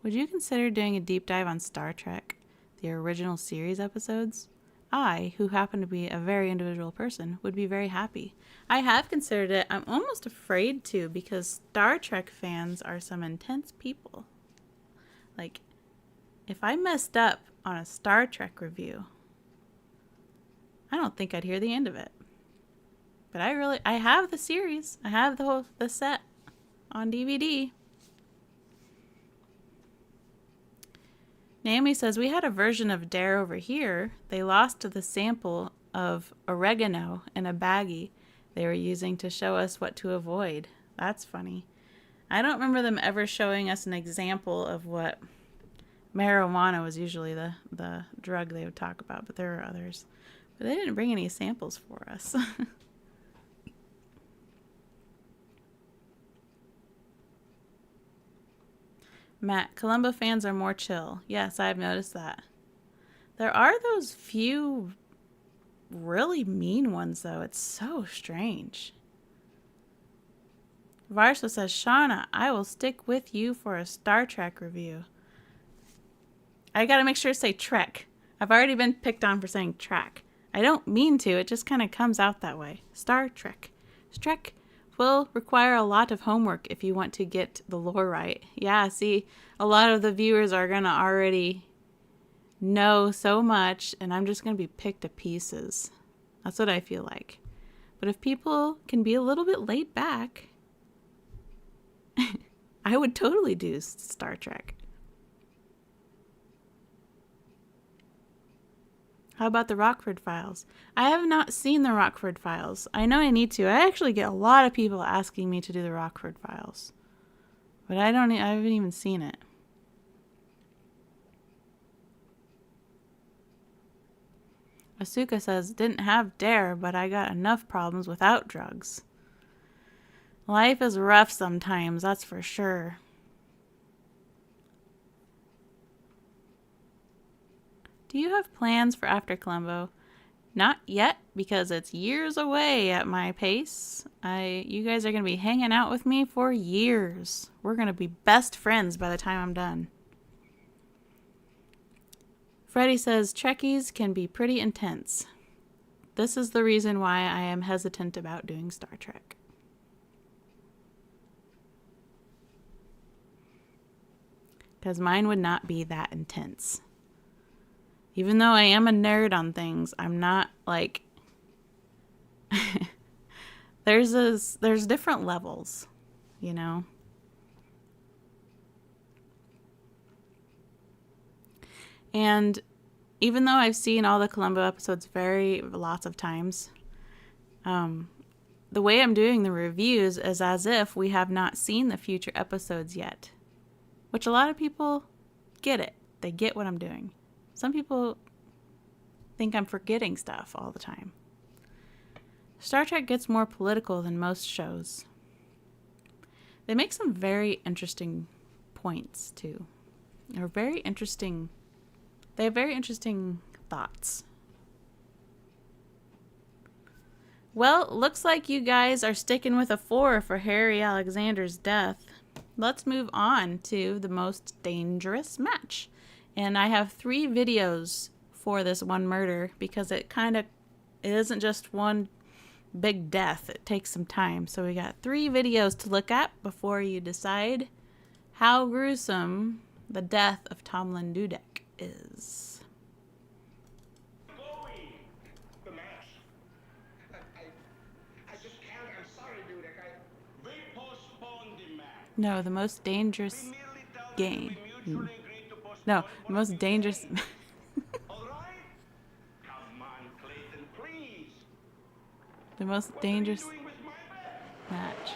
Would you consider doing a deep dive on Star Trek, the original series episodes? I, who happen to be a very individual person, would be very happy. I have considered it. I'm almost afraid to, because Star Trek fans are some intense people. Like, if I messed up on a Star Trek review, I don't think I'd hear the end of it. But I have the series. I have the set on DVD. Naomi says, we had a version of Dare over here. They lost the sample of oregano in a baggie they were using to show us what to avoid. That's funny. I don't remember them ever showing us an example of what marijuana was usually the drug they would talk about, but there were others. But they didn't bring any samples for us. Matt, Columbo fans are more chill. Yes, I've noticed that. There are those few really mean ones, though. It's so strange. Varsha says, Shauna, I will stick with you for a Star Trek review. I gotta make sure to say Trek. I've already been picked on for saying track. I don't mean to. It just kind of comes out that way. Star Trek. Trek will require a lot of homework if you want to get the lore right. Yeah, see, a lot of the viewers are going to already know so much, and I'm just going to be picked to pieces. That's what I feel like. But if people can be a little bit laid back, I would totally do Star Trek. How about the Rockford Files? I have not seen the Rockford Files. I know I need to. I actually get a lot of people asking me to do the Rockford Files. But I haven't even seen it. Asuka says, didn't have Dare, but I got enough problems without drugs. Life is rough sometimes, that's for sure. Do you have plans for after Columbo? Not yet, because it's years away at my pace. You guys are going to be hanging out with me for years. We're going to be best friends by the time I'm done. Freddie says, Trekkies can be pretty intense. This is the reason why I am hesitant about doing Star Trek. Because mine would not be that intense. Even though I am a nerd on things, I'm not like... there's different levels, you know? And even though I've seen all the Columbo episodes lots of times, the way I'm doing the reviews is as if we have not seen the future episodes yet. Which a lot of people get it. They get what I'm doing. Some people think I'm forgetting stuff all the time. Star Trek gets more political than most shows. They make some very interesting points, too. They have very interesting thoughts. Well, looks like you guys are sticking with a 4 for Harry Alexander's death. Let's move on to the most dangerous match. And I have 3 videos for this one murder because it isn't just one big death. It takes some time. So we got 3 videos to look at before you decide how gruesome the death of Tomlin Dudek is. The match. I just can't. I'm sorry, Dudek. We postponed the match. No, the most dangerous game. No, the most dangerous... All right? Come on, Clayton, please. the most dangerous What are you doing with my bed? match.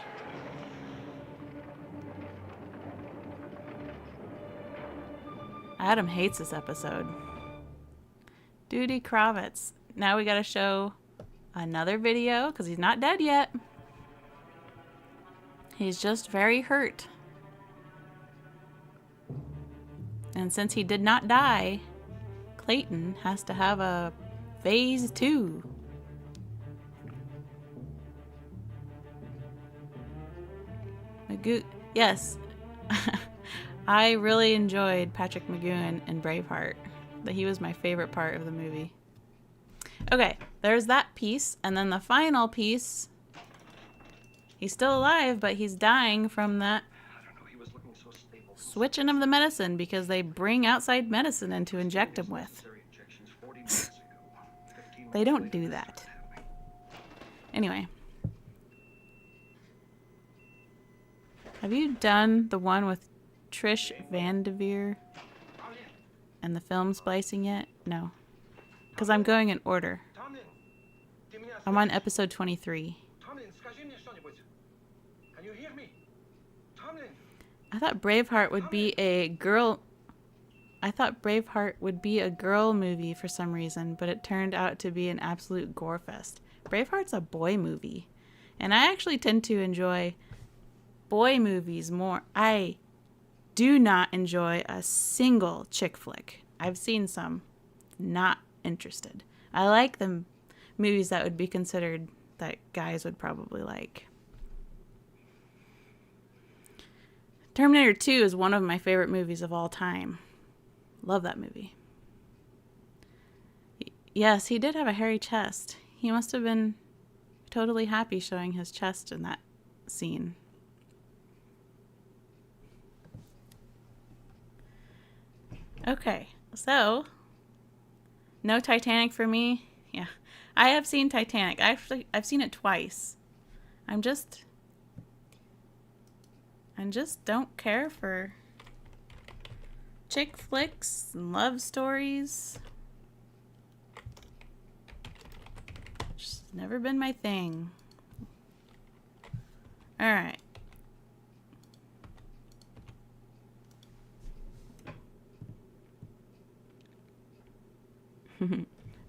Adam hates this episode. Duty Kravitz. Now we gotta show another video because he's not dead yet. He's just very hurt. And since he did not die, Clayton has to have a phase 2. Yes. I really enjoyed Patrick McGoohan in Braveheart. That he was my favorite part of the movie. Okay, there's that piece. And then the final piece. He's still alive, but he's dying from that switching of the medicine because they bring outside medicine in to inject him with. They don't do that. Anyway. Have you done the one with Trish Van Devere and the film splicing yet? No. Because I'm going in order. I'm on episode 23. Can you hear me? Tomlin! I thought Braveheart would be a girl... I thought Braveheart would be a girl movie for some reason, but it turned out to be an absolute gore fest. Braveheart's a boy movie. And I actually tend to enjoy boy movies more. I do not enjoy a single chick flick. I've seen some. Not interested. I like the movies that would be considered that guys would probably like. Terminator 2 is one of my favorite movies of all time. Love that movie. Yes, he did have a hairy chest. He must have been totally happy showing his chest in that scene. Okay, so no Titanic for me. Yeah, I have seen Titanic. I've seen it twice. I just don't care for chick flicks and love stories. Just never been my thing. All right.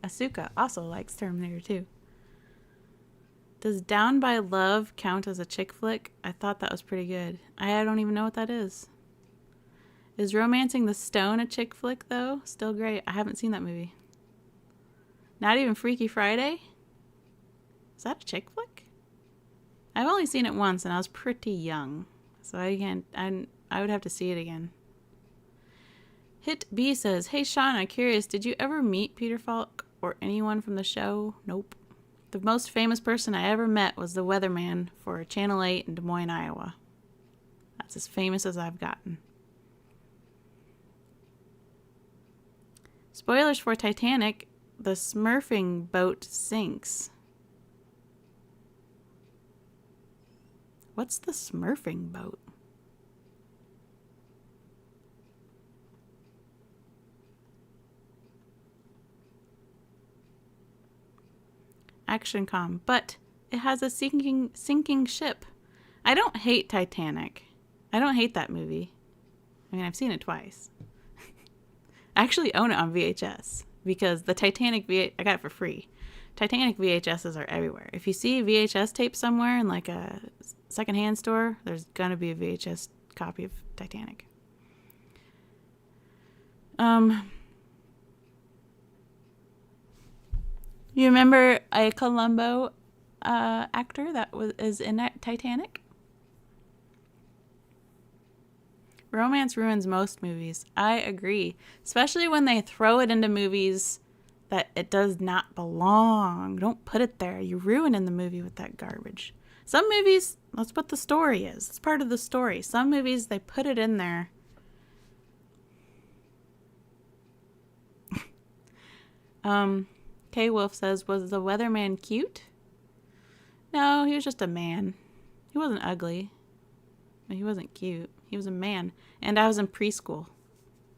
Asuka also likes Terminator 2. Does Down by Love count as a chick flick? I thought that was pretty good. I don't even know what that is. Is Romancing the Stone a chick flick, though? Still great. I haven't seen that movie. Not even Freaky Friday? Is that a chick flick? I've only seen it once, and I was pretty young. So I would have to see it again. Hit B says, hey Shauna, curious, did you ever meet Peter Falk or anyone from the show? Nope. The most famous person I ever met was the weatherman for Channel 8 in Des Moines, Iowa. That's as famous as I've gotten. Spoilers for Titanic, the smurfing boat sinks. What's the smurfing boat? Action com, but it has a sinking ship. I don't hate Titanic. I don't hate that movie. I mean, I've seen it twice. I actually own it on VHS because the Titanic I got it for free. Titanic VHSs are everywhere. If you see a VHS tape somewhere in like a secondhand store, there's gonna be a VHS copy of Titanic. You remember a Columbo actor that is in Titanic? Romance ruins most movies. I agree. Especially when they throw it into movies that it does not belong. Don't put it there. You're ruining the movie with that garbage. Some movies, that's what the story is. It's part of the story. Some movies, they put it in there. K Wolf says, was the weatherman cute? No, he was just a man. He wasn't ugly. But he wasn't cute. He was a man. And I was in preschool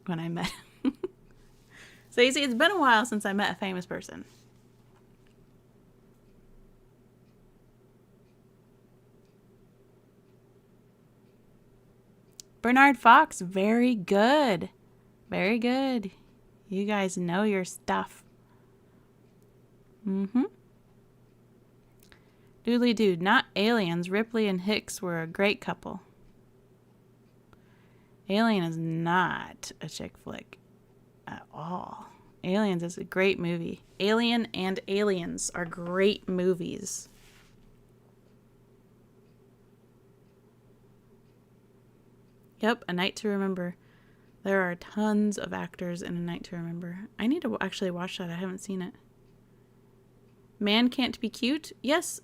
when I met him. So you see, it's been a while since I met a famous person. Bernard Fox, very good. Very good. You guys know your stuff. Doodly dude, not Aliens. Ripley and Hicks were a great couple. Alien is not a chick flick at all. Aliens is a great movie. Alien and Aliens are great movies. Yep, A Night to Remember. There are tons of actors in A Night to Remember. I need to actually watch that. I haven't seen it. Man can't be cute? Yes,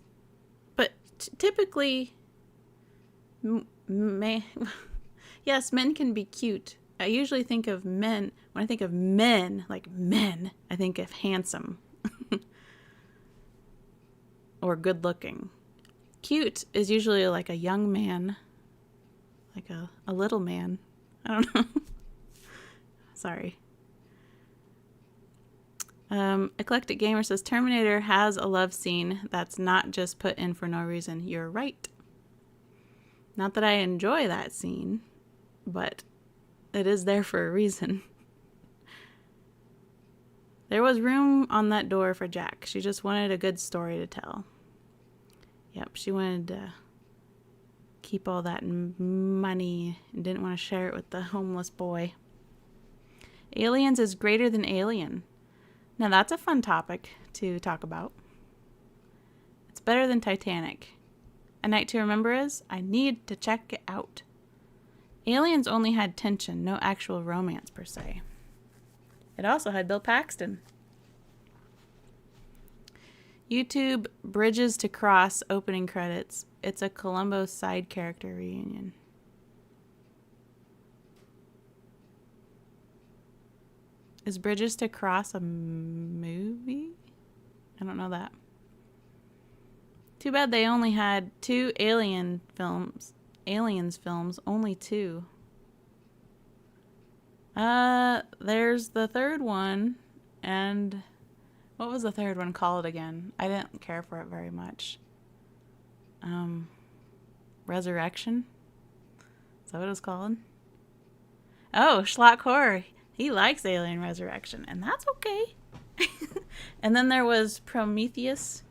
but typically, yes, men can be cute. I usually think of men, when I think of men, like men, I think of handsome or good looking. Cute is usually like a young man, like a little man. I don't know. Sorry. Eclectic Gamer says Terminator has a love scene that's not just put in for no reason. You're right. Not that I enjoy that scene, but it is there for a reason. There was room on that door for Jack. She just wanted a good story to tell. Yep, she wanted to keep all that money and didn't want to share it with the homeless boy. Aliens is greater than Alien. Now that's a fun topic to talk about. It's better than Titanic. A Night to Remember is? I need to check it out. Aliens only had tension, no actual romance per se. It also had Bill Paxton. YouTube Bridges to Cross opening credits. It's a Columbo side character reunion. Is Bridges to Cross a movie? I don't know that. Too bad they only had 2 Aliens films, only 2. There's the third one, and what was the third one called again? I didn't care for it very much. Resurrection? Is that what it's called? Oh, Schlock Horror. He likes Alien Resurrection, and that's okay. And then there was Prometheus,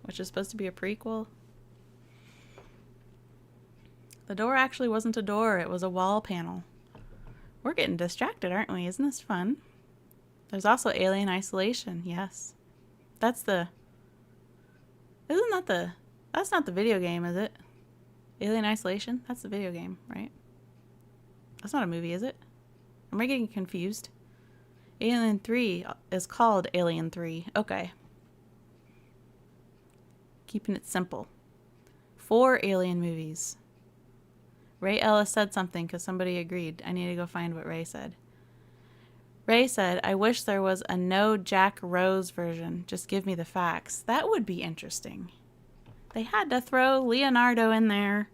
which is supposed to be a prequel. The door actually wasn't a door, it was a wall panel. We're getting distracted, aren't we? Isn't this fun? There's also Alien Isolation, yes. That's not the video game, is it? Alien Isolation? That's the video game, right? That's not a movie, is it? Am I getting confused? Alien 3 is called Alien 3. Okay. Keeping it simple. 4 Alien movies. Ray Ellis said something because somebody agreed. I need to go find what Ray said. Ray said, I wish there was a no Jack Rose version. Just give me the facts. That would be interesting. They had to throw Leonardo in there.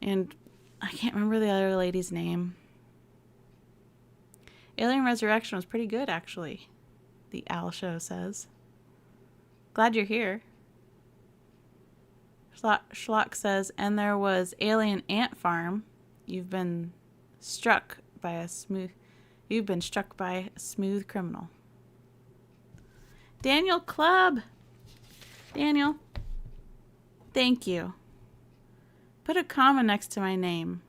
And I can't remember the other lady's name. Alien Resurrection was pretty good, actually. The Owl Show says. Glad you're here. Schlock says, and there was Alien Ant Farm. You've been struck by a smooth criminal. Daniel Club. Daniel. Thank you. Put a comma next to my name.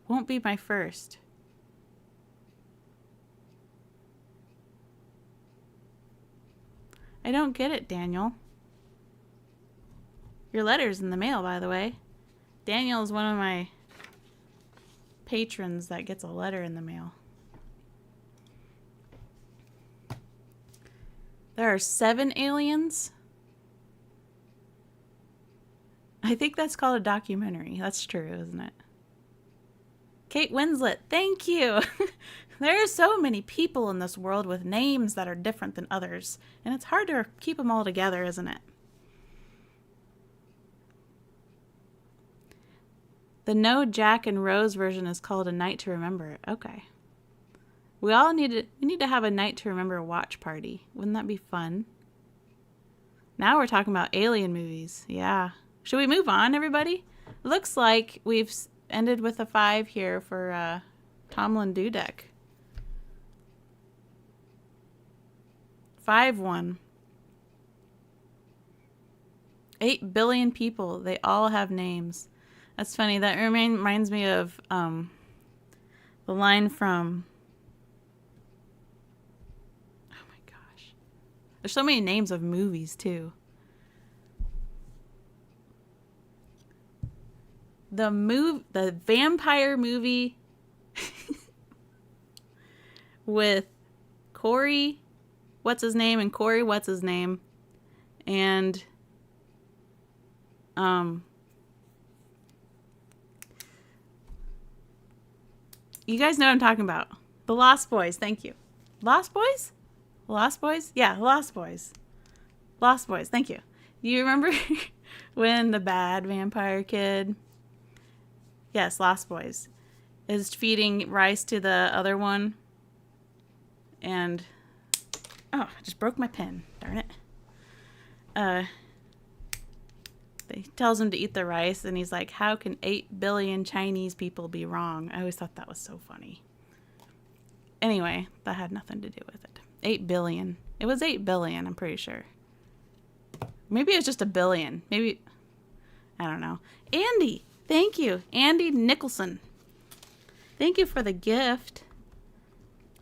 Won't be my first. I don't get it, Daniel. Your letter's in the mail, by the way. Daniel is one of my patrons that gets a letter in the mail. There are 7 aliens. I think that's called a documentary. That's true, isn't it? Kate Winslet, thank you. There are so many people in this world with names that are different than others, and it's hard to keep them all together, isn't it? The no Jack and Rose version is called A Night to Remember. Okay. We need to have a Night to Remember watch party. Wouldn't that be fun? Now we're talking about alien movies. Yeah. Should we move on, everybody? Looks like we've ended with a 5 here for Tomlin Dudek. 5-1. 8 billion people. They all have names. That's funny. That reminds me of the line from... Oh my gosh. There's so many names of movies, too. the vampire movie with Corey, what's his name, and Corey, what's his name, and you guys know what I'm talking about. The Lost Boys. Thank you. Lost Boys? Lost Boys? Yeah, Lost Boys. Lost Boys. Thank you. You remember when the bad vampire kid, yes, Lost Boys, is feeding rice to the other one? And, oh, I just broke my pen. Darn it. He tells him to eat the rice, and he's like, how can 8 billion Chinese people be wrong? I always thought that was so funny. Anyway, that had nothing to do with it. 8 billion. It was 8 billion, I'm pretty sure. Maybe it was just a billion. Maybe, I don't know. Andy, thank you. Andy Nicholson. Thank you for the gift.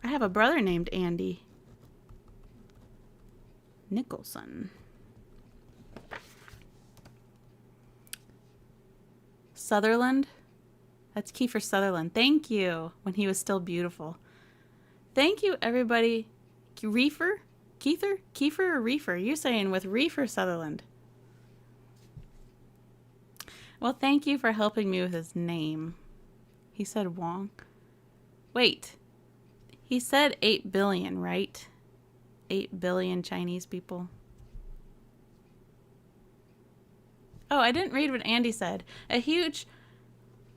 I have a brother named Andy Nicholson. Sutherland. That's Kiefer Sutherland. Thank you. When he was still beautiful. Thank you, everybody. Reefer? Kiefer or Reefer? You're saying with Reefer Sutherland. Well, thank you for helping me with his name. He said Wong. Wait. He said 8 billion, right? 8 billion Chinese people. Oh, I didn't read what Andy said. A huge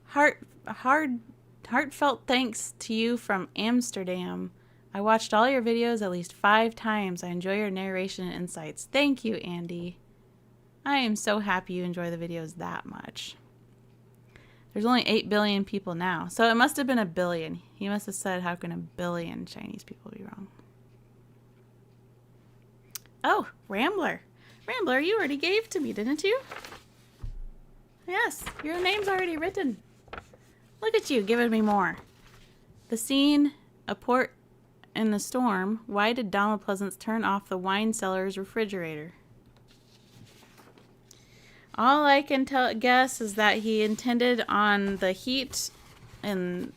heartfelt thanks to you from Amsterdam. I watched all your videos at least 5 times. I enjoy your narration and insights. Thank you, Andy. I am so happy you enjoy the videos that much. There's only 8 billion people now, so it must have been a billion. He must have said, how can a billion Chinese people be wrong? Oh, Rambler. Rambler, you already gave to me, didn't you? Yes, your name's already written. Look at you, giving me more. The scene, a port in the storm. Why did Donald Pleasance turn off the wine cellar's refrigerator? All I can guess is that he intended on the heat and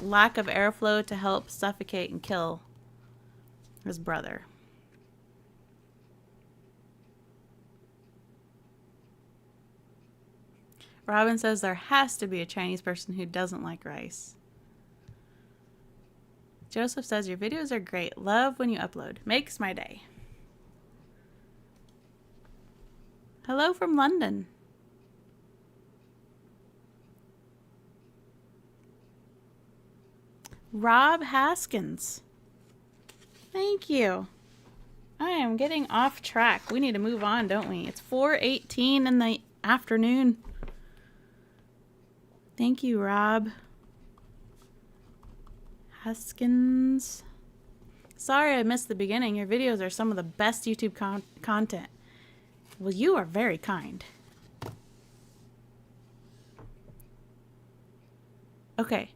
lack of airflow to help suffocate and kill his brother. Robin says there has to be a Chinese person who doesn't like rice. Joseph says your videos are great. Love when you upload. Makes my day. Hello from London. Rob Haskins. Thank you. I am getting off track. We need to move on, don't we? It's 4:18 in the afternoon. Thank you, Rob Haskins. Sorry I missed the beginning. Your videos are some of the best YouTube content. Well, you are very kind. Okay.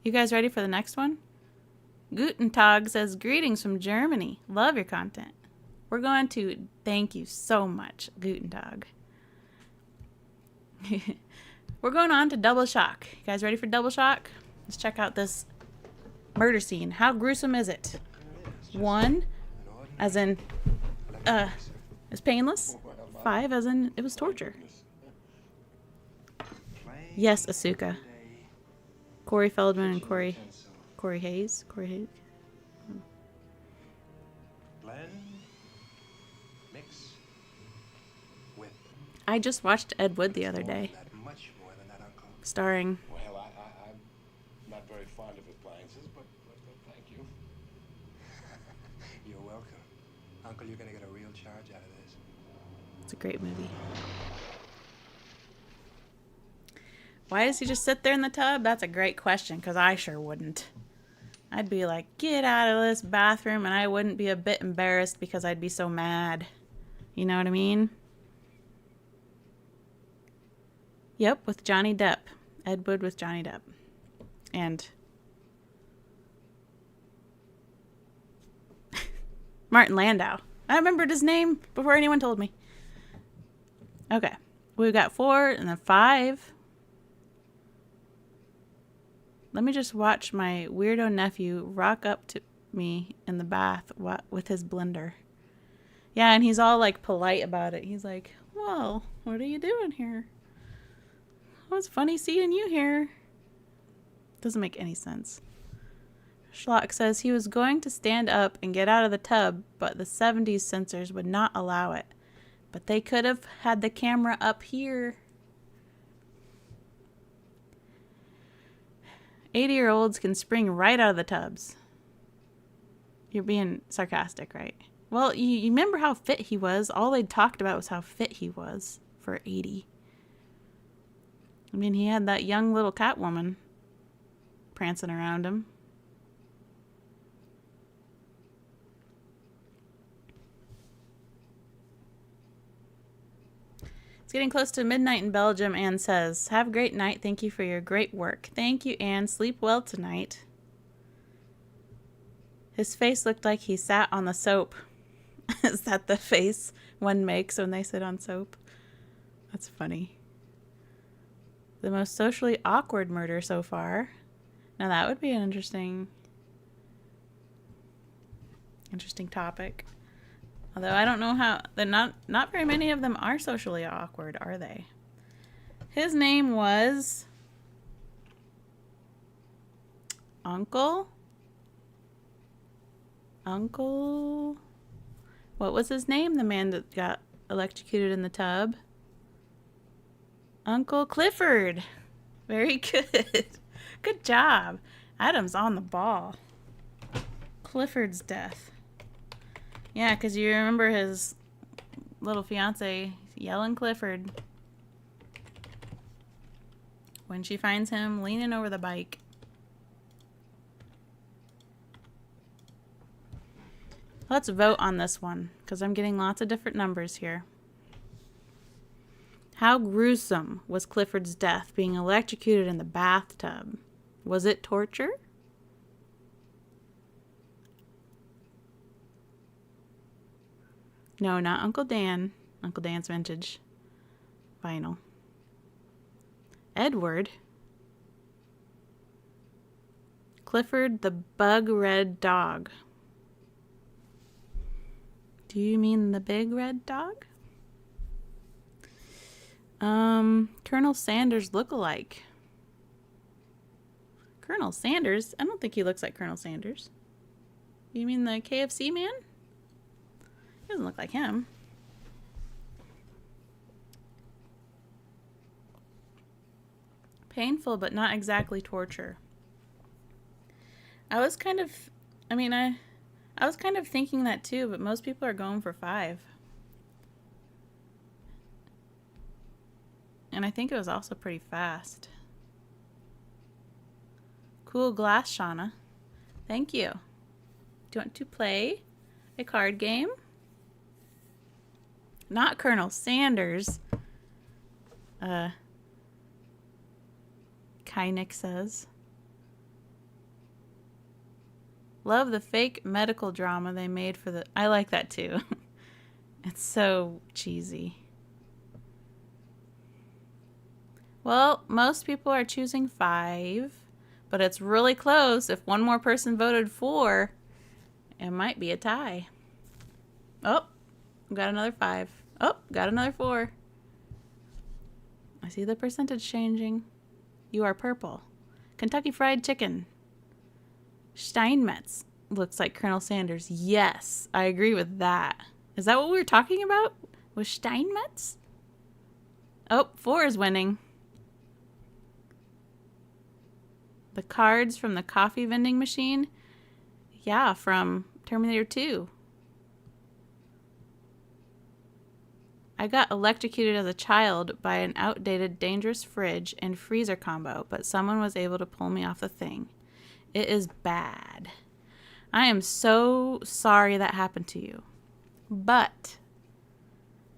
You guys ready for the next one? Guten Tag says, greetings from Germany. Love your content. We're going to thank you so much, Guten Tag. We're going on to Double Shock. You guys ready for Double Shock? Let's check out this murder scene. How gruesome is it? 1, as in, it's painless. 5, as in, it was torture. Yes, Asuka. Corey Feldman and Corey Hayes. Blend, mix, whip. I just watched Ed Wood the other day. Much more than that, Uncle. Starring. Well, I'm not very fond of appliances, but thank you. You're welcome. Uncle, you're gonna get a real charge out of this. It's a great movie. Why does he just sit there in the tub? That's a great question, because I sure wouldn't. I'd be like, get out of this bathroom, and I wouldn't be a bit embarrassed because I'd be so mad. You know what I mean? Yep, with Johnny Depp. Ed Wood with Johnny Depp. And Martin Landau. I remembered his name before anyone told me. Okay. We've got 4 and then 5. Let me just watch my weirdo nephew rock up to me in the bath with his blender. Yeah, and he's all like polite about it. He's like, well, what are you doing here? Well, it's funny seeing you here. Doesn't make any sense. Schlock says he was going to stand up and get out of the tub, but the 70s censors would not allow it. But they could have had the camera up here. 80-year-olds can spring right out of the tubs. You're being sarcastic, right? Well, you remember how fit he was. All they talked about was how fit he was for 80. I mean, he had that young little Catwoman prancing around him. It's getting close to midnight in Belgium. Anne says, have a great night. Thank you for your great work. Thank you, Anne. Sleep well tonight. His face looked like he sat on the soap. Is that the face one makes when they sit on soap? That's funny. The most socially awkward murder so far. Now that would be an interesting topic. Although I don't know how, not very many of them are socially awkward, are they? His name was Uncle. What was his name? The man that got electrocuted in the tub. Uncle Clifford. Very good. Good job. Adam's on the ball. Clifford's death. Yeah, because you remember his little fiance yelling Clifford when she finds him leaning over the bike. Let's vote on this one because I'm getting lots of different numbers here. How gruesome was Clifford's death being electrocuted in the bathtub? Was it torture? No, not Uncle Dan. Uncle Dan's vintage vinyl. Edward. Clifford the bug red dog. Do you mean the big red dog? Colonel Sanders look-alike. Colonel Sanders? I don't think he looks like Colonel Sanders. You mean the KFC man? He doesn't look like him. Painful, but not exactly torture. I was kind of thinking that too, but most people are going for 5. And I think it was also pretty fast. Cool glass, Shauna. Thank you. Do you want to play a card game? Not Colonel Sanders. Kynick says. Love the fake medical drama they made for the... I like that too. It's so cheesy. Well, most people are choosing 5, but it's really close. If one more person voted 4, it might be a tie. Oh, got another 5. Oh, got another 4. I see the percentage changing. You are purple. Kentucky Fried Chicken. Steinmetz looks like Colonel Sanders. Yes, I agree with that. Is that what we were talking about? Was Steinmetz? Oh, 4 is winning. The cards from the coffee vending machine? Yeah, from Terminator 2. I got electrocuted as a child by an outdated dangerous fridge and freezer combo, but someone was able to pull me off the thing. It is bad. I am so sorry that happened to you. But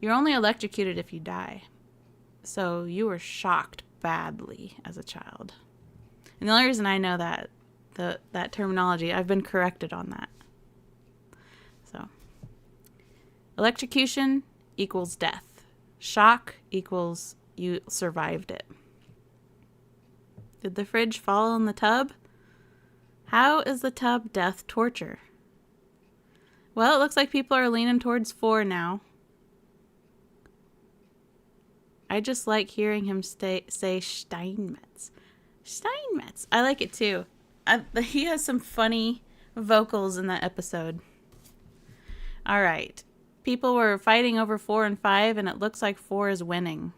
you're only electrocuted if you die. So you were shocked badly as a child. And the only reason I know that terminology, I've been corrected on that. So, electrocution equals death. Shock equals you survived it. Did the fridge fall in the tub? How is the tub death torture? Well, it looks like people are leaning towards 4 now. I just like hearing him say Steinmetz. Steinmetz. I like it too. He has some funny vocals in that episode. All right. People were fighting over 4 and 5, and it looks like 4 is winning.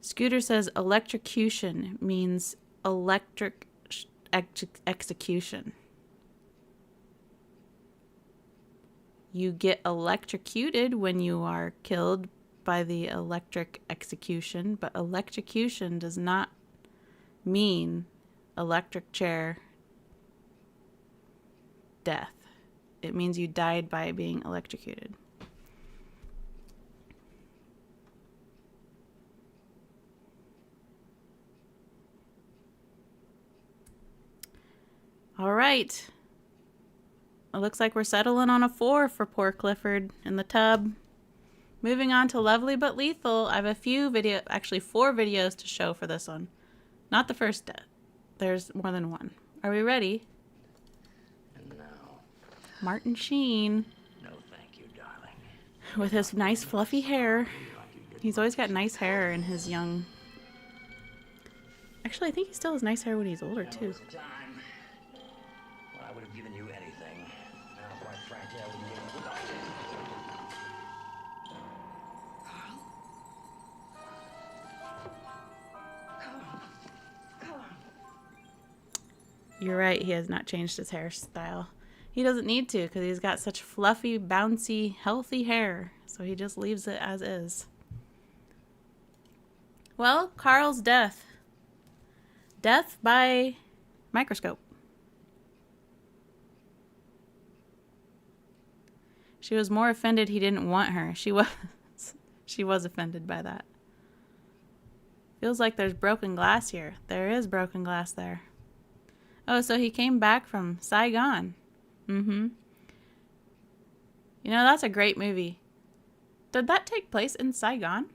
Scooter says electrocution means electric execution. You get electrocuted when you are killed by the electric execution, but electrocution does not mean electric chair death. It means you died by being electrocuted. All right. It looks like we're settling on a 4 for poor Clifford in the tub. Moving on to Lovely But Lethal. I have a few 4 videos to show for this one. Not the first death. There's more than one. Are we ready? And now. Martin Sheen. No, thank you, darling. With his nice fluffy hair. He's always got nice hair in his young... Actually, I think he still has nice hair when he's older, too. I would have given you anything. Now, quite frankly, I wouldn't give you nothing. Carl. You're right, he has not changed his hairstyle. He doesn't need to because he's got such fluffy, bouncy, healthy hair. So he just leaves it as is. Well, Carl's death. Death by microscope. She was more offended he didn't want her. She was offended by that. Feels like there's broken glass here. There is broken glass there. Oh, so he came back from Saigon. Mm-hmm. You know, that's a great movie. Did that take place in Saigon?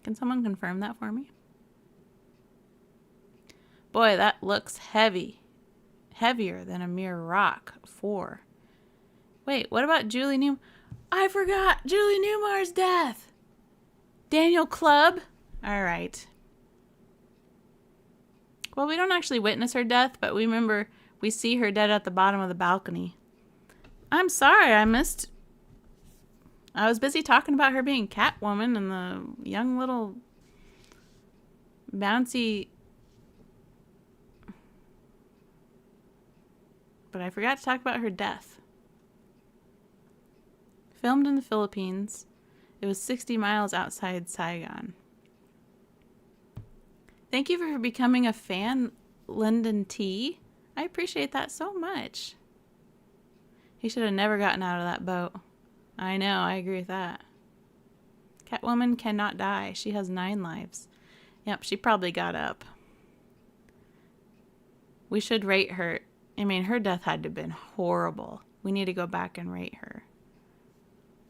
Can someone confirm that for me? Boy, that looks heavy. Heavier than a mere rock. 4. Wait, what about Julie Newmar? I forgot Julie Newmar's death. Daniel Clubb? All right. Well, we don't actually witness her death, but we remember we see her dead at the bottom of the balcony. I'm sorry, I was busy talking about her being Catwoman and the young little bouncy... But I forgot to talk about her death. Filmed in the Philippines. It was 60 miles outside Saigon. Thank you for becoming a fan, Lyndon T. I appreciate that so much. He should have never gotten out of that boat. I know, I agree with that. Catwoman cannot die. She has 9 lives. Yep, she probably got up. We should rate her. I mean, her death had to have been horrible. We need to go back and rate her.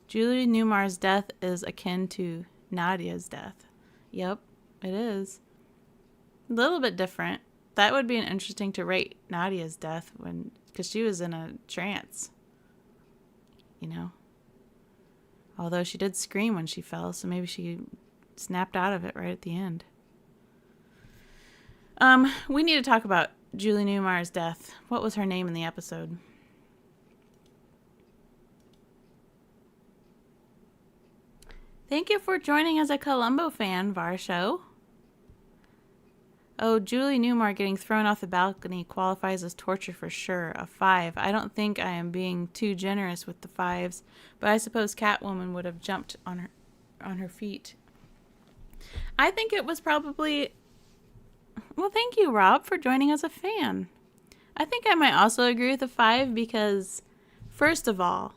Julie Newmar's death is akin to Nadia's death. Yep, it is. A little bit different. That would be interesting to rate Nadia's death because she was in a trance. You know? Although she did scream when she fell, so maybe she snapped out of it right at the end. We need to talk about Julie Newmar's death. What was her name in the episode? Thank you for joining as a Columbo fan, Varsho. Oh, Julie Newmar getting thrown off the balcony qualifies as torture for sure. A 5. I don't think I am being too generous with the 5s, but I suppose Catwoman would have jumped on her feet. I think it was probably... Well, thank you, Rob, for joining as a fan. I think I might also agree with a 5 because, first of all,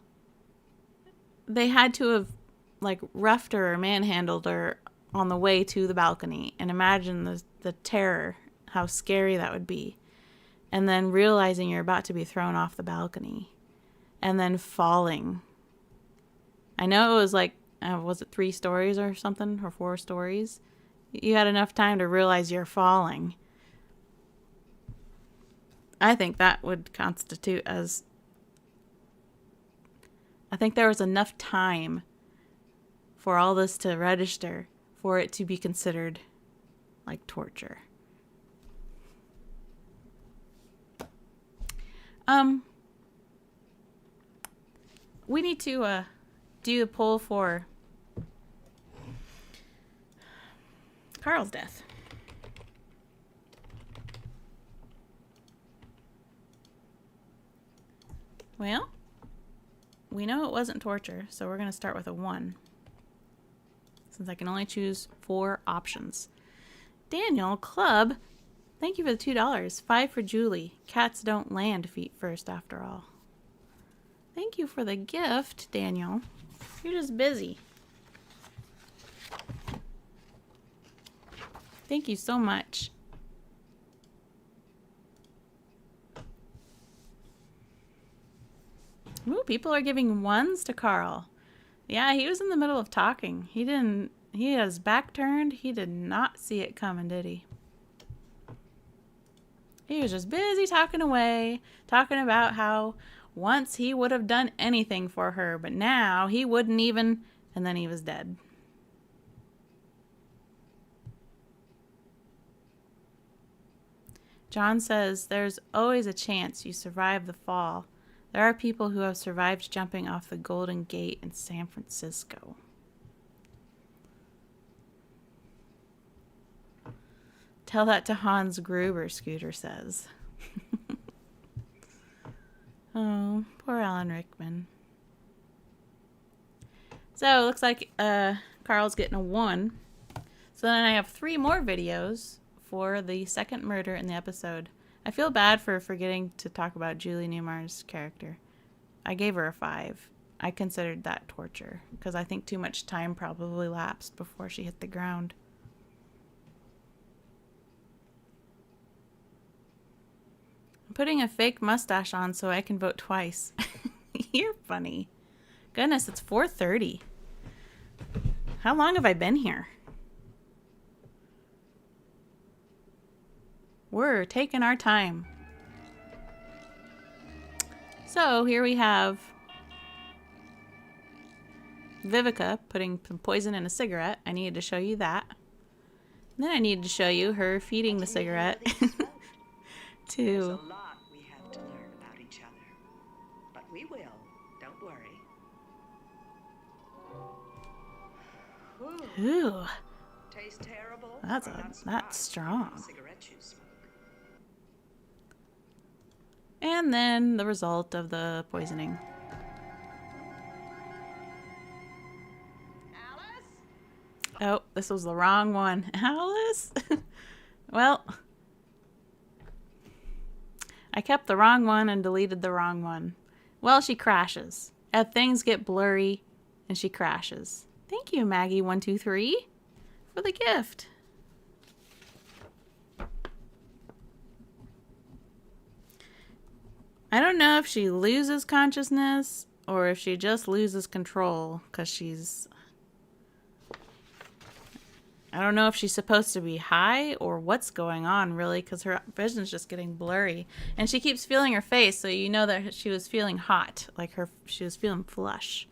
they had to have, roughed her or manhandled her on the way to the balcony, and imagine the terror, how scary that would be. And then realizing you're about to be thrown off the balcony and then falling. I know it was like, was it 3 stories or something, or 4 stories? You had enough time to realize you're falling. I think that would constitute as, I think there was enough time for all this to register for it to be considered like torture. We need to do a poll for Carl's death. Well, we know it wasn't torture, so we're going to start with a 1. Since I can only choose 4 options. Daniel Club, thank you for the $2. 5 for Julie. Cats don't land feet first after all. Thank you for the gift, Daniel. You're just busy. Thank you so much. Ooh, people are giving 1s to Carl. Yeah, he was in the middle of talking. He had his back turned. He did not see it coming, did he? He was just busy talking away, talking about how once he would have done anything for her, but now he wouldn't even, and then he was dead. John says, there's always a chance you survive the fall. There are people who have survived jumping off the Golden Gate in San Francisco. Tell that to Hans Gruber, Scooter says. Oh, poor Alan Rickman. So, it looks like Carl's getting a 1. So then I have 3 more videos for the second murder in the episode. I feel bad for forgetting to talk about Julie Newmar's character. I gave her a 5. I considered that torture because I think too much time probably lapsed before she hit the ground. I'm putting a fake mustache on so I can vote twice. You're funny. Goodness, it's 4:30. How long have I been here? We're taking our time. So here we have Vivica putting some poison in a cigarette. I needed to show you that. And then I needed to show you her feeding the cigarette to... There's a lot we have to learn about each other. But we will. Don't worry. Ooh. Tastes terrible. That's strong. Cigarette you smoke. And then the result of the poisoning. Alice? Oh, this was the wrong one. Alice? Well, I kept the wrong one and deleted the wrong one. Well, she crashes. Things get blurry and she crashes. Thank you, Maggie123, for the gift. I don't know if she loses consciousness or if she just loses control because she's... I don't know if she's supposed to be high or what's going on really because her vision's just getting blurry. And she keeps feeling her face, so you know that she was feeling hot, like she was feeling flush.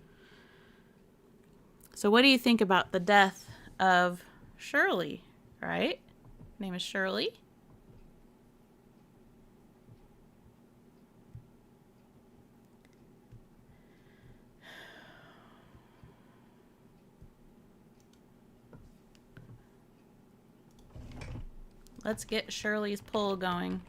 So what do you think about the death of Shirley, right? Her name is Shirley. Let's get Shirley's poll going.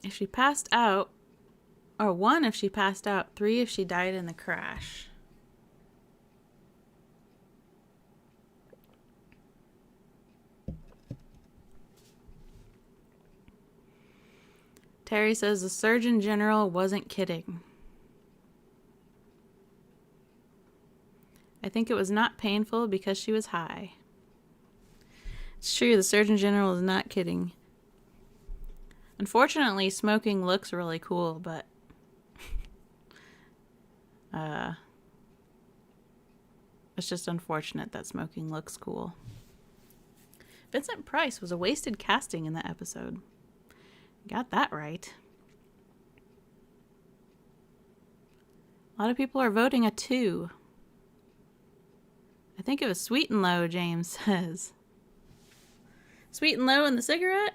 If she passed out, or 1 if she passed out, 3 if she died in the crash. Terry says the Surgeon General wasn't kidding. I think it was not painful because she was high. It's true, the Surgeon General is not kidding. Unfortunately, smoking looks really cool, but it's just unfortunate that smoking looks cool. Vincent Price was a wasted casting in that episode. Got that right. A lot of people are voting a 2. I think it was Sweet and Low, James says. Sweet and Low and the cigarette?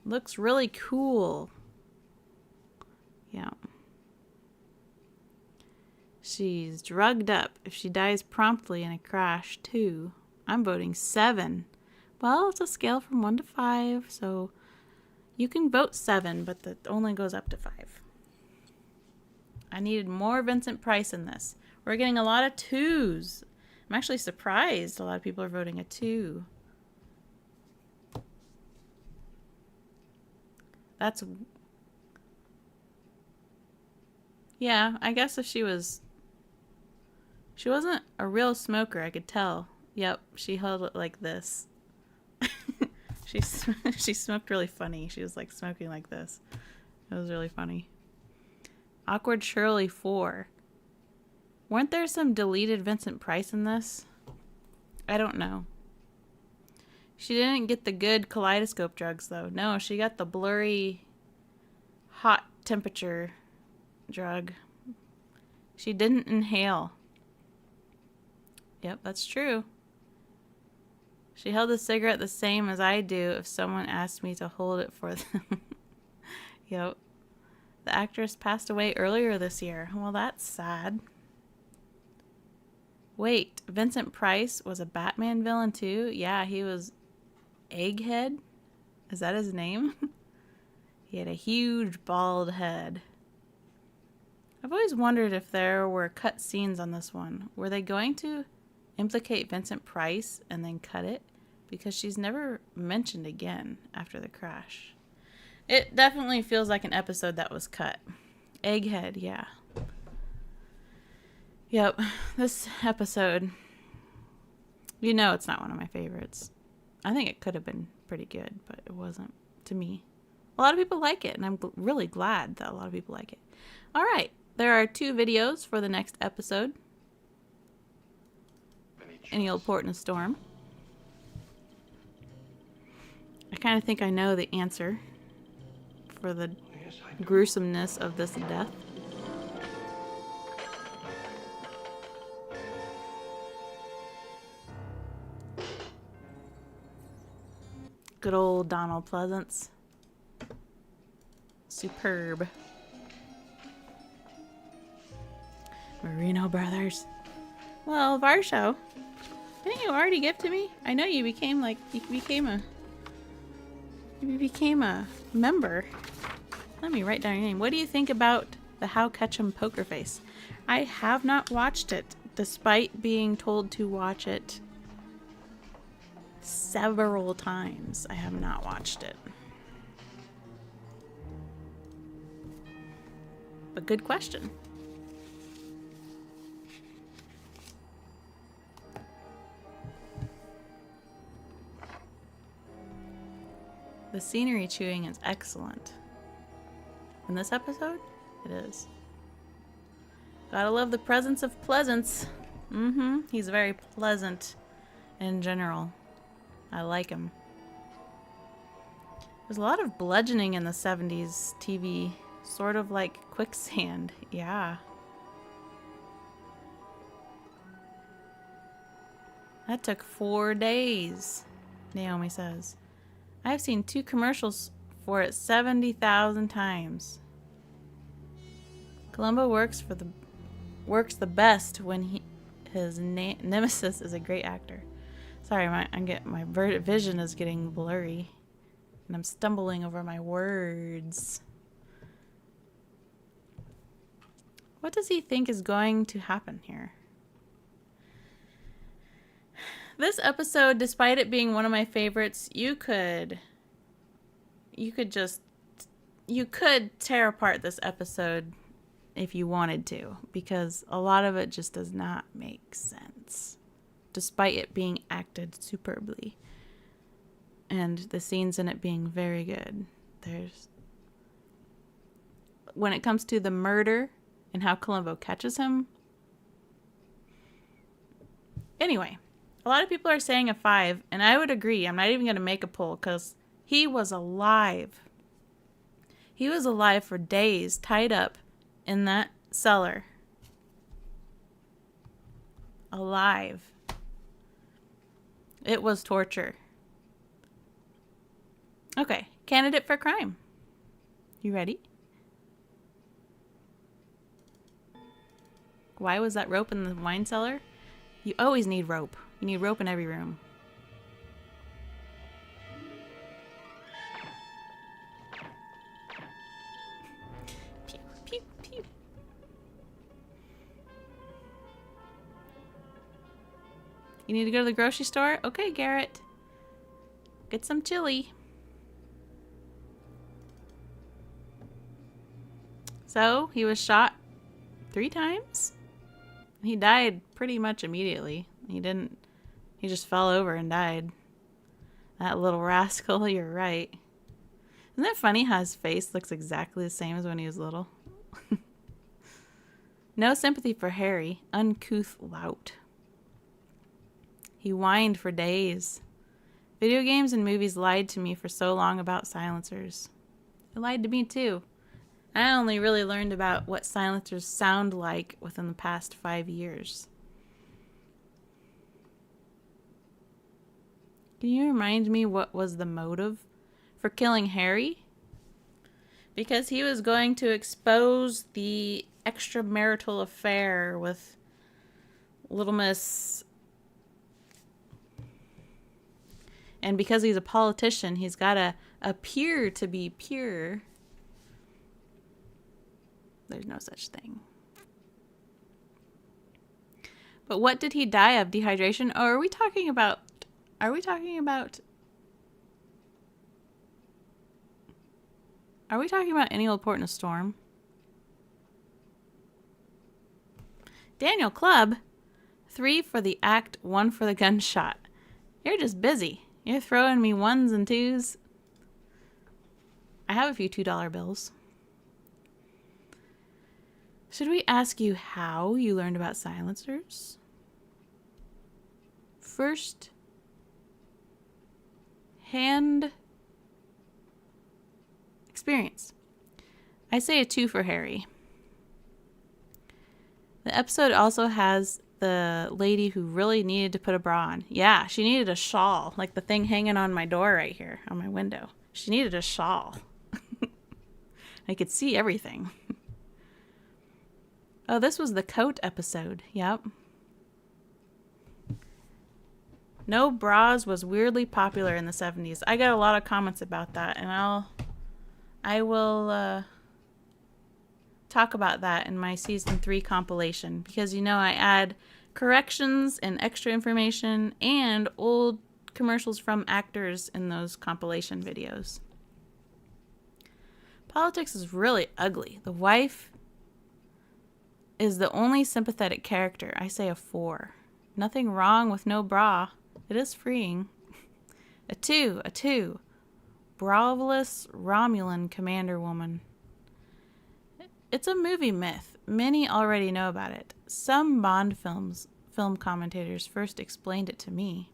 Looks really cool. Yeah. She's drugged up if she dies promptly in a crash, too. I'm voting 7. Well, it's a scale from 1 to 5, so you can vote 7, but that only goes up to 5. I needed more Vincent Price in this. We're getting a lot of 2s. I'm actually surprised a lot of people are voting a 2. That's... Yeah, I guess if she was... She wasn't a real smoker, I could tell. Yep, she held it like this. She smoked really funny. She was like smoking like this. It was really funny. Awkward Shirley 4. Weren't there some deleted Vincent Price in this? I don't know. She didn't get the good kaleidoscope drugs, though. No, she got the blurry, hot temperature drug. She didn't inhale. Yep, that's true. She held the cigarette the same as I do if someone asked me to hold it for them. Yep. The actress passed away earlier this year. Well, that's sad. Wait, Vincent Price was a Batman villain too? Yeah, he was Egghead? Is that his name? He had a huge bald head. I've always wondered if there were cut scenes on this one. Were they going to implicate Vincent Price and then cut it? Because she's never mentioned again after the crash. It definitely feels like an episode that was cut. Egghead, yeah. Yep, this episode, you know it's not one of my favorites. I think it could have been pretty good, but it wasn't to me. A lot of people like it, and I'm really glad that a lot of people like it. All right, there are 2 videos for the next episode. Any old port in a storm. I kind of think I know the answer for the gruesomeness of this death. Good old Donald Pleasance. Superb. Marino Brothers. Well, Varsho, didn't you already give to me? I know you became a member. Let me write down your name. What do you think about the How Ketchum Poker Face? I have not watched it, despite being told to watch it several times. I have not watched it. But good question. The scenery chewing is excellent. In this episode, it is. Gotta love the presence of Pleasance. He's very pleasant in general. I like him. There's a lot of bludgeoning in the 70s TV. Sort of like quicksand. Yeah. That took 4 days, Naomi says. I've seen 2 commercials for it 70,000 times. Columbo works the best when his nemesis is a great actor. Sorry, my vision is getting blurry, and I'm stumbling over my words. What does he think is going to happen here? This episode, despite it being one of my favorites, you could you could tear apart this episode if you wanted to, because a lot of it just does not make sense, despite it being acted superbly and the scenes in it being very good. When it comes to the murder and how Columbo catches him. Anyway, a lot of people are saying a 5, and I would agree. I'm not even going to make a poll because he was alive. He was alive for days, tied up in that cellar. Alive. It was torture. Okay, candidate for crime. You ready? Why was that rope in the wine cellar? You always need rope. You need rope in every room. Pew, pew, pew. You need to go to the grocery store? Okay, Garrett. Get some chili. So, he was shot 3 times? He died pretty much immediately. He just fell over and died. That little rascal, you're right. Isn't that funny how his face looks exactly the same as when he was little? No sympathy for Harry, uncouth lout. He whined for days. Video games and movies lied to me for so long about silencers. It lied to me too. I only really learned about what silencers sound like within the past 5 years. Can you remind me what was the motive for killing Harry? Because he was going to expose the extramarital affair with Little Miss. And because he's a politician, he's got to appear to be pure. There's no such thing. But what did he die of? Dehydration? Oh, are we talking about any old port in a storm? Daniel Clubb, 3 for the act, 1 for the gunshot. You're just busy. You're throwing me 1s and 2s. I have a few $2 bills. Should we ask you how you learned about silencers? First hand experience. I say a 2 for Harry. The episode also has the lady who really needed to put a bra on. Yeah, she needed a shawl, like the thing hanging on my door right here, on my window. She needed a shawl. I could see everything. Oh, this was the coat episode. Yep. No bras was weirdly popular in the 70s. I got a lot of comments about that, and I will talk about that in my season 3 compilation, because I add corrections and extra information and old commercials from actors in those compilation videos. Politics is really ugly. The wife is the only sympathetic character. I say a 4. Nothing wrong with no bra. It is freeing. A 2. Bravoulous Romulan commander woman. It's a movie myth. Many already know about it. Some Bond film commentators first explained it to me.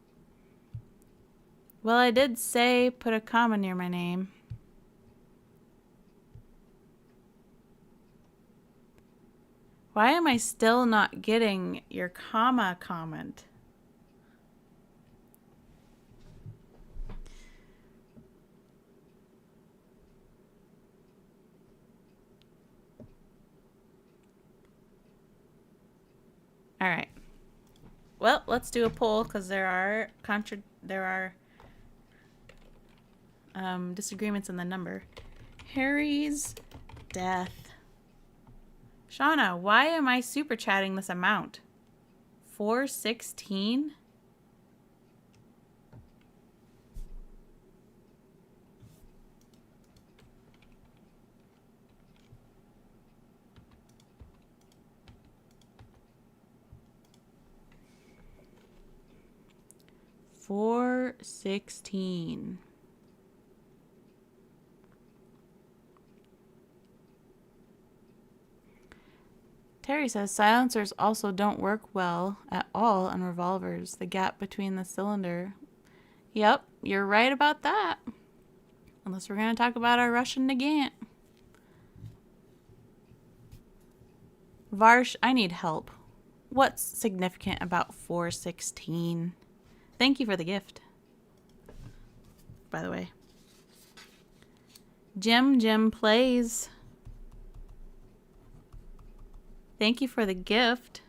Well, I did say put a comma near my name. Why am I still not getting your comma comment? All right. Well, let's do a poll because there are disagreements in the number. Harry's death. Shauna, why am I super chatting this amount? 416? 416. Terry says silencers also don't work well at all on revolvers. The gap between the cylinder. Yep, you're right about that. Unless we're going to talk about our Russian Nagant. Varsh, I need help. What's significant about 416? Thank you for the gift. By the way. Jim plays. Thank you for the gift.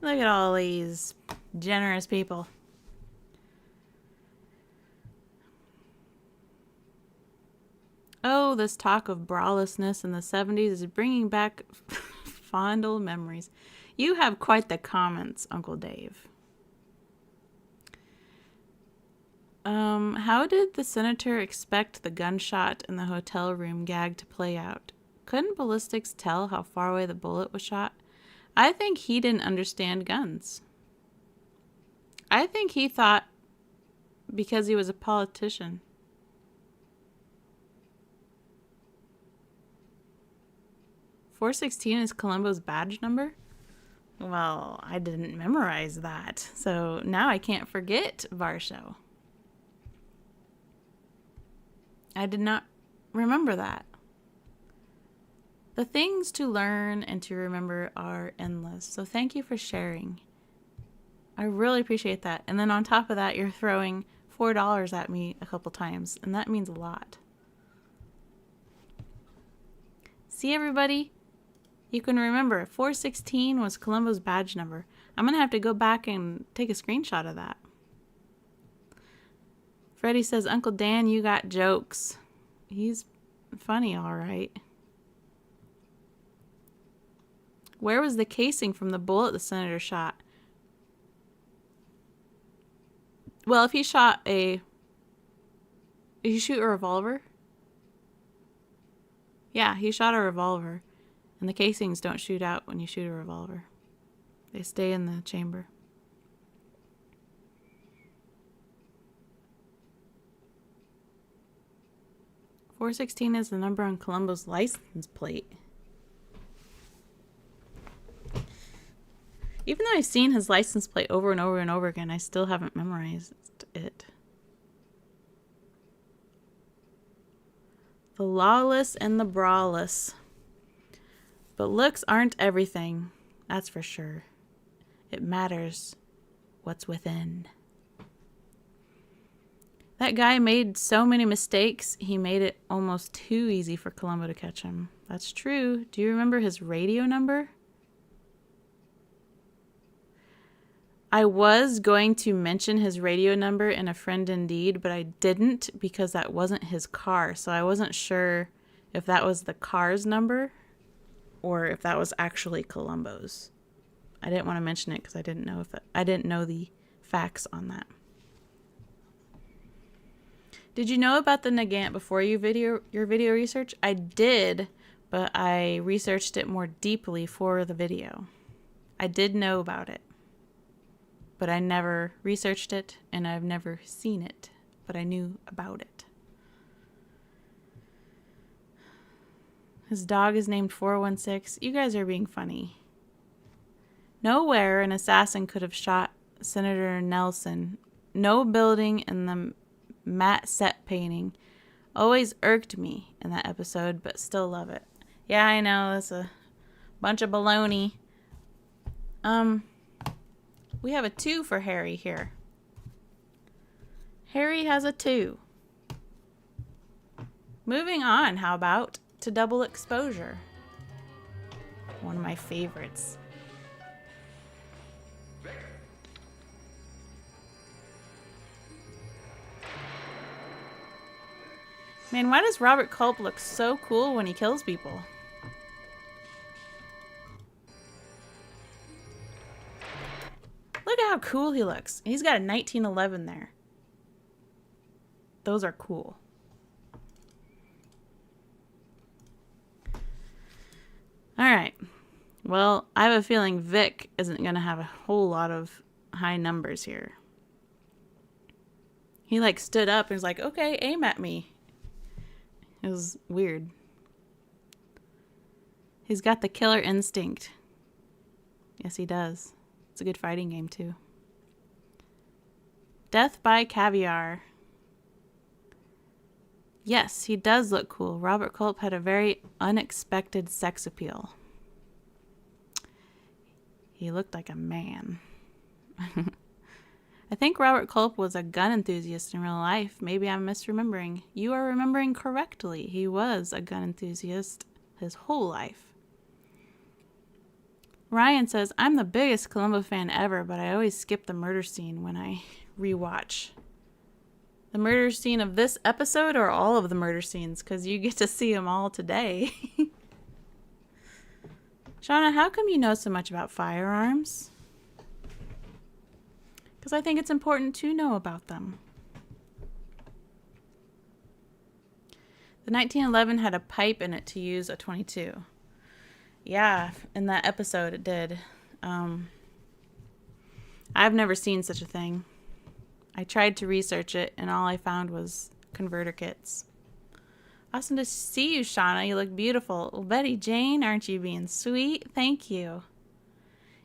Look at all these generous people. Oh, this talk of bralessness in the 70s is bringing back fond old memories. You have quite the comments, Uncle Dave. How did the senator expect the gunshot in the hotel room gag to play out? Couldn't ballistics tell how far away the bullet was shot? I think he didn't understand guns. I think he thought because he was a politician. .416 is Columbo's badge number? Well, I didn't memorize that, so now I can't forget Varsho. I did not remember that. The things to learn and to remember are endless, so thank you for sharing. I really appreciate that. And then on top of that, you're throwing $4 at me a couple times, and that means a lot. See, everybody? You can remember 416 was Columbo's badge number. I'm going to have to go back and take a screenshot of that. Freddie says, Uncle Dan, you got jokes. He's funny, all right. Where was the casing from the bullet the senator shot? Well, if he shot a... Did he shoot a revolver? Yeah, he shot a revolver. And the casings don't shoot out when you shoot a revolver. They stay in the chamber. .416 is the number on Columbo's license plate. Even though I've seen his license plate over and over and over again, I still haven't memorized it. The lawless and the brawless. But looks aren't everything, that's for sure. It matters what's within. That guy made so many mistakes, he made it almost too easy for Columbo to catch him. That's true. Do you remember his radio number? I was going to mention his radio number in A Friend Indeed, but I didn't because that wasn't his car. So I wasn't sure if that was the car's number or if that was actually Columbo's. I didn't want to mention it because I didn't know the facts on that. Did you know about the Nagant before your video research? I did, but I researched it more deeply for the video. I did know about it, but I never researched it, and I've never seen it, but I knew about it. His dog is named 416. You guys are being funny. Nowhere an assassin could have shot Senator Nelson. No building in the matte set painting. Always irked me in that episode, but still love it. Yeah, I know, that's a bunch of baloney. We have a 2 for Harry here. Harry has a 2. Moving on, how about to Double Exposure? One of my favorites. Man, why does Robert Culp look so cool when he kills people? Look at how cool he looks. He's got a 1911 there. Those are cool. Alright. Well, I have a feeling Vic isn't going to have a whole lot of high numbers here. He like stood up and was like, okay, aim at me. It was weird. He's got the killer instinct. Yes, he does. It's a good fighting game, too. Death by Caviar. Yes, he does look cool. Robert Culp had a very unexpected sex appeal. He looked like a man. I think Robert Culp was a gun enthusiast in real life. Maybe I'm misremembering. You are remembering correctly. He was a gun enthusiast his whole life. Ryan says, I'm the biggest Columbo fan ever, but I always skip the murder scene when I rewatch. The murder scene of this episode or all of the murder scenes? Because you get to see them all today. Shauna, how come you know so much about firearms? Because I think it's important to know about them. The 1911 had a pipe in it to use a .22. Yeah, in that episode it did. I've never seen such a thing. I tried to research it, and all I found was converter kits. Awesome to see you, Shauna. You look beautiful. Well, Betty Jane, aren't you being sweet? Thank you.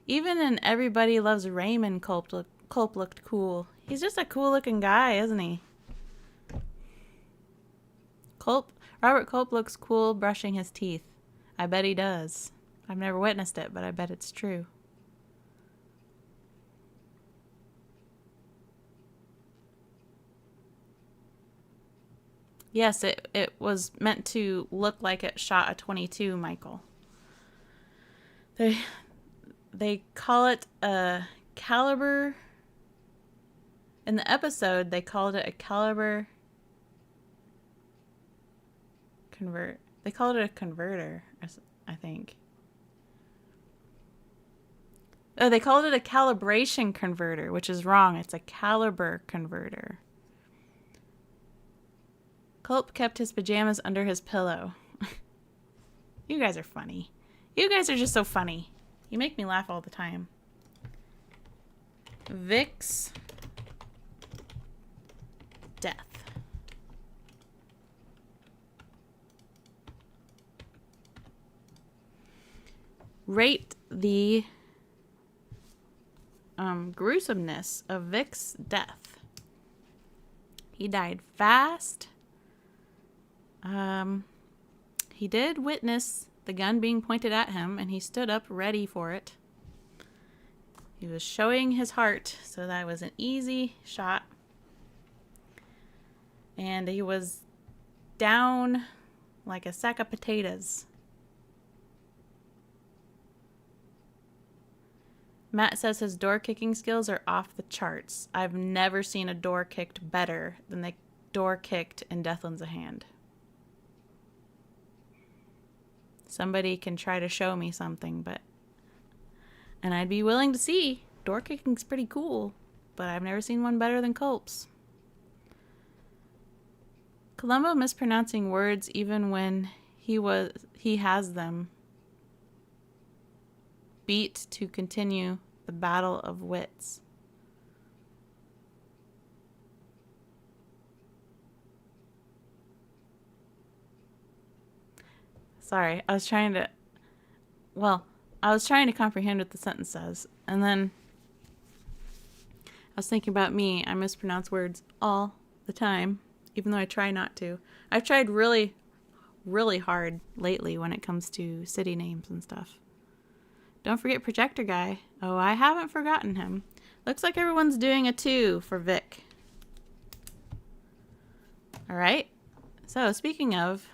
Even in Everybody Loves Raymond, Culp looked cool. He's just a cool-looking guy, isn't he? Robert Culp looks cool brushing his teeth. I bet he does. I've never witnessed it, but I bet it's true. Yes, it was meant to look like it shot a .22, Michael. They call it a caliber. In the episode, they called it a caliber They called it a converter, I think. Oh, they called it a calibration converter, which is wrong. It's a caliber converter. Culp kept his pajamas under his pillow. You guys are funny. You guys are just so funny. You make me laugh all the time. Vic's death. Rate the gruesomeness of Vic's death. He died fast. He did witness the gun being pointed at him, and he stood up ready for it. He was showing his heart, so that was an easy shot. And he was down like a sack of potatoes. Matt says his door kicking skills are off the charts. I've never seen a door kicked better than the door kicked in Death Lends a Hand. Somebody can try to show me something, and I'd be willing to see. Door kicking's pretty cool, but I've never seen one better than Culp's. Columbo mispronouncing words even when he has them. Beat to continue the battle of wits. Sorry, I was trying to comprehend what the sentence says, and then I was thinking about me. I mispronounce words all the time, even though I try not to. I've tried really, really hard lately when it comes to city names and stuff. Don't forget Projector Guy. Oh, I haven't forgotten him. Looks like everyone's doing a 2 for Vic. Alright. So, speaking of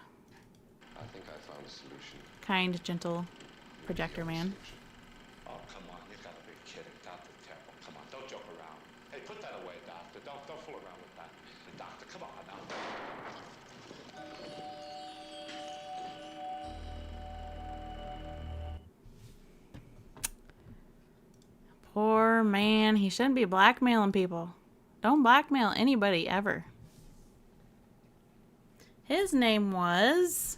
I think I found a solution. kind, gentle projector man. Oh, come on. You gotta be kidding. Dr. Temple. Come on. Don't joke around. Hey, put that away, Doctor. Don't fool around with that. Doctor, come on now. Poor man. He shouldn't be blackmailing people. Don't blackmail anybody ever. His name was...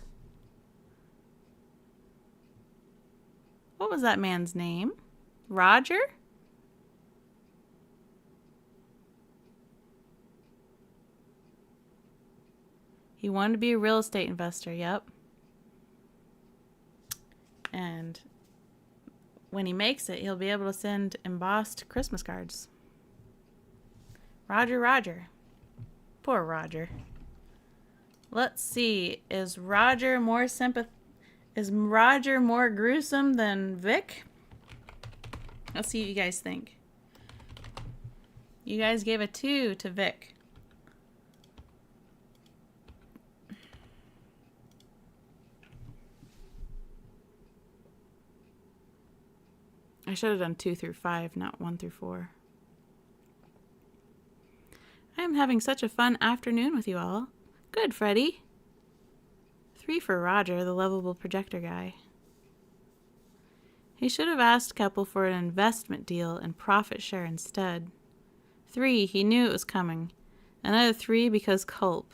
What was that man's name? Roger? He wanted to be a real estate investor, yep. And when he makes it, he'll be able to send embossed Christmas cards. Roger, Roger. Poor Roger. Let's see. Is Roger more gruesome than Vic? Let's see what you guys think. You guys gave a 2 to Vic. I should have done 2 through 5, not 1 through 4. I am having such a fun afternoon with you all. Good, Freddy. 3 for Roger, the lovable projector guy. He should have asked Keppel for an investment deal and profit share instead. 3, he knew it was coming. Another 3 because Culp.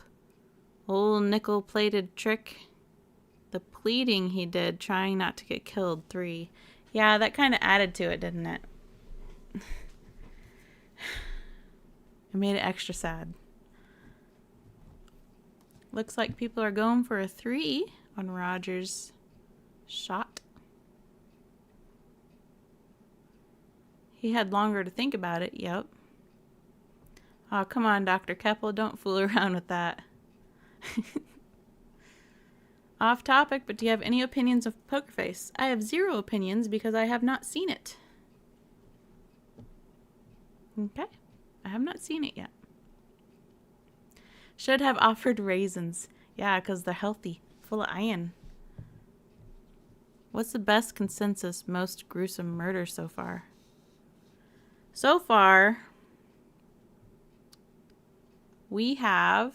Old nickel-plated trick. The pleading he did, trying not to get killed, 3. Yeah, that kind of added to it, didn't it? It made it extra sad. Looks like people are going for a 3 on Roger's shot. He had longer to think about it, yep. Oh, come on, Dr. Keppel, don't fool around with that. Off topic, but do you have any opinions of Poker Face? I have 0 opinions because I have not seen it. Okay. I have not seen it yet. Should have offered raisins. Yeah, because they're healthy. Full of iron. What's the best consensus most gruesome murder so far? So far, we have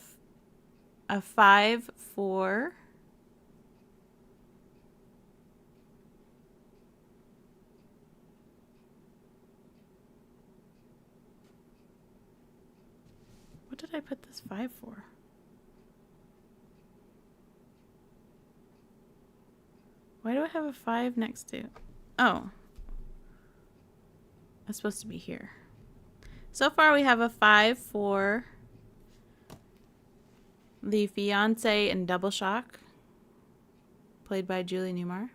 a 5 for... What did I put this 5 for? Why do I have a 5 next to? Oh. That's supposed to be here. So far we have a 5 for the fiance in Double Shock, played by Julie Newmar.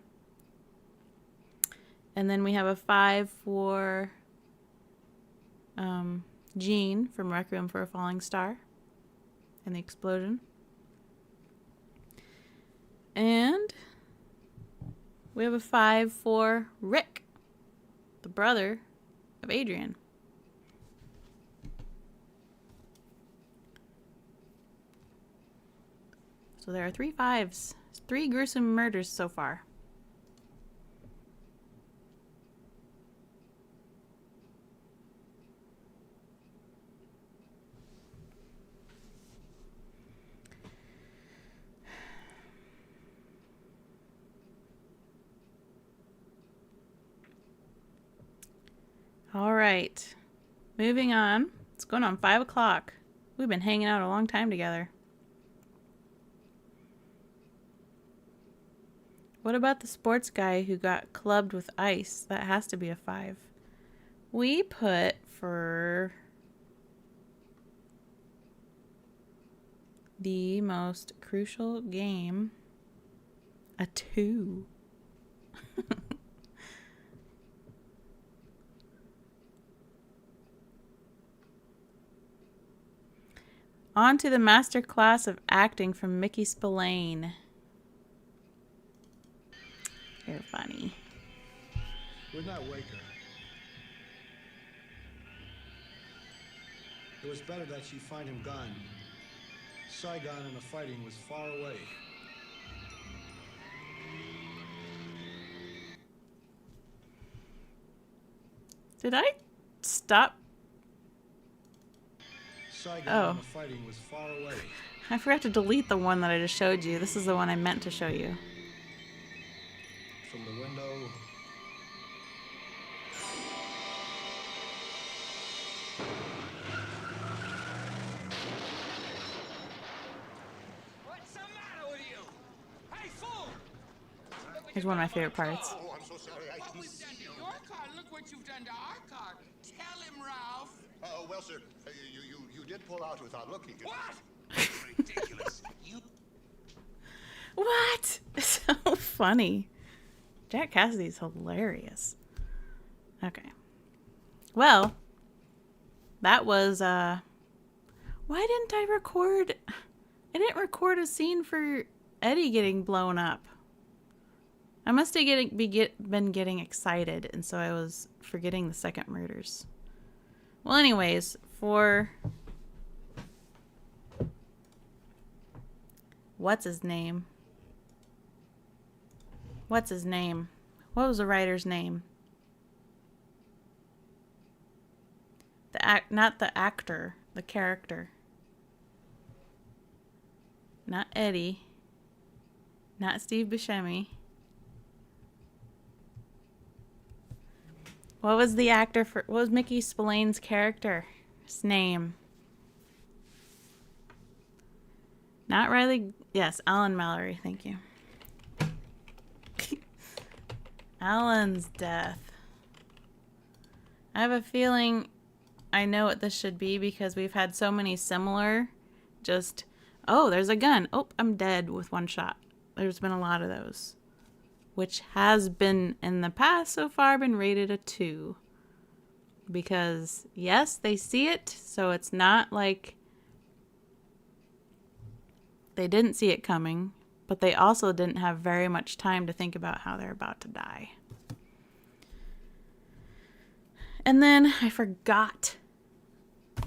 And then we have a 5 for Jean from Requiem for a Falling Star and the explosion. And we have a 5 for Rick, the brother of Adrian. So there are 3 5s. 3 gruesome murders so far. All right, moving on. It's going on 5 o'clock. We've been hanging out a long time together. What about the sports guy who got clubbed with ice? That has to be a 5. We put for the most crucial game a 2. On to the master class of acting from Mickey Spillane. You're funny. Would not wake her. It was better that she find him gone. Saigon and the fighting was far away. Did I stop? Saigon and the fighting was far away. I forgot to delete the one that I just showed you. This is the one I meant to show you. From the window. What's the matter with you? Hey, fool! Here's one of my favorite parts. Oh, I'm so sorry. What was done to your car? Look what you've done to our car. Tell him, Ralph. Well, sir, you did pull out without looking. What? Ridiculous. You. What? So funny. Jack Cassidy's hilarious. Okay. Well, that was, why didn't I record? I didn't record a scene for Eddie getting blown up. I must have been getting excited, and so I was forgetting the second murders. Well, anyways, for... What's his name? What was the writer's name? Not the actor, the character. Not Eddie. Not Steve Buscemi. What was Mickey Spillane's character's name? Not Riley. Yes, Alan Mallory. Thank you. Alan's death. I have a feeling I know what this should be because we've had so many similar. Just, oh, there's a gun. Oh, I'm dead with one shot. There's been a lot of those. Which has been, in the past so far, been rated a 2. Because, yes, they see it, so it's not like they didn't see it coming, but they also didn't have very much time to think about how they're about to die. And then I forgot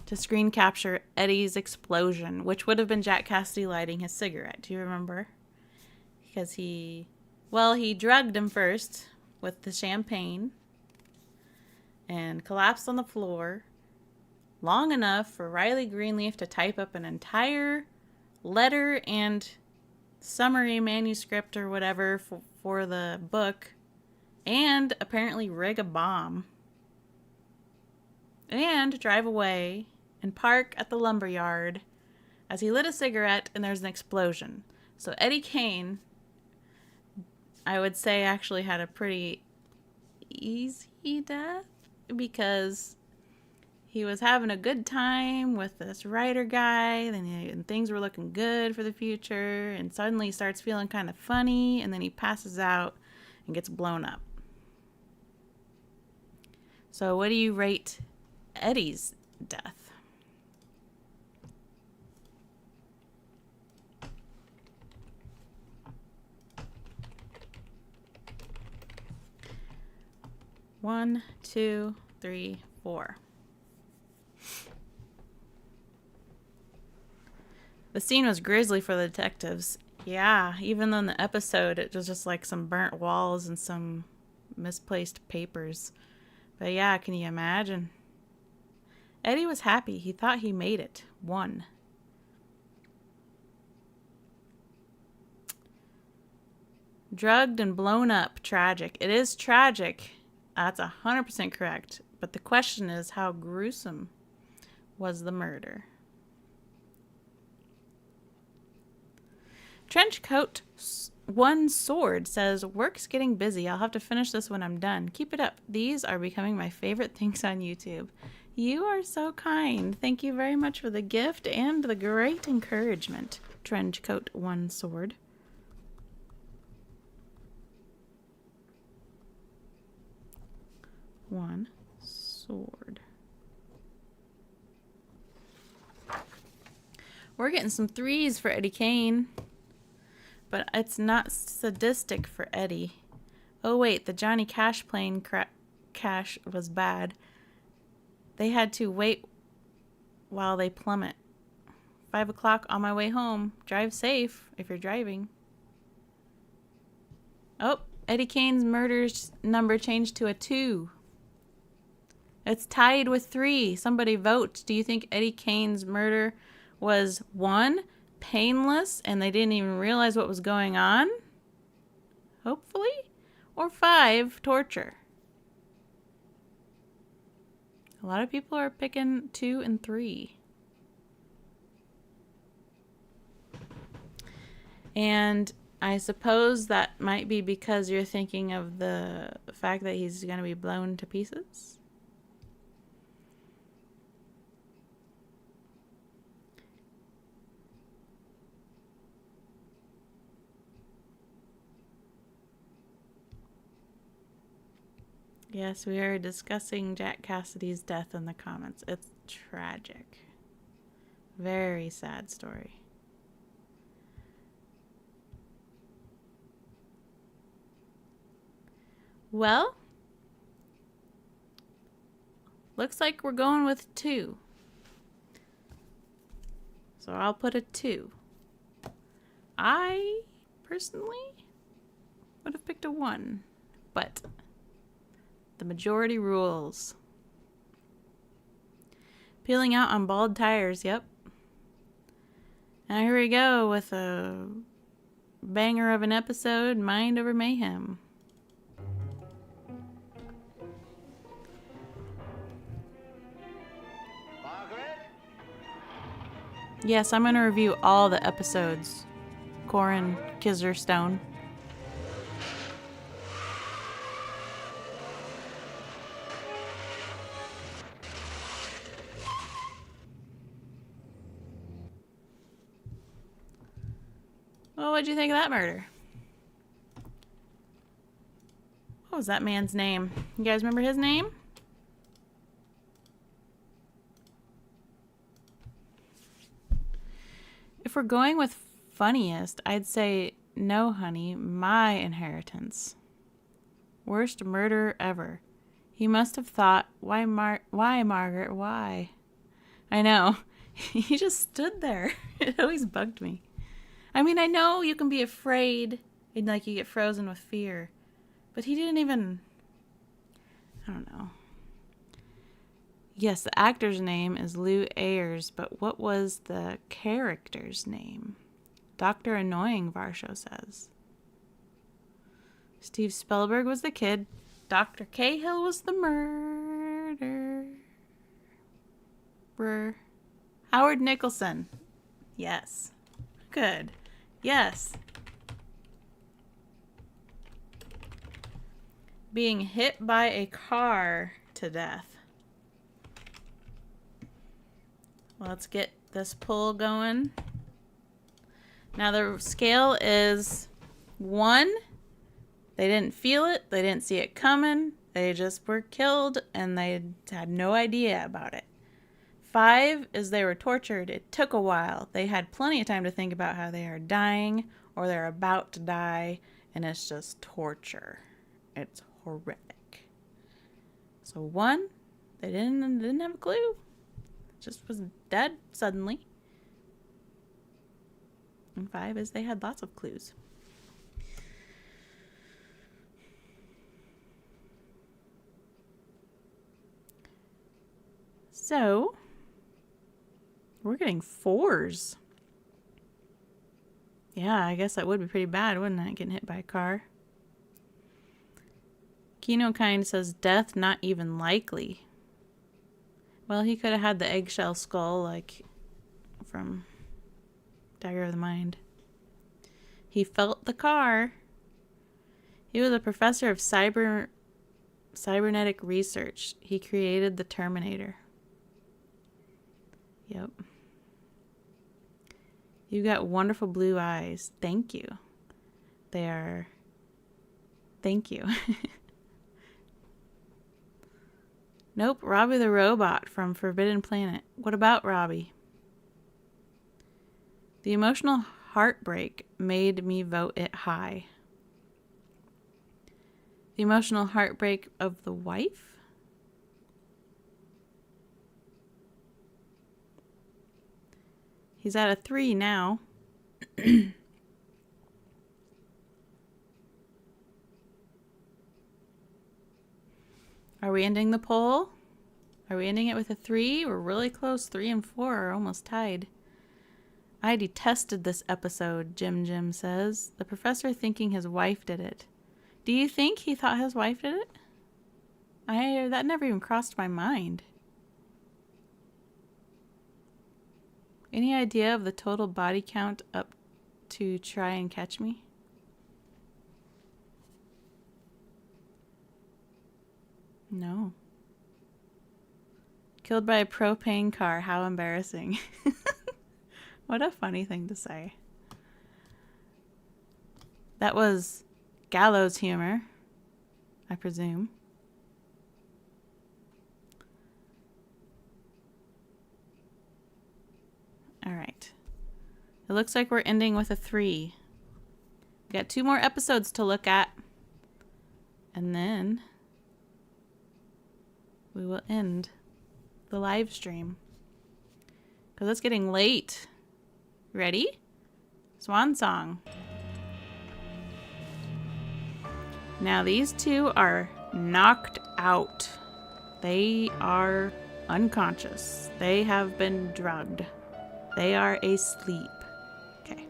to screen capture Eddie's explosion, which would have been Jack Cassidy lighting his cigarette. Do you remember? Because he drugged him first with the champagne and collapsed on the floor long enough for Riley Greenleaf to type up an entire letter and summary manuscript or whatever for the book, and apparently rig a bomb and drive away and park at the lumberyard as he lit a cigarette and there's an explosion. So Eddie Kane, I would say, actually had a pretty easy death because he was having a good time with this writer guy, and things were looking good for the future, and suddenly he starts feeling kind of funny, and then he passes out and gets blown up. So what do you rate Eddie's death? One, 2, 3, 4. The scene was grisly for the detectives. Yeah, even though in the episode it was just like some burnt walls and some misplaced papers. But yeah, can you imagine? Eddie was happy. He thought he made it. 1. Drugged and blown up. Tragic. It is tragic. That's 100% correct. But the question is, how gruesome was the murder? Trenchcoat 1 Sword says, work's getting busy. I'll have to finish this when I'm done. Keep it up. These are becoming my favorite things on YouTube. You are so kind. Thank you very much for the gift and the great encouragement. Trenchcoat 1 Sword. One sword. We're getting some 3s for Eddie Kane. But it's not sadistic for Eddie. Oh wait, the Johnny Cash plane crash was bad. They had to wait while they plummet. 5 o'clock on my way home. Drive safe if you're driving. Oh, Eddie Kane's murder's number changed to a 2. It's tied with 3. Somebody vote. Do you think Eddie Kane's murder was 1, painless, and they didn't even realize what was going on? Hopefully. Or 5, torture. A lot of people are picking 2 and 3. And I suppose that might be because you're thinking of the fact that he's going to be blown to pieces. Yes, we are discussing Jack Cassidy's death in the comments. It's tragic. Very sad story. Well, looks like we're going with 2. So I'll put a 2. I personally would have picked a 1, but the majority rules. Peeling out on bald tires, yep. Now here we go with a banger of an episode, Mind Over Mayhem. Margaret? Yes, I'm going to review all the episodes. Corin Kizerstone. Well, what'd you think of that murder? What was that man's name? You guys remember his name? If we're going with funniest, I'd say No Honey, My Inheritance. Worst murder ever. He must have thought, why Margaret, why? I know. He just stood there. It always bugged me. I mean, I know you can be afraid and like you get frozen with fear, but he didn't even, I don't know. Yes, the actor's name is Lou Ayres, but what was the character's name? Dr. Annoying, Varsho says. Steve Spellberg was the kid. Dr. Cahill was the murderer. Howard Nicholson. Yes. Good. Yes. Being hit by a car to death. Let's get this pull going. Now the scale is 1. They didn't feel it. They didn't see it coming. They just were killed and they had no idea about it. 5 is they were tortured. It took a while. They had plenty of time to think about how they are dying or they're about to die, and it's just torture. It's horrific. So 1, they didn't have a clue. Just was dead suddenly. And 5 is they had lots of clues. So, we're getting 4s. Yeah, I guess that would be pretty bad, wouldn't it? Getting hit by a car. Kino Kind says death not even likely. Well, he could have had the eggshell skull, like from Dagger of the Mind. He felt the car. He was a professor of cybernetic research. He created the Terminator. Yep. You got wonderful blue eyes. Thank you. They are... Thank you. Nope, Robbie the Robot from Forbidden Planet. What about Robbie? The emotional heartbreak made me vote it high. The emotional heartbreak of the wife? He's at a 3 now. Are we ending the poll? Are we ending it with a 3? We're really close. 3 and 4 are almost tied. I detested this episode, Jim says. The professor thinking his wife did it. Do you think he thought his wife did it? That never even crossed my mind. Any idea of the total body count up to Try and Catch Me? No. Killed by a propane car. How embarrassing. What a funny thing to say. That was gallows humor, I presume. It looks like we're ending with a 3. We got 2 more episodes to look at. And then we will end the live stream. Because it's getting late. Ready? Swan song. Now these 2 are knocked out. They are unconscious. They have been drugged. They are asleep. Okay.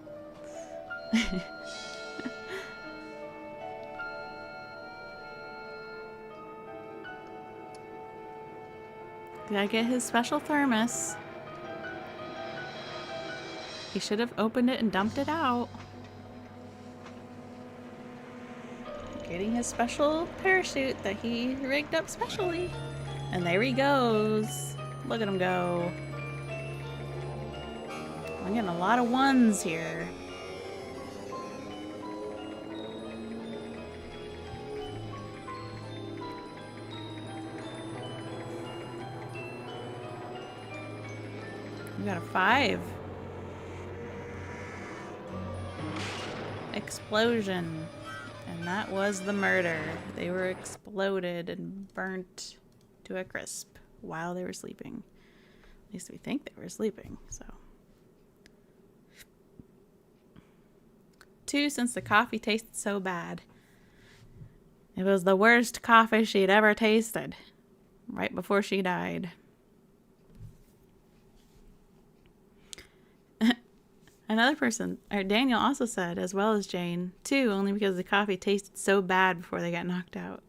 Gotta get his special thermos. He should have opened it and dumped it out. Getting his special parachute that he rigged up specially. And there he goes. Look at him go. I'm getting a lot of 1s here. We got a 5. Explosion. And that was the murder. They were exploded and burnt to a crisp while they were sleeping. At least we think they were sleeping, so. 2, since the coffee tasted so bad. It was the worst coffee she'd ever tasted. Right before she died. Another person, or Daniel also said, as well as Jane, 2, only because the coffee tasted so bad before they got knocked out.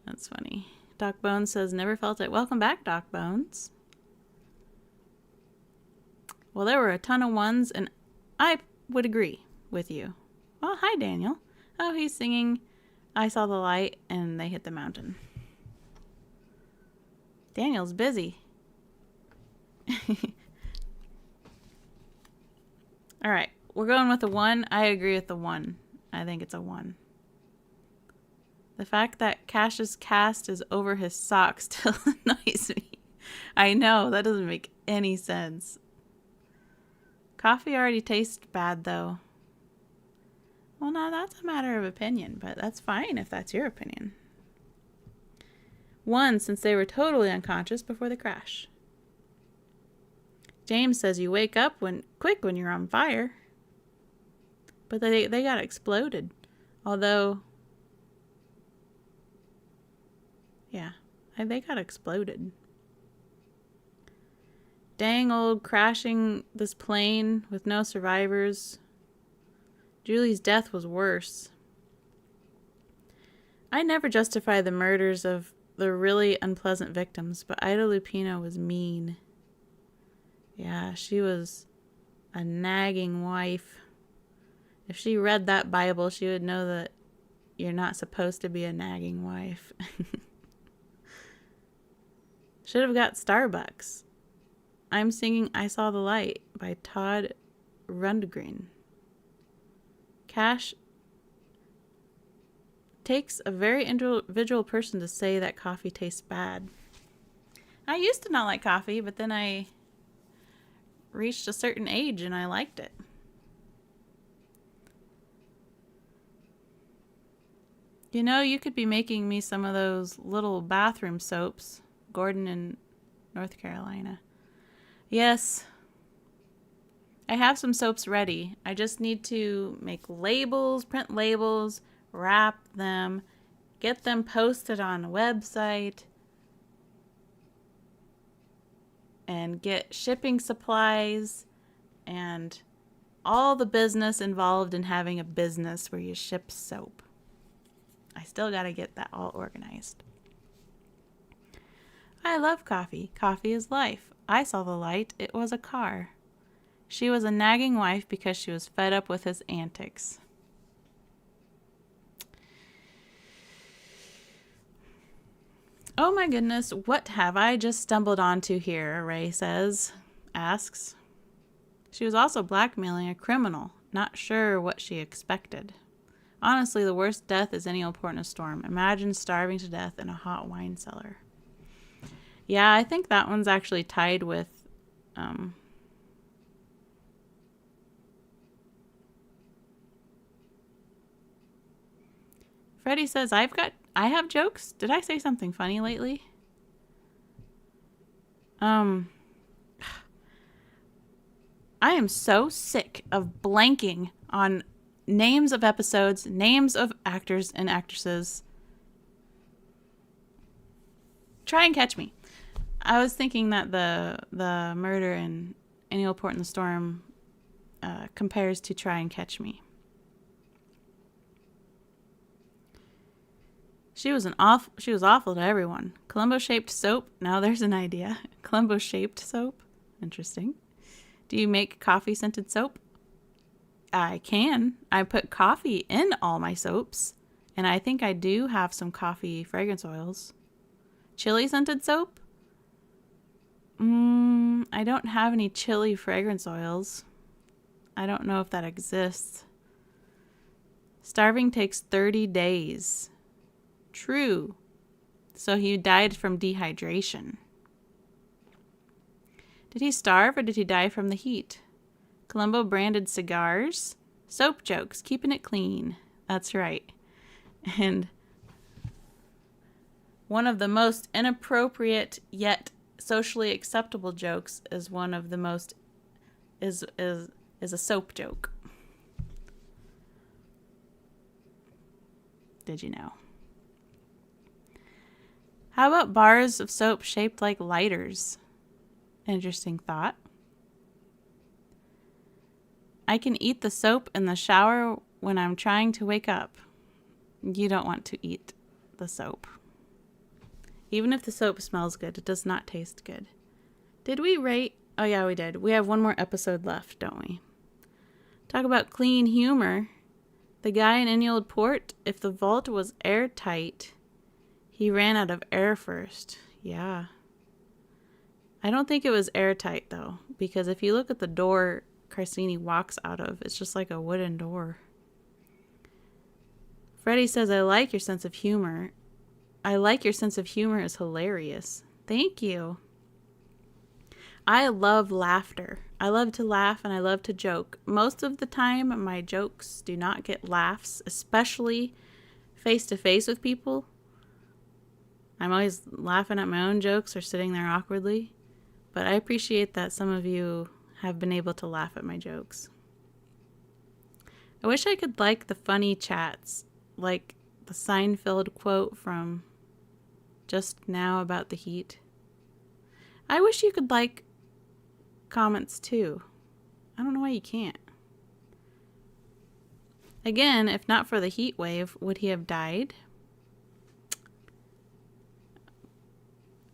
That's funny. Doc Bones says, never felt it. Welcome back, Doc Bones. Well, there were a ton of 1s, and I would agree with you. Oh, hi, Daniel. Oh, he's singing I Saw the Light, and they hit the mountain. Daniel's busy. All right, we're going with a 1. I agree with the 1. I think it's a 1. The fact that Cash's cast is over his socks still annoys me. I know, that doesn't make any sense. Coffee already tastes bad, though. Well, now that's a matter of opinion, but that's fine if that's your opinion. 1, since they were totally unconscious before the crash. James says you wake up quick when you're on fire. But they got exploded. Although, yeah, they got exploded. Dang old crashing this plane with no survivors. Julie's death was worse. I never justify the murders of the really unpleasant victims, but Ida Lupino was mean. Yeah, she was a nagging wife. If she read that Bible, she would know that you're not supposed to be a nagging wife. Should have got Starbucks. I'm singing I Saw the Light by Todd Rundgren. Cash takes a very individual person to say that coffee tastes bad. I used to not like coffee, but then I reached a certain age and I liked it. You know, you could be making me some of those little bathroom soaps. Gordon in North Carolina. Yes. I have some soaps ready. I just need to make labels, print labels, wrap them, get them posted on a website, and get shipping supplies and all the business involved in having a business where you ship soap. I still got to get that all organized. I love coffee. Coffee is life. I saw the light. It was a car. She was a nagging wife because she was fed up with his antics. Oh my goodness, what have I just stumbled onto here, Ray asks. She was also blackmailing a criminal, not sure what she expected. Honestly, the worst death is any old port in a storm. Imagine starving to death in a hot wine cellar. Yeah, I think that one's actually tied with Freddie says, I have jokes. Did I say something funny lately? I am so sick of blanking on names of episodes, names of actors and actresses. Try and catch me. I was thinking that the murder in Annual Report in the Storm compares to Try and Catch Me. She was awful to everyone. Columbo-shaped soap. Now there's an idea. Columbo-shaped soap. Interesting. Do you make coffee-scented soap? I can. I put coffee in all my soaps. And I think I do have some coffee fragrance oils. Chili-scented soap? I don't have any chili fragrance oils. I don't know if that exists. Starving takes 30 days. True. So he died from dehydration. Did he starve or did he die from the heat? Columbo branded cigars. Soap jokes. Keeping it clean. That's right. And one of the most inappropriate yet socially acceptable jokes is one of the most is a soap joke. Did you know? How about bars of soap shaped like lighters? Interesting thought. I can eat the soap in the shower when I'm trying to wake up. You don't want to eat the soap. Even if the soap smells good, it does not taste good. Did we rate? Oh yeah, we did. We have one more episode left, don't we? Talk about clean humor. The guy in Annual Report, if the vault was airtight, he ran out of air first. Yeah. I don't think it was airtight, though, because if you look at the door Carsini walks out of, it's just like a wooden door. Freddie says, I like your sense of humor. I like your sense of humor is hilarious. Thank you. I love laughter. I love to laugh and I love to joke. Most of the time, my jokes do not get laughs, especially face-to-face with people. I'm always laughing at my own jokes or sitting there awkwardly. But I appreciate that some of you have been able to laugh at my jokes. I wish I could like the funny chats, like the Seinfeld quote from just now about the heat. I wish you could like comments too. I don't know why you can't. Again, if not for the heat wave, would he have died?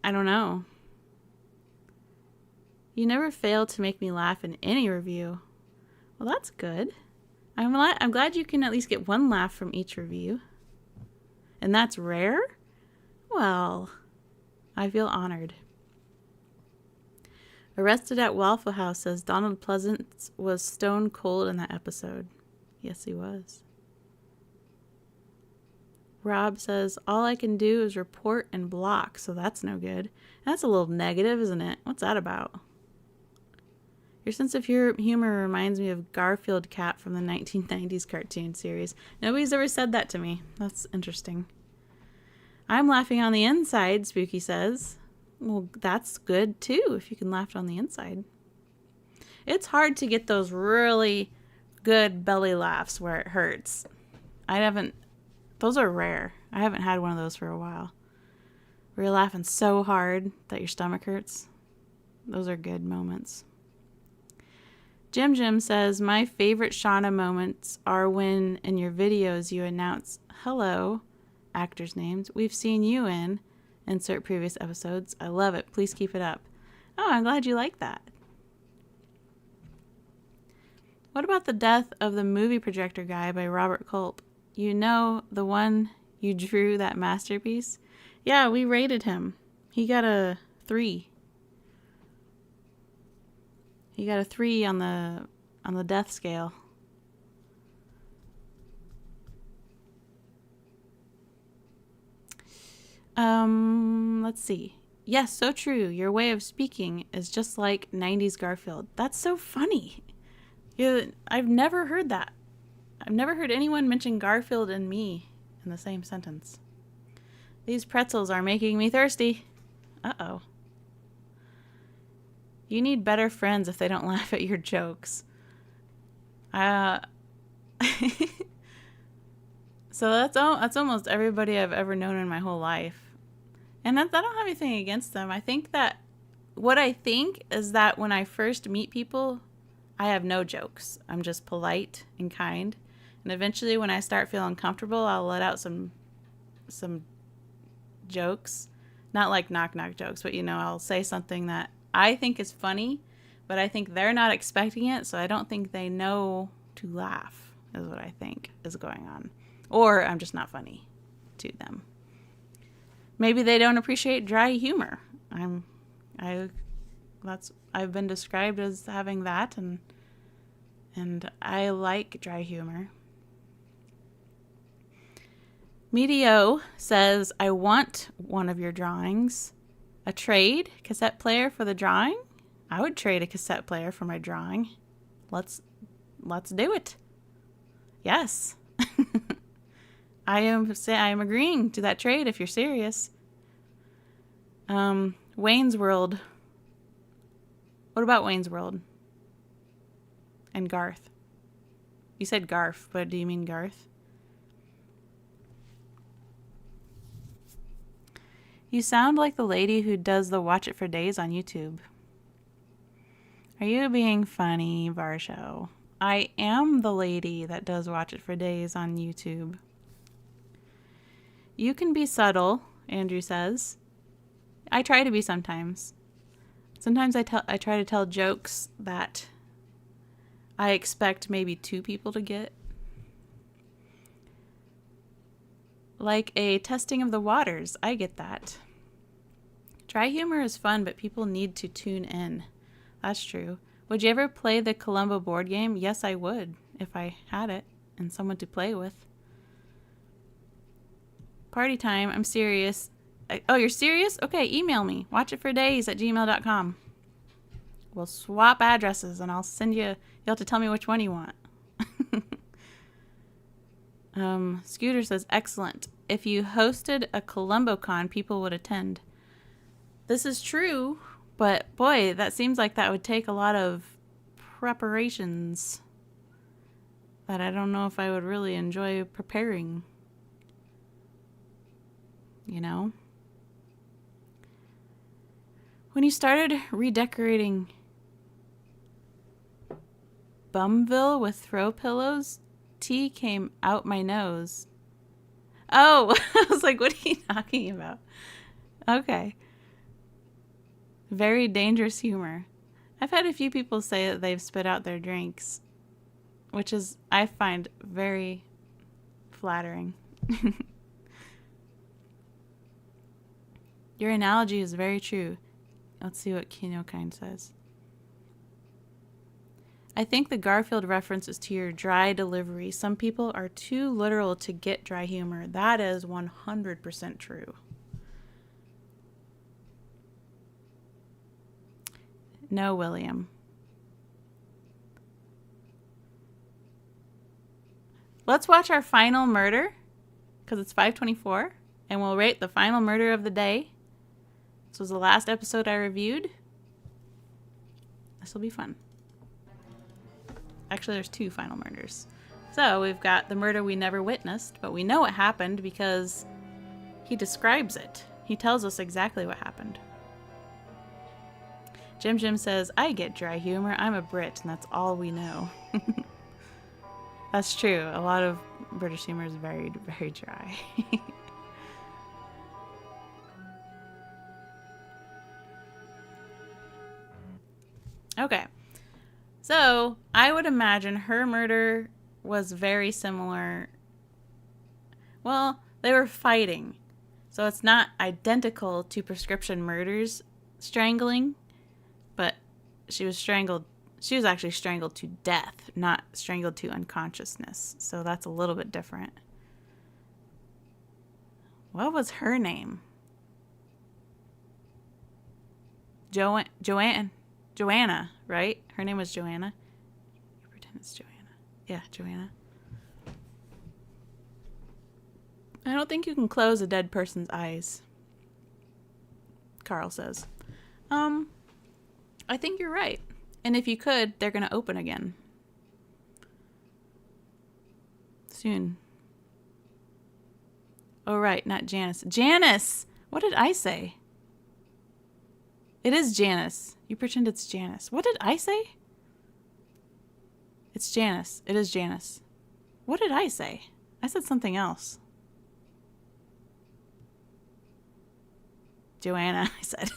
I don't know. You never fail to make me laugh in any review. Well, that's good. I'm glad you can at least get one laugh from each review. And that's rare? Well, I feel honored. Arrested at Waffle House says Donald Pleasance was stone cold in that episode. Yes, he was. Rob says, all I can do is report and block, so that's no good. That's a little negative, isn't it? What's that about? Your sense of humor reminds me of Garfield Cat from the 1990s cartoon series. Nobody's ever said that to me. That's interesting. I'm laughing on the inside, Spooky says. Well, that's good too, if you can laugh on the inside. It's hard to get those really good belly laughs where it hurts. Those are rare. I haven't had one of those for a while. Where you're laughing so hard that your stomach hurts. Those are good moments. Jim says, my favorite Shauna moments are when in your videos you announce, hello, actors' names, we've seen you in, insert previous episodes. I love it. Please keep it up. Oh, I'm glad you like that. What about the death of the movie projector guy by Robert Culp? You know, the one you drew that masterpiece? Yeah, we rated him. He got a 3. He got a 3 on the death scale. Let's see. Yes, so true. Your way of speaking is just like 90s Garfield. That's so funny. I've never heard that. I've never heard anyone mention Garfield and me in the same sentence. These pretzels are making me thirsty. Uh-oh. You need better friends if they don't laugh at your jokes. So that's almost everybody I've ever known in my whole life. And I don't have anything against them. I think that what I think is that when I first meet people, I have no jokes. I'm just polite and kind. And eventually when I start feeling comfortable, I'll let out some jokes. Not like knock-knock jokes, but I'll say something that I think is funny, but I think they're not expecting it, so I don't think they know to laugh, is what I think is going on. Or I'm just not funny to them. Maybe they don't appreciate dry humor. I've been described as having that, and I like dry humor. Medio says, I want one of your drawings. A trade cassette player for the drawing? I would trade a cassette player for my drawing. Let's do it. Yes. I am agreeing to that trade if you're serious. Wayne's World. What about Wayne's World? And Garth. You said Garth, but do you mean Garth? You sound like the lady who does the Watch It for Days on YouTube. Are you being funny, Varsho? I am the lady that does Watch It for Days on YouTube. You can be subtle, Andrew says. I try to be sometimes. Sometimes I try to tell jokes that I expect maybe 2 people to get. Like a testing of the waters. I get that. Dry humor is fun, but people need to tune in. That's true. Would you ever play the Columbo board game? Yes, I would, if I had it and someone to play with. Party time. I'm serious. Oh, you're serious? Okay, email me. watchitfordays@gmail.com. We'll swap addresses and I'll send you... You'll have to tell me which one you want. Scooter says, excellent. If you hosted a Columbo con, people would attend. This is true, but boy, that seems like that would take a lot of preparations that I don't know if I would really enjoy preparing. When you started redecorating Bumville with throw pillows, tea came out my nose. Oh, I was like, what are you talking about? Okay. Very dangerous humor. I've had a few people say that they've spit out their drinks, which is, I find, very flattering. Your analogy is very true. Let's see what Kinokind says. I think the Garfield reference is to your dry delivery. Some people are too literal to get dry humor. That is 100% true. No, William. Let's watch our final murder, because it's 5:24, and we'll rate the final murder of the day. This was the last episode I reviewed. This will be fun. Actually, there's 2 final murders. So we've got the murder we never witnessed, but we know what happened because he describes it. He tells us exactly what happened. Jim says, I get dry humor. I'm a Brit, and that's all we know. That's true. A lot of British humor is very, very dry. Okay. So, I would imagine her murder was very similar. Well, they were fighting. So it's not identical to Prescription Murder's strangling, but she was strangled. She was actually strangled to death, not strangled to unconsciousness. So that's a little bit different. What was her name? Joanna, right? Her name was Joanna. You pretend it's Joanna. Yeah, Joanna. I don't think you can close a dead person's eyes, Carl says. I think you're right. And if you could, they're going to open again. Soon. Oh, right, not Janice. Janice! What did I say? It is Janice. You pretend it's Janice. What did I say? It's Janice. It is Janice. What did I say? I said something else. Joanna, I said.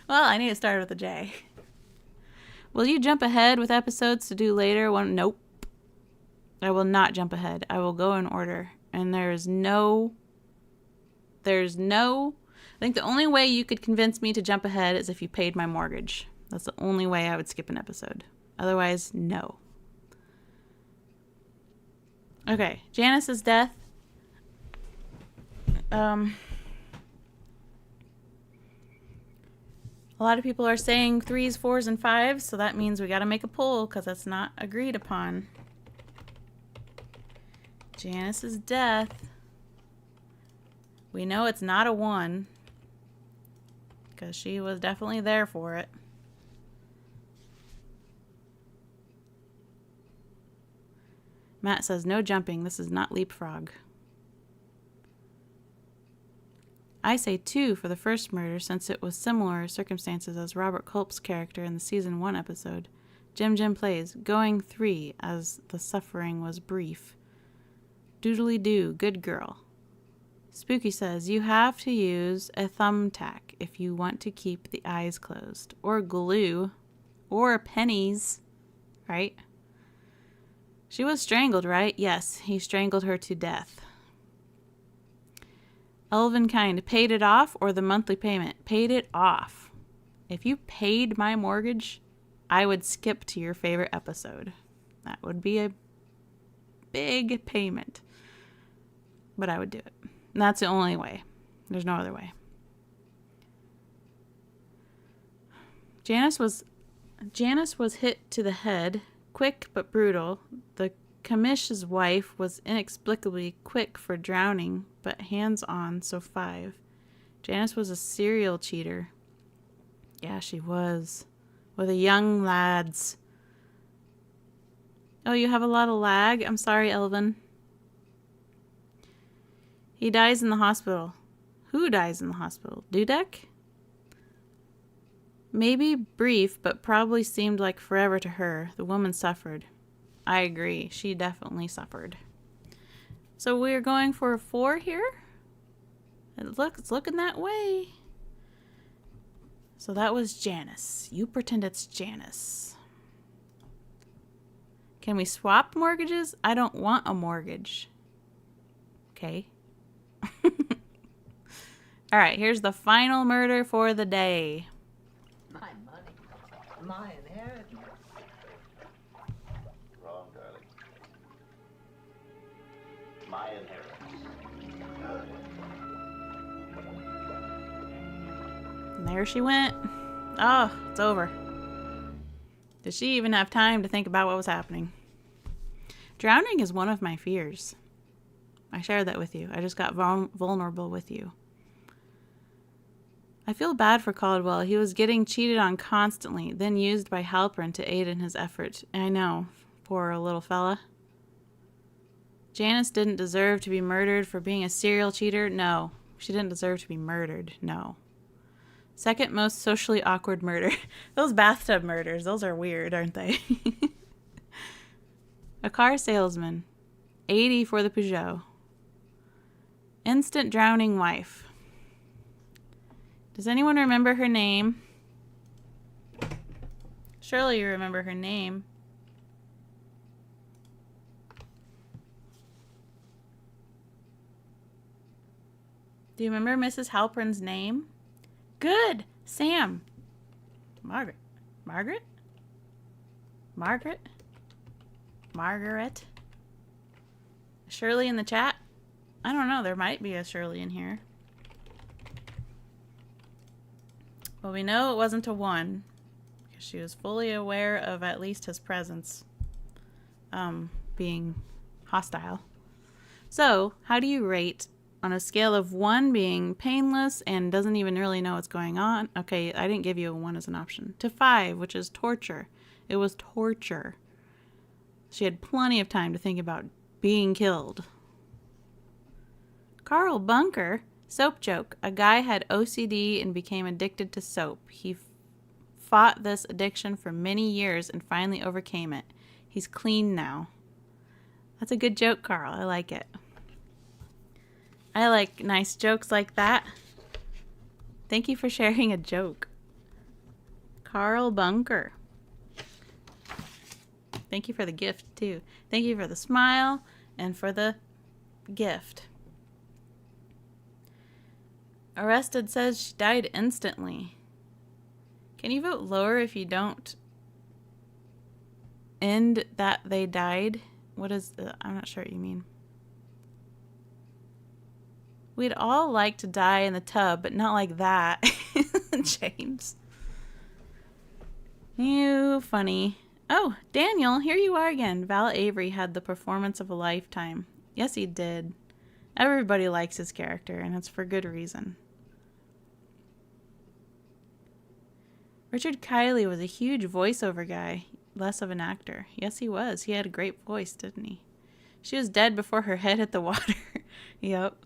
Well, I need to start with a J. Will you jump ahead with episodes to do later? Nope. I will not jump ahead. I will go in order. And I think the only way you could convince me to jump ahead is if you paid my mortgage. That's the only way I would skip an episode. Otherwise, no. Okay, Janice's death. A lot of people are saying 3s, 4s, and 5s, so that means we gotta make a poll because that's not agreed upon. Janice's death. We know it's not a 1 because she was definitely there for it. Matt says, no jumping. This is not leapfrog. I say 2 for the first murder since it was similar circumstances as Robert Culp's character in the season 1 episode. Jim plays, going 3 as the suffering was brief. Doodly doo, good girl. Spooky says, you have to use a thumbtack if you want to keep the eyes closed. Or glue. Or pennies. Right? She was strangled, right? Yes, he strangled her to death. Elvenkind, paid it off or the monthly payment? Paid it off. If you paid my mortgage, I would skip to your favorite episode. That would be a big payment. But I would do it. And that's the only way. There's no other way. Janice was hit to the head, quick but brutal. The commish's wife was inexplicably quick for drowning, but hands-on, so 5. Janice was a serial cheater. Yeah, she was. With the young lads. Oh, you have a lot of lag? I'm sorry, Elvin. He dies in the hospital. Who dies in the hospital? Dudek? Maybe brief, but probably seemed like forever to her. The woman suffered. I agree. She definitely suffered. So we're going for a 4 here? It's looking that way. So that was Janice. You pretend it's Janice. Can we swap mortgages? I don't want a mortgage. Okay. All right, here's the final murder for the day. My money. My inheritance. Wrong, darling. My inheritance. And there she went. Oh, it's over. Did she even have time to think about what was happening? Drowning is one of my fears. I shared that with you. I just got vulnerable with you. I feel bad for Caldwell. He was getting cheated on constantly, then used by Halpern to aid in his effort. I know. Poor little fella. Janice didn't deserve to be murdered for being a serial cheater. No. She didn't deserve to be murdered. No. Second most socially awkward murder. Those bathtub murders, those are weird, aren't they? A car salesman. 80 for the Peugeot. Instant drowning wife. Does anyone remember her name? Surely you remember her name. Do you remember Mrs. Halpern's name? Good. Sam. Margaret. Margaret? Margaret? Margaret? Shirley in the chat? I don't know. There might be a Shirley in here. Well, we know it wasn't a 1 because she was fully aware of at least his presence being hostile. So, how do you rate On a scale of 1 being painless and doesn't even really know what's going on. Okay, I didn't give you a 1 as an option. To 5, which is torture. It was torture. She had plenty of time to think about being killed. Carl Bunker. Soap joke. A guy had OCD and became addicted to soap. He fought this addiction for many years and finally overcame it. He's clean now. That's a good joke, Carl. I like it. I like nice jokes like that. Thank you for sharing a joke. Carl Bunker. Thank you for the gift, too. Thank you for the smile and for the gift. Arrested says she died instantly. Can you vote lower if you don't end that they died? What is I'm not sure what you mean. We'd all like to die in the tub, but not like that. James. You funny. Oh, Daniel, here you are again. Val Avery had the performance of a lifetime. Yes, he did. Everybody likes his character, and it's for good reason. Richard Kiley was a huge voiceover guy, less of an actor. Yes, he was. He had a great voice, didn't he? She was dead before her head hit the water. Yep.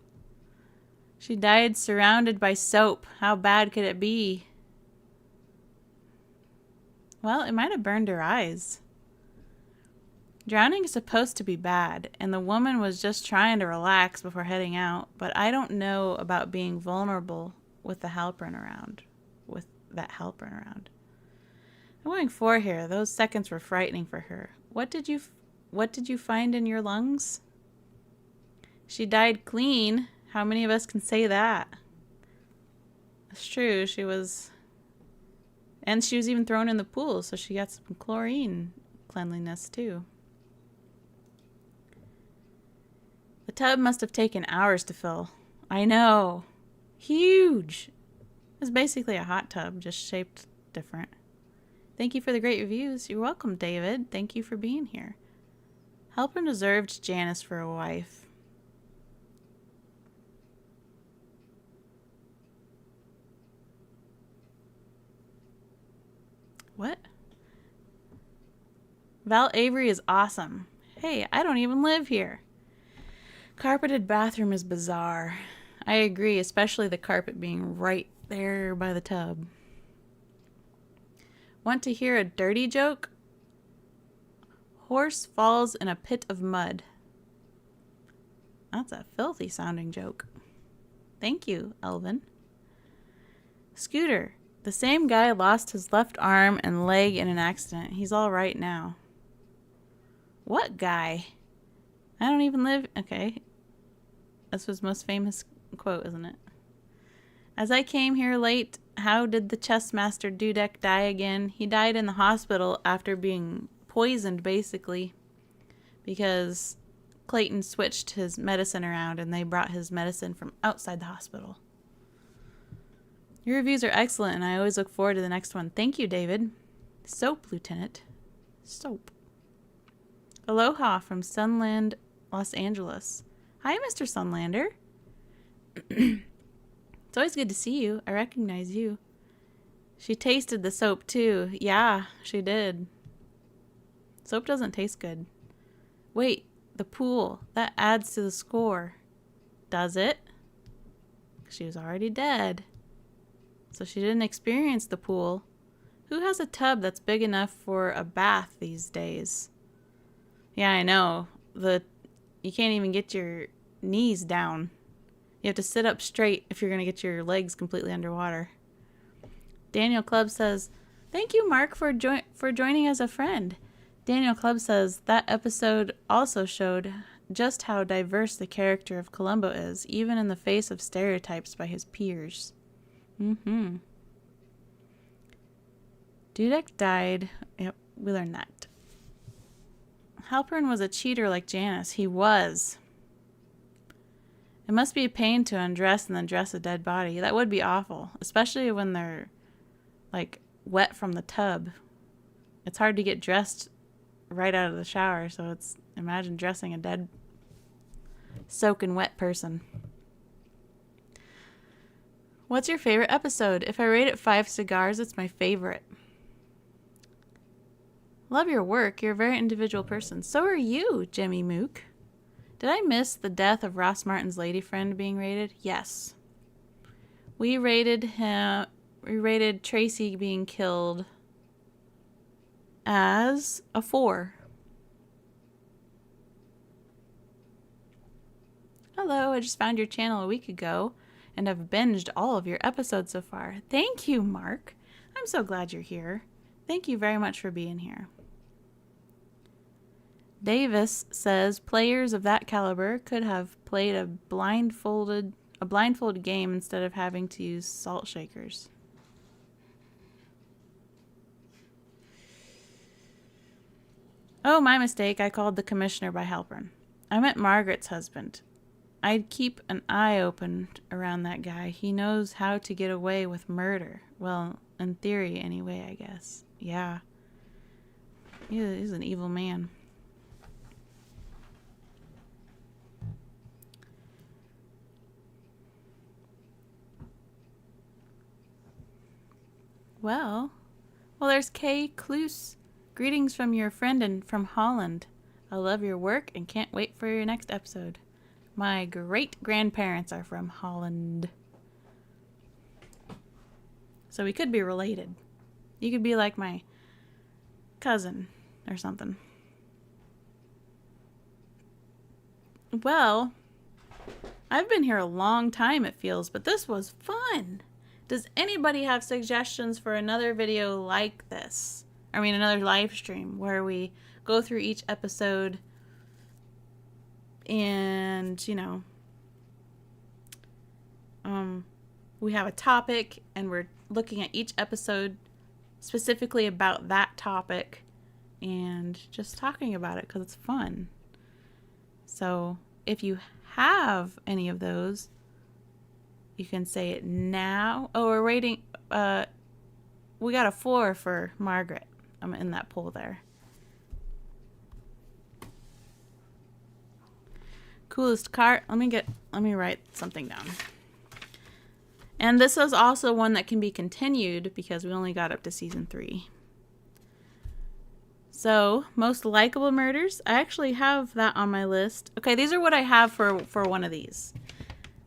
She died surrounded by soap. How bad could it be? Well, it might have burned her eyes. Drowning is supposed to be bad, and the woman was just trying to relax before heading out, but I don't know about being vulnerable with that halpern around. I'm going 4 here. Those seconds were frightening for her. What did you find in your lungs? She died clean. How many of us can say that? It's true. She was even thrown in the pool, so she got some chlorine cleanliness too. The tub must have taken hours to fill. I know. Huge. It was basically a hot tub, just shaped different. Thank you for the great reviews. You're welcome, David. Thank you for being here. Halpern deserved Janice for a wife. What? Val Avery is awesome. Hey, I don't even live here. Carpeted bathroom is bizarre. I agree, especially the carpet being right there by the tub. Want to hear a dirty joke? Horse falls in a pit of mud. That's a filthy sounding joke. Thank you, Elvin. Scooter. The same guy lost his left arm and leg in an accident. He's all right now. What guy? I don't even live... Okay. That's his most famous quote, isn't it? As I came here late, how did the chess master Dudek die again? He died in the hospital after being poisoned, basically. Because Clayton switched his medicine around and they brought his medicine from outside the hospital. Your reviews are excellent, and I always look forward to the next one. Thank you, David. Soap, Lieutenant. Soap. Aloha from Sunland, Los Angeles. Hi, Mr. Sunlander. It's always good to see you. I recognize you. She tasted the soap, too. Yeah, she did. Soap doesn't taste good. Wait, the pool. That adds to the score. Does it? She was already dead. So she didn't experience the pool. Who has a tub that's big enough for a bath these days? Yeah, I know. You can't even get your knees down. You have to sit up straight if you're going to get your legs completely underwater. Daniel Clubb says, thank you, Mark, for joining as a friend. Daniel Clubb says, that episode also showed just how diverse the character of Columbo is, even in the face of stereotypes by his peers. Mm-hmm. Dudek died. Yep, we learned that. Halpern was a cheater like Janice. He was. It must be a pain to undress and then dress a dead body. That would be awful, especially when they're, like, wet from the tub. It's hard to get dressed right out of the shower, so imagine dressing a dead, soaking wet person. What's your favorite episode? If I rate it 5 cigars, it's my favorite. Love your work. You're a very individual person. So are you, Jimmy Mook. Did I miss the death of Ross Martin's lady friend being rated? Yes. We rated Tracy being killed as a 4. Hello, I just found your channel a week ago and have binged all of your episodes so far. Thank you, Mark. I'm so glad you're here. Thank you very much for being here. Davis says players of that caliber could have played a blindfolded game instead of having to use salt shakers. Oh, my mistake. I called the commissioner by Halpern. I meant Margaret's husband. I'd keep an eye open around that guy. He knows how to get away with murder. Well, in theory, anyway, I guess. Yeah. He's an evil man. Well, there's Kay Kloos. Greetings from your friend and from Holland. I love your work and can't wait for your next episode. My great-grandparents are from Holland. So we could be related. You could be like my cousin or something. Well, I've been here a long time, it feels, but this was fun. Does anybody have suggestions for another video like this? I mean, another live stream where we go through each episode and, you know, we have a topic and we're looking at each episode specifically about that topic and just talking about it because it's fun. So if you have any of those, you can say it now. Oh, we're rating. We got a 4 for Margaret. I'm in that poll there. Coolest cart. Let me write something down. And this is also one that can be continued because we only got up to season 3. So, most likable murders. I actually have that on my list. Okay, these are what I have for one of these.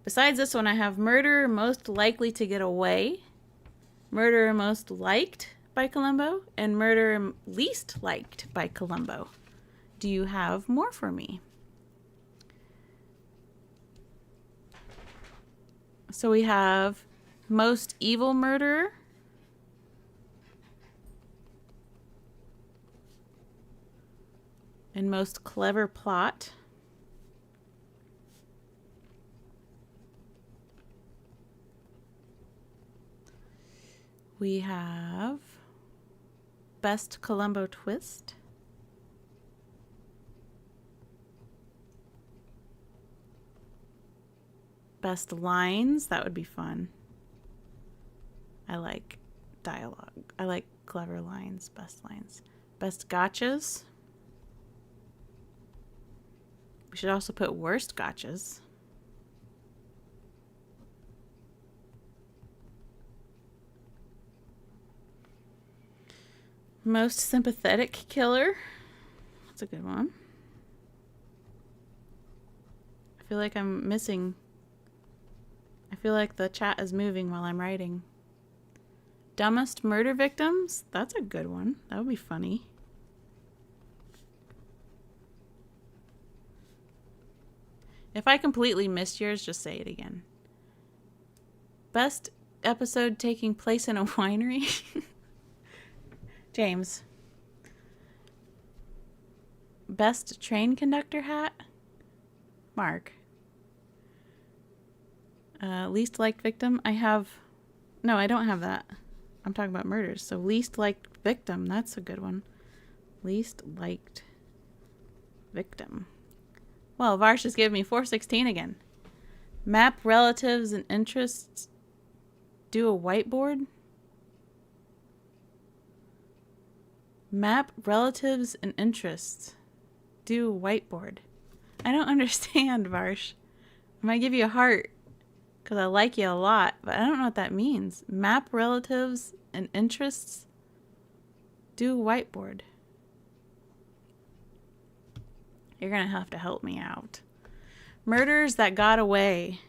Besides this one, I have murderer most likely to get away, murderer most liked by Columbo, and murderer least liked by Columbo. Do you have more for me? So we have most evil murderer, and most clever plot. We have best Columbo twist. Best lines, that would be fun. I like dialogue. I like clever lines, best lines. Best gotchas. We should also put worst gotchas. Most sympathetic killer. That's a good one. I feel like I'm missing. I feel like the chat is moving while I'm writing. Dumbest murder victims. That's a good one. That would be funny. If I completely missed yours, just say it again. Best episode taking place in a winery. James. Best train conductor hat. Mark. Least liked victim. No, I don't have that. I'm talking about murders. So least liked victim. That's a good one. Least liked victim. Well, Varsh just gave me 416 again. Map relatives and interests. Do a whiteboard. Map relatives and interests. Do a whiteboard. I don't understand, Varsh. I might give you a heart. because I like you a lot, but I don't know what that means. Map relatives and interests. Do whiteboard. You're going to have to help me out. Murders that got away.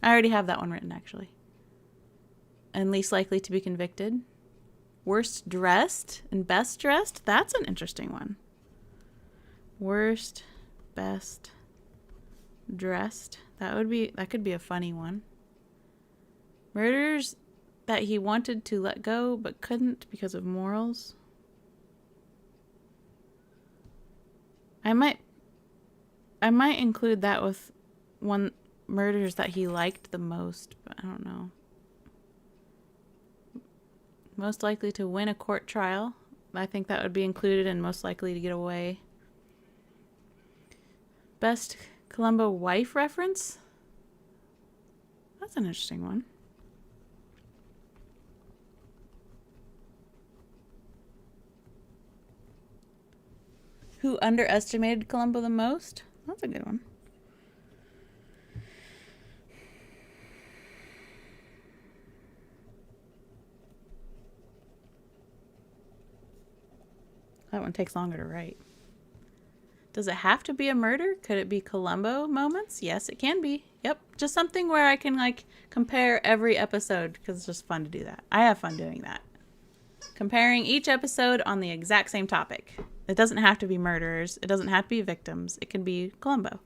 I already have that one written, actually. And least likely to be convicted. Worst dressed and best dressed. That's an interesting one. Worst, best dressed. That could be a funny one. Murders that he wanted to let go but couldn't because of morals. I might include that with one murders that he liked the most, but I don't know. Most likely to win a court trial. I think that would be included in most likely to get away. Best Columbo wife reference? That's an interesting one. Who underestimated Columbo the most? That's a good one. That one takes longer to write. Does it have to be a murder? Could it be Columbo moments? Yes, it can be. Yep. Just something where I can like compare every episode because it's just fun to do that. I have fun doing that. Comparing each episode on the exact same topic. It doesn't have to be murderers. It doesn't have to be victims. It can be Columbo.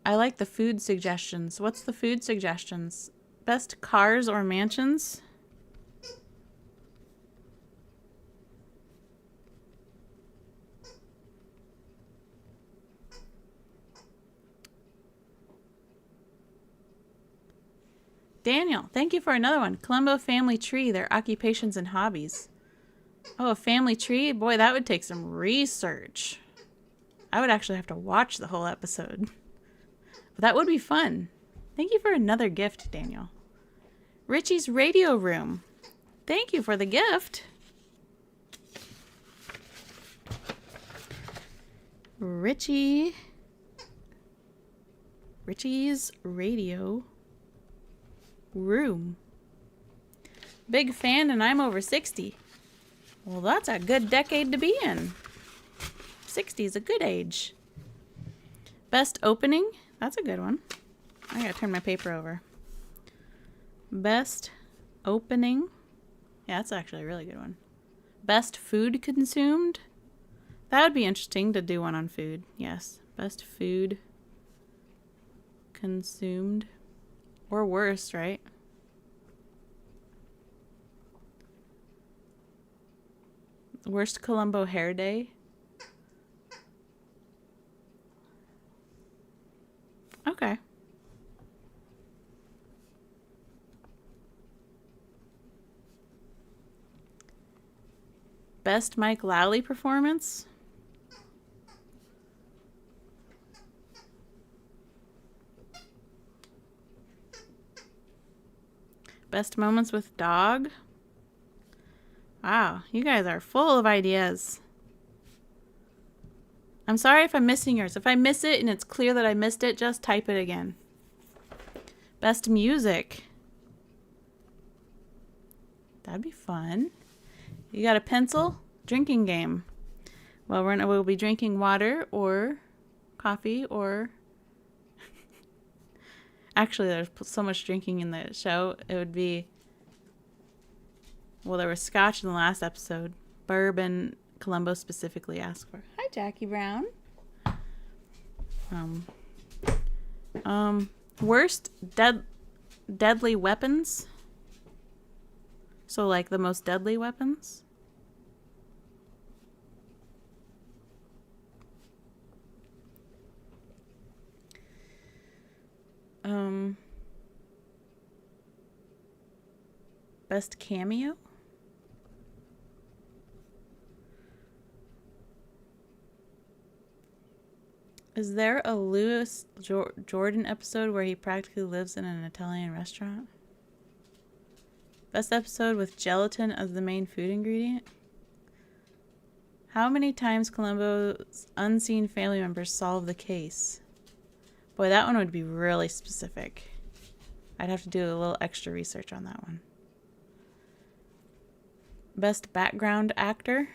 I like the food suggestions. What's the food suggestions? Best cars or mansions? Daniel, thank you for another one. Columbo family tree, their occupations and hobbies. Oh, a family tree? Boy, that would take some research. I would actually have to watch the whole episode. But that would be fun. Thank you for another gift, Daniel. Richie's radio room. Thank you for the gift. Richie's radio room. Big fan, and I'm over 60. Well, that's a good decade to be in. 60 is a good age. Best opening. That's a good one. I gotta turn my paper over. Best opening. Yeah, that's actually a really good one. Best food consumed. That would be interesting to do one on food. Yes. Best food consumed. Or worst, right? Worst Columbo hair day. Okay. Best Mike Lowley performance. Best moments with dog. Wow, you guys are full of ideas. I'm sorry if I'm missing yours. If I miss it and it's clear that I missed it, just type it again. Best music. That'd be fun. You got a pencil? Drinking game. Well, we'll be drinking water or coffee or... Actually, there's so much drinking in the show. It would be... Well, there was scotch in the last episode. Bourbon, Columbo specifically asked for. Hi, Jackie Brown. Worst deadly weapons. So, like, the most deadly weapons. Best cameo. Is there a Louis Jordan episode where he practically lives in an Italian restaurant? Best episode with gelatin as the main food ingredient? How many times Columbo's unseen family members solve the case? Boy, that one would be really specific. I'd have to do a little extra research on that one. Best background actor.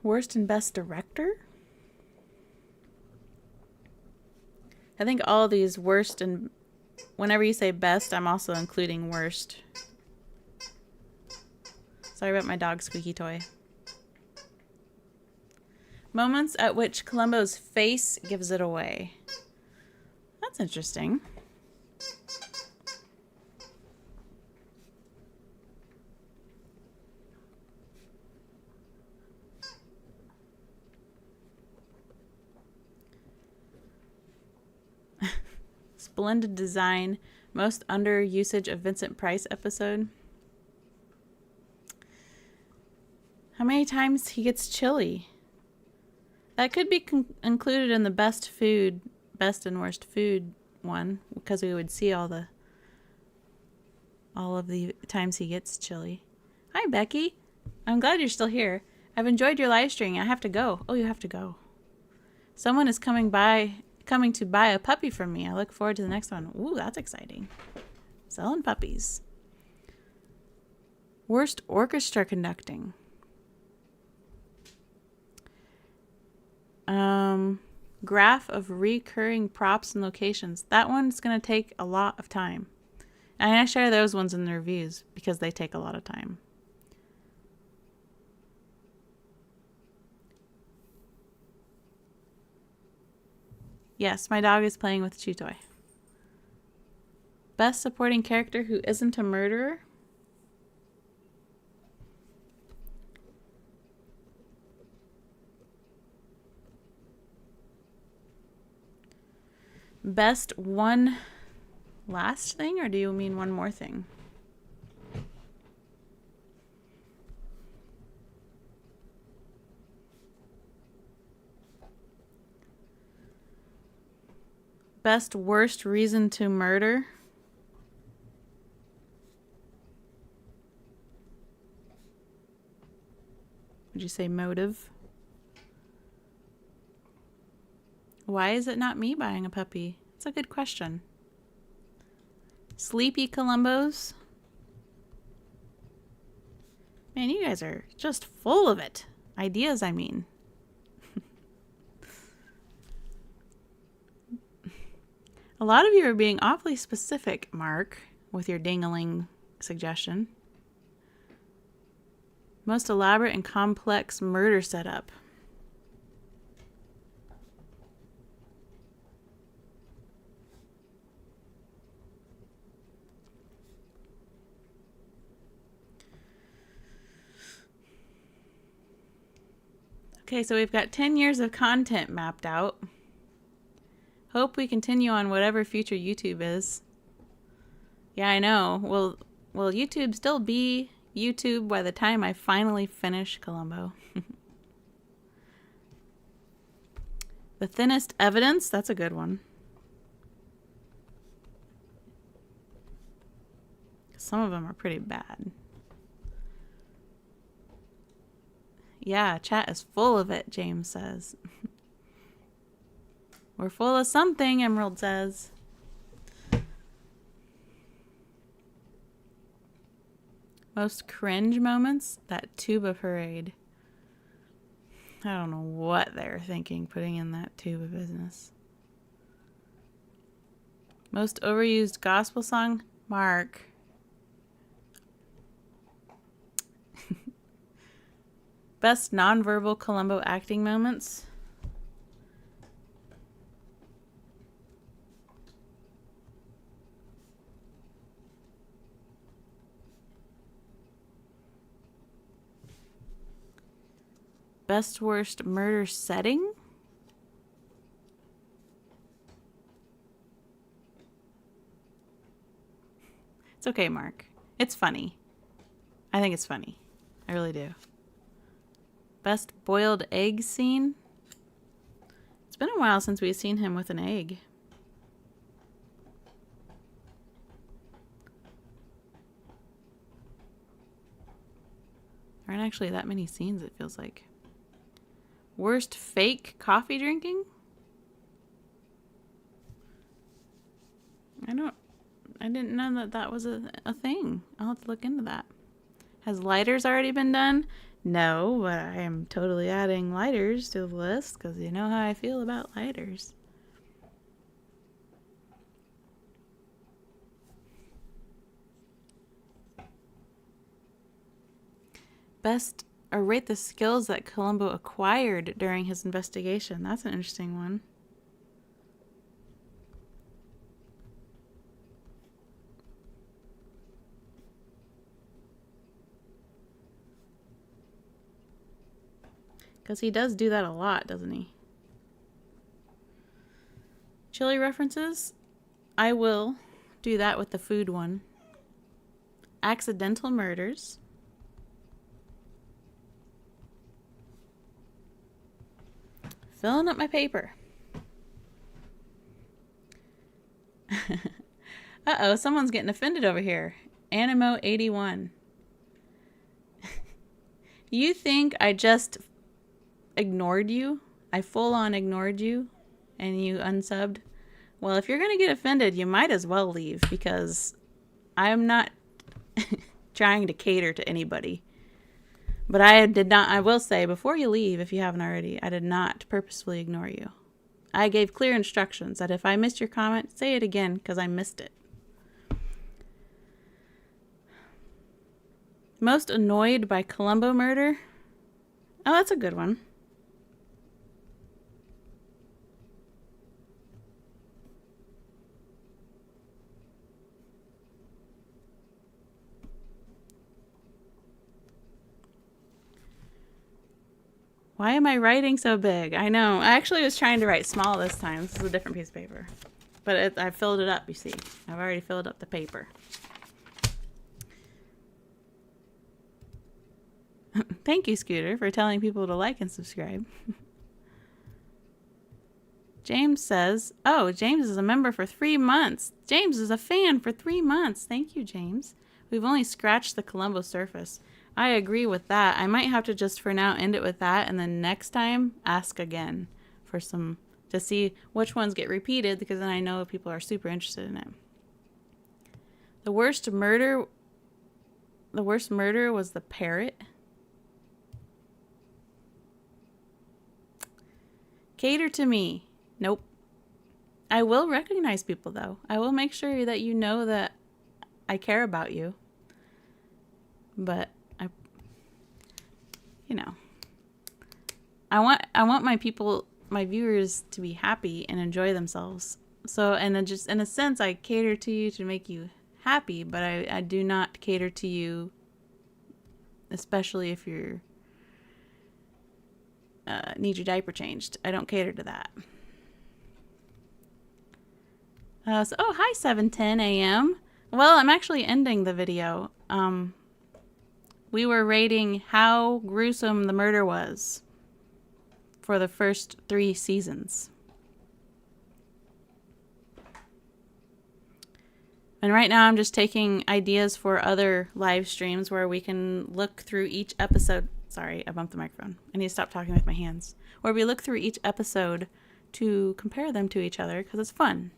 Worst and best director. I think all of these worst, and whenever you say best, I'm also including worst. Sorry about my dog squeaky toy. Moments at which Columbo's face gives it away. That's interesting. Splendid design. Most under usage of Vincent Price episode. How many times he gets chili? That could be included in the best and worst food one, because we would see all of the times he gets chili. Hi, Becky. I'm glad you're still here. I've enjoyed your live streaming. I have to go. Oh, you have to go. Someone is coming to buy a puppy from me. I look forward to the next one. Ooh, that's exciting. Selling puppies. Worst orchestra conducting. Graph of recurring props and locations. That one's going to take a lot of time. And I share those ones in the reviews because they take a lot of time. Yes, my dog is playing with a chew toy. Best supporting character who isn't a murderer. Best one last thing, or do you mean one more thing? Best worst reason to murder. Would you say motive? Why is it not me buying a puppy? It's a good question. Sleepy Columbos. Man, you guys are just full of it. Ideas, I mean. A lot of you are being awfully specific, Mark, with your ding-a-ling suggestion. Most elaborate and complex murder setup. Okay, so we've got 10 years of content mapped out. Hope we continue on whatever future YouTube is. Yeah, I know. Will YouTube still be YouTube by the time I finally finish Columbo? The thinnest evidence? That's a good one. Some of them are pretty bad. Yeah, chat is full of it, James says. We're full of something, Emerald says. Most cringe moments? That tuba parade. I don't know what they were thinking putting in that tuba business. Most overused gospel song? Mark. Best nonverbal Columbo acting moments? Best worst murder setting? It's okay, Mark. It's funny. I think it's funny. I really do. Best boiled egg scene? It's been a while since we've seen him with an egg. aren't actually that many scenes, it feels like. Worst fake coffee drinking? I didn't know that that was a thing. I'll have to look into that. Has lighters already been done? No, but I am totally adding lighters to the list because you know how I feel about lighters. Best or rate the skills that Columbo acquired during his investigation. That's an interesting one. Because he does do that a lot, doesn't he? Chili references? I will do that with the food one. Accidental murders. Filling up my paper. Uh-oh, someone's getting offended over here. Animo81. You think I just ignored you? I full on ignored you and you unsubbed? Well, if you're going to get offended, you might as well leave because I'm not trying to cater to anybody. But I will say, before you leave, if you haven't already, I did not purposefully ignore you. I gave clear instructions that if I missed your comment, say it again because I missed it. Most annoyed by Columbo murder? Oh, that's a good one. Why am I writing so big? I know. I actually was trying to write small this time. This is a different piece of paper. But I filled it up, you see. I've already filled up the paper. Thank you, Scooter, for telling people to like and subscribe. James says, oh, James is a member for 3 months. James is a fan for 3 months. Thank you, James. We've only scratched the Columbo surface. I agree with that. I might have to just for now end it with that and then next time ask again for some to see which ones get repeated because then I know people are super interested in it. The worst murder was the parrot. Cater to me. Nope. I will recognize people though. I will make sure that you know that I care about you. But I want my people, my viewers to be happy and enjoy themselves. So, and then just in a sense, I cater to you to make you happy, but I do not cater to you, especially if you're need your diaper changed. I don't cater to that. Oh, hi, 7:10 a.m. Well, I'm actually ending the video. We were rating how gruesome the murder was for the first 3 seasons. And right now I'm just taking ideas for other live streams where we can look through each episode. Sorry, I bumped the microphone. I need to stop talking with my hands. Where we look through each episode to compare them to each other because it's fun.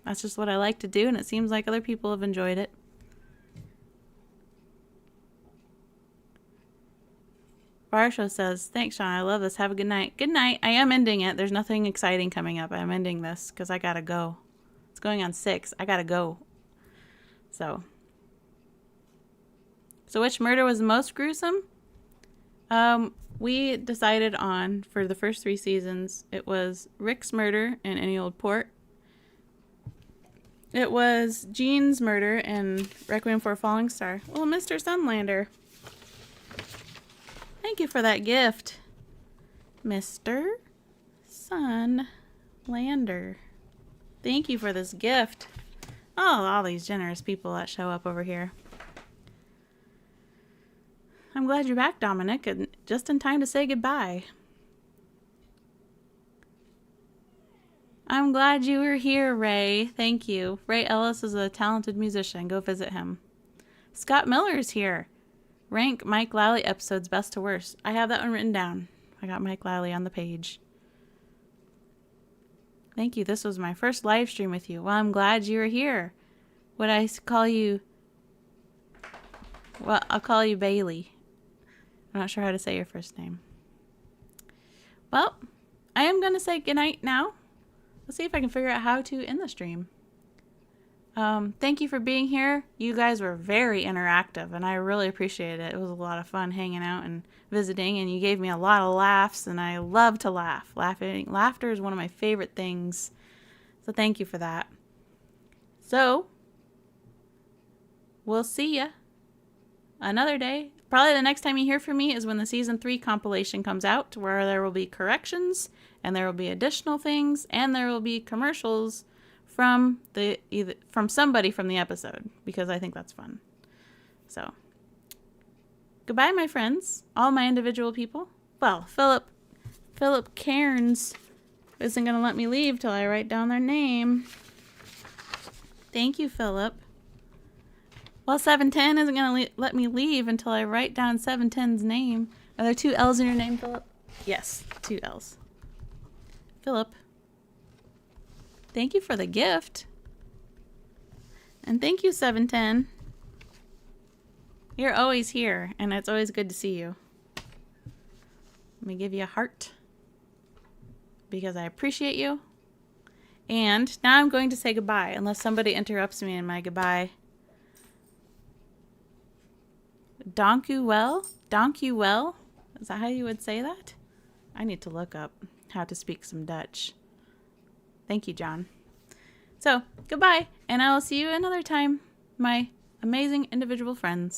That's just what I like to do, and it seems like other people have enjoyed it. Barsha says, thanks, Sean. I love this. Have a good night. Good night. I am ending it. There's nothing exciting coming up. I'm ending this because I gotta go. It's going on 6. I gotta go. So which murder was the most gruesome? We decided on, for the first 3 seasons, it was Rick's murder in Any Old Port. It was Jean's murder in Requiem for a Falling Star. Well, Mr. Sunlander. Thank you for that gift, Mr. Sunlander. Thank you for this gift. Oh, all these generous people that show up over here. I'm glad you're back, Dominic, and just in time to say goodbye. I'm glad you were here, Ray. Thank you. Ray Ellis is a talented musician. Go visit him. Scott Miller's here. Rank Mike Lally episodes best to worst. I have that one written down. I got Mike Lally on the page. Thank you. This was my first live stream with you. Well, I'm glad you were here. Would I call you... Well, I'll call you Bailey. I'm not sure how to say your first name. Well, I am going to say goodnight now. Let's see if I can figure out how to end the stream. Thank you for being here. You guys were very interactive, and I really appreciate it. It was a lot of fun hanging out and visiting, and you gave me a lot of laughs, and I love to laugh. Laughter is one of my favorite things, so thank you for that. So, we'll see ya another day. Probably the next time you hear from me is when the Season 3 compilation comes out, where there will be corrections, and there will be additional things, and there will be commercials from somebody from the episode, because I think that's fun. So, goodbye, my friends, all my individual people. Well, Philip Cairns isn't going to let me leave till I write down their name. Thank you, Philip. Well, 710 isn't going to let me leave until I write down 710's name. Are there 2 L's in your name, Philip? Yes, 2 L's. Philip. Thank you for the gift. And thank you, 710. You're always here, and it's always good to see you. Let me give you a heart, because I appreciate you. And now I'm going to say goodbye, unless somebody interrupts me in my goodbye. Dankuwel? Dankuwel? Is that how you would say that? I need to look up how to speak some Dutch. Thank you, John. So, goodbye, and I will see you another time, my amazing individual friends.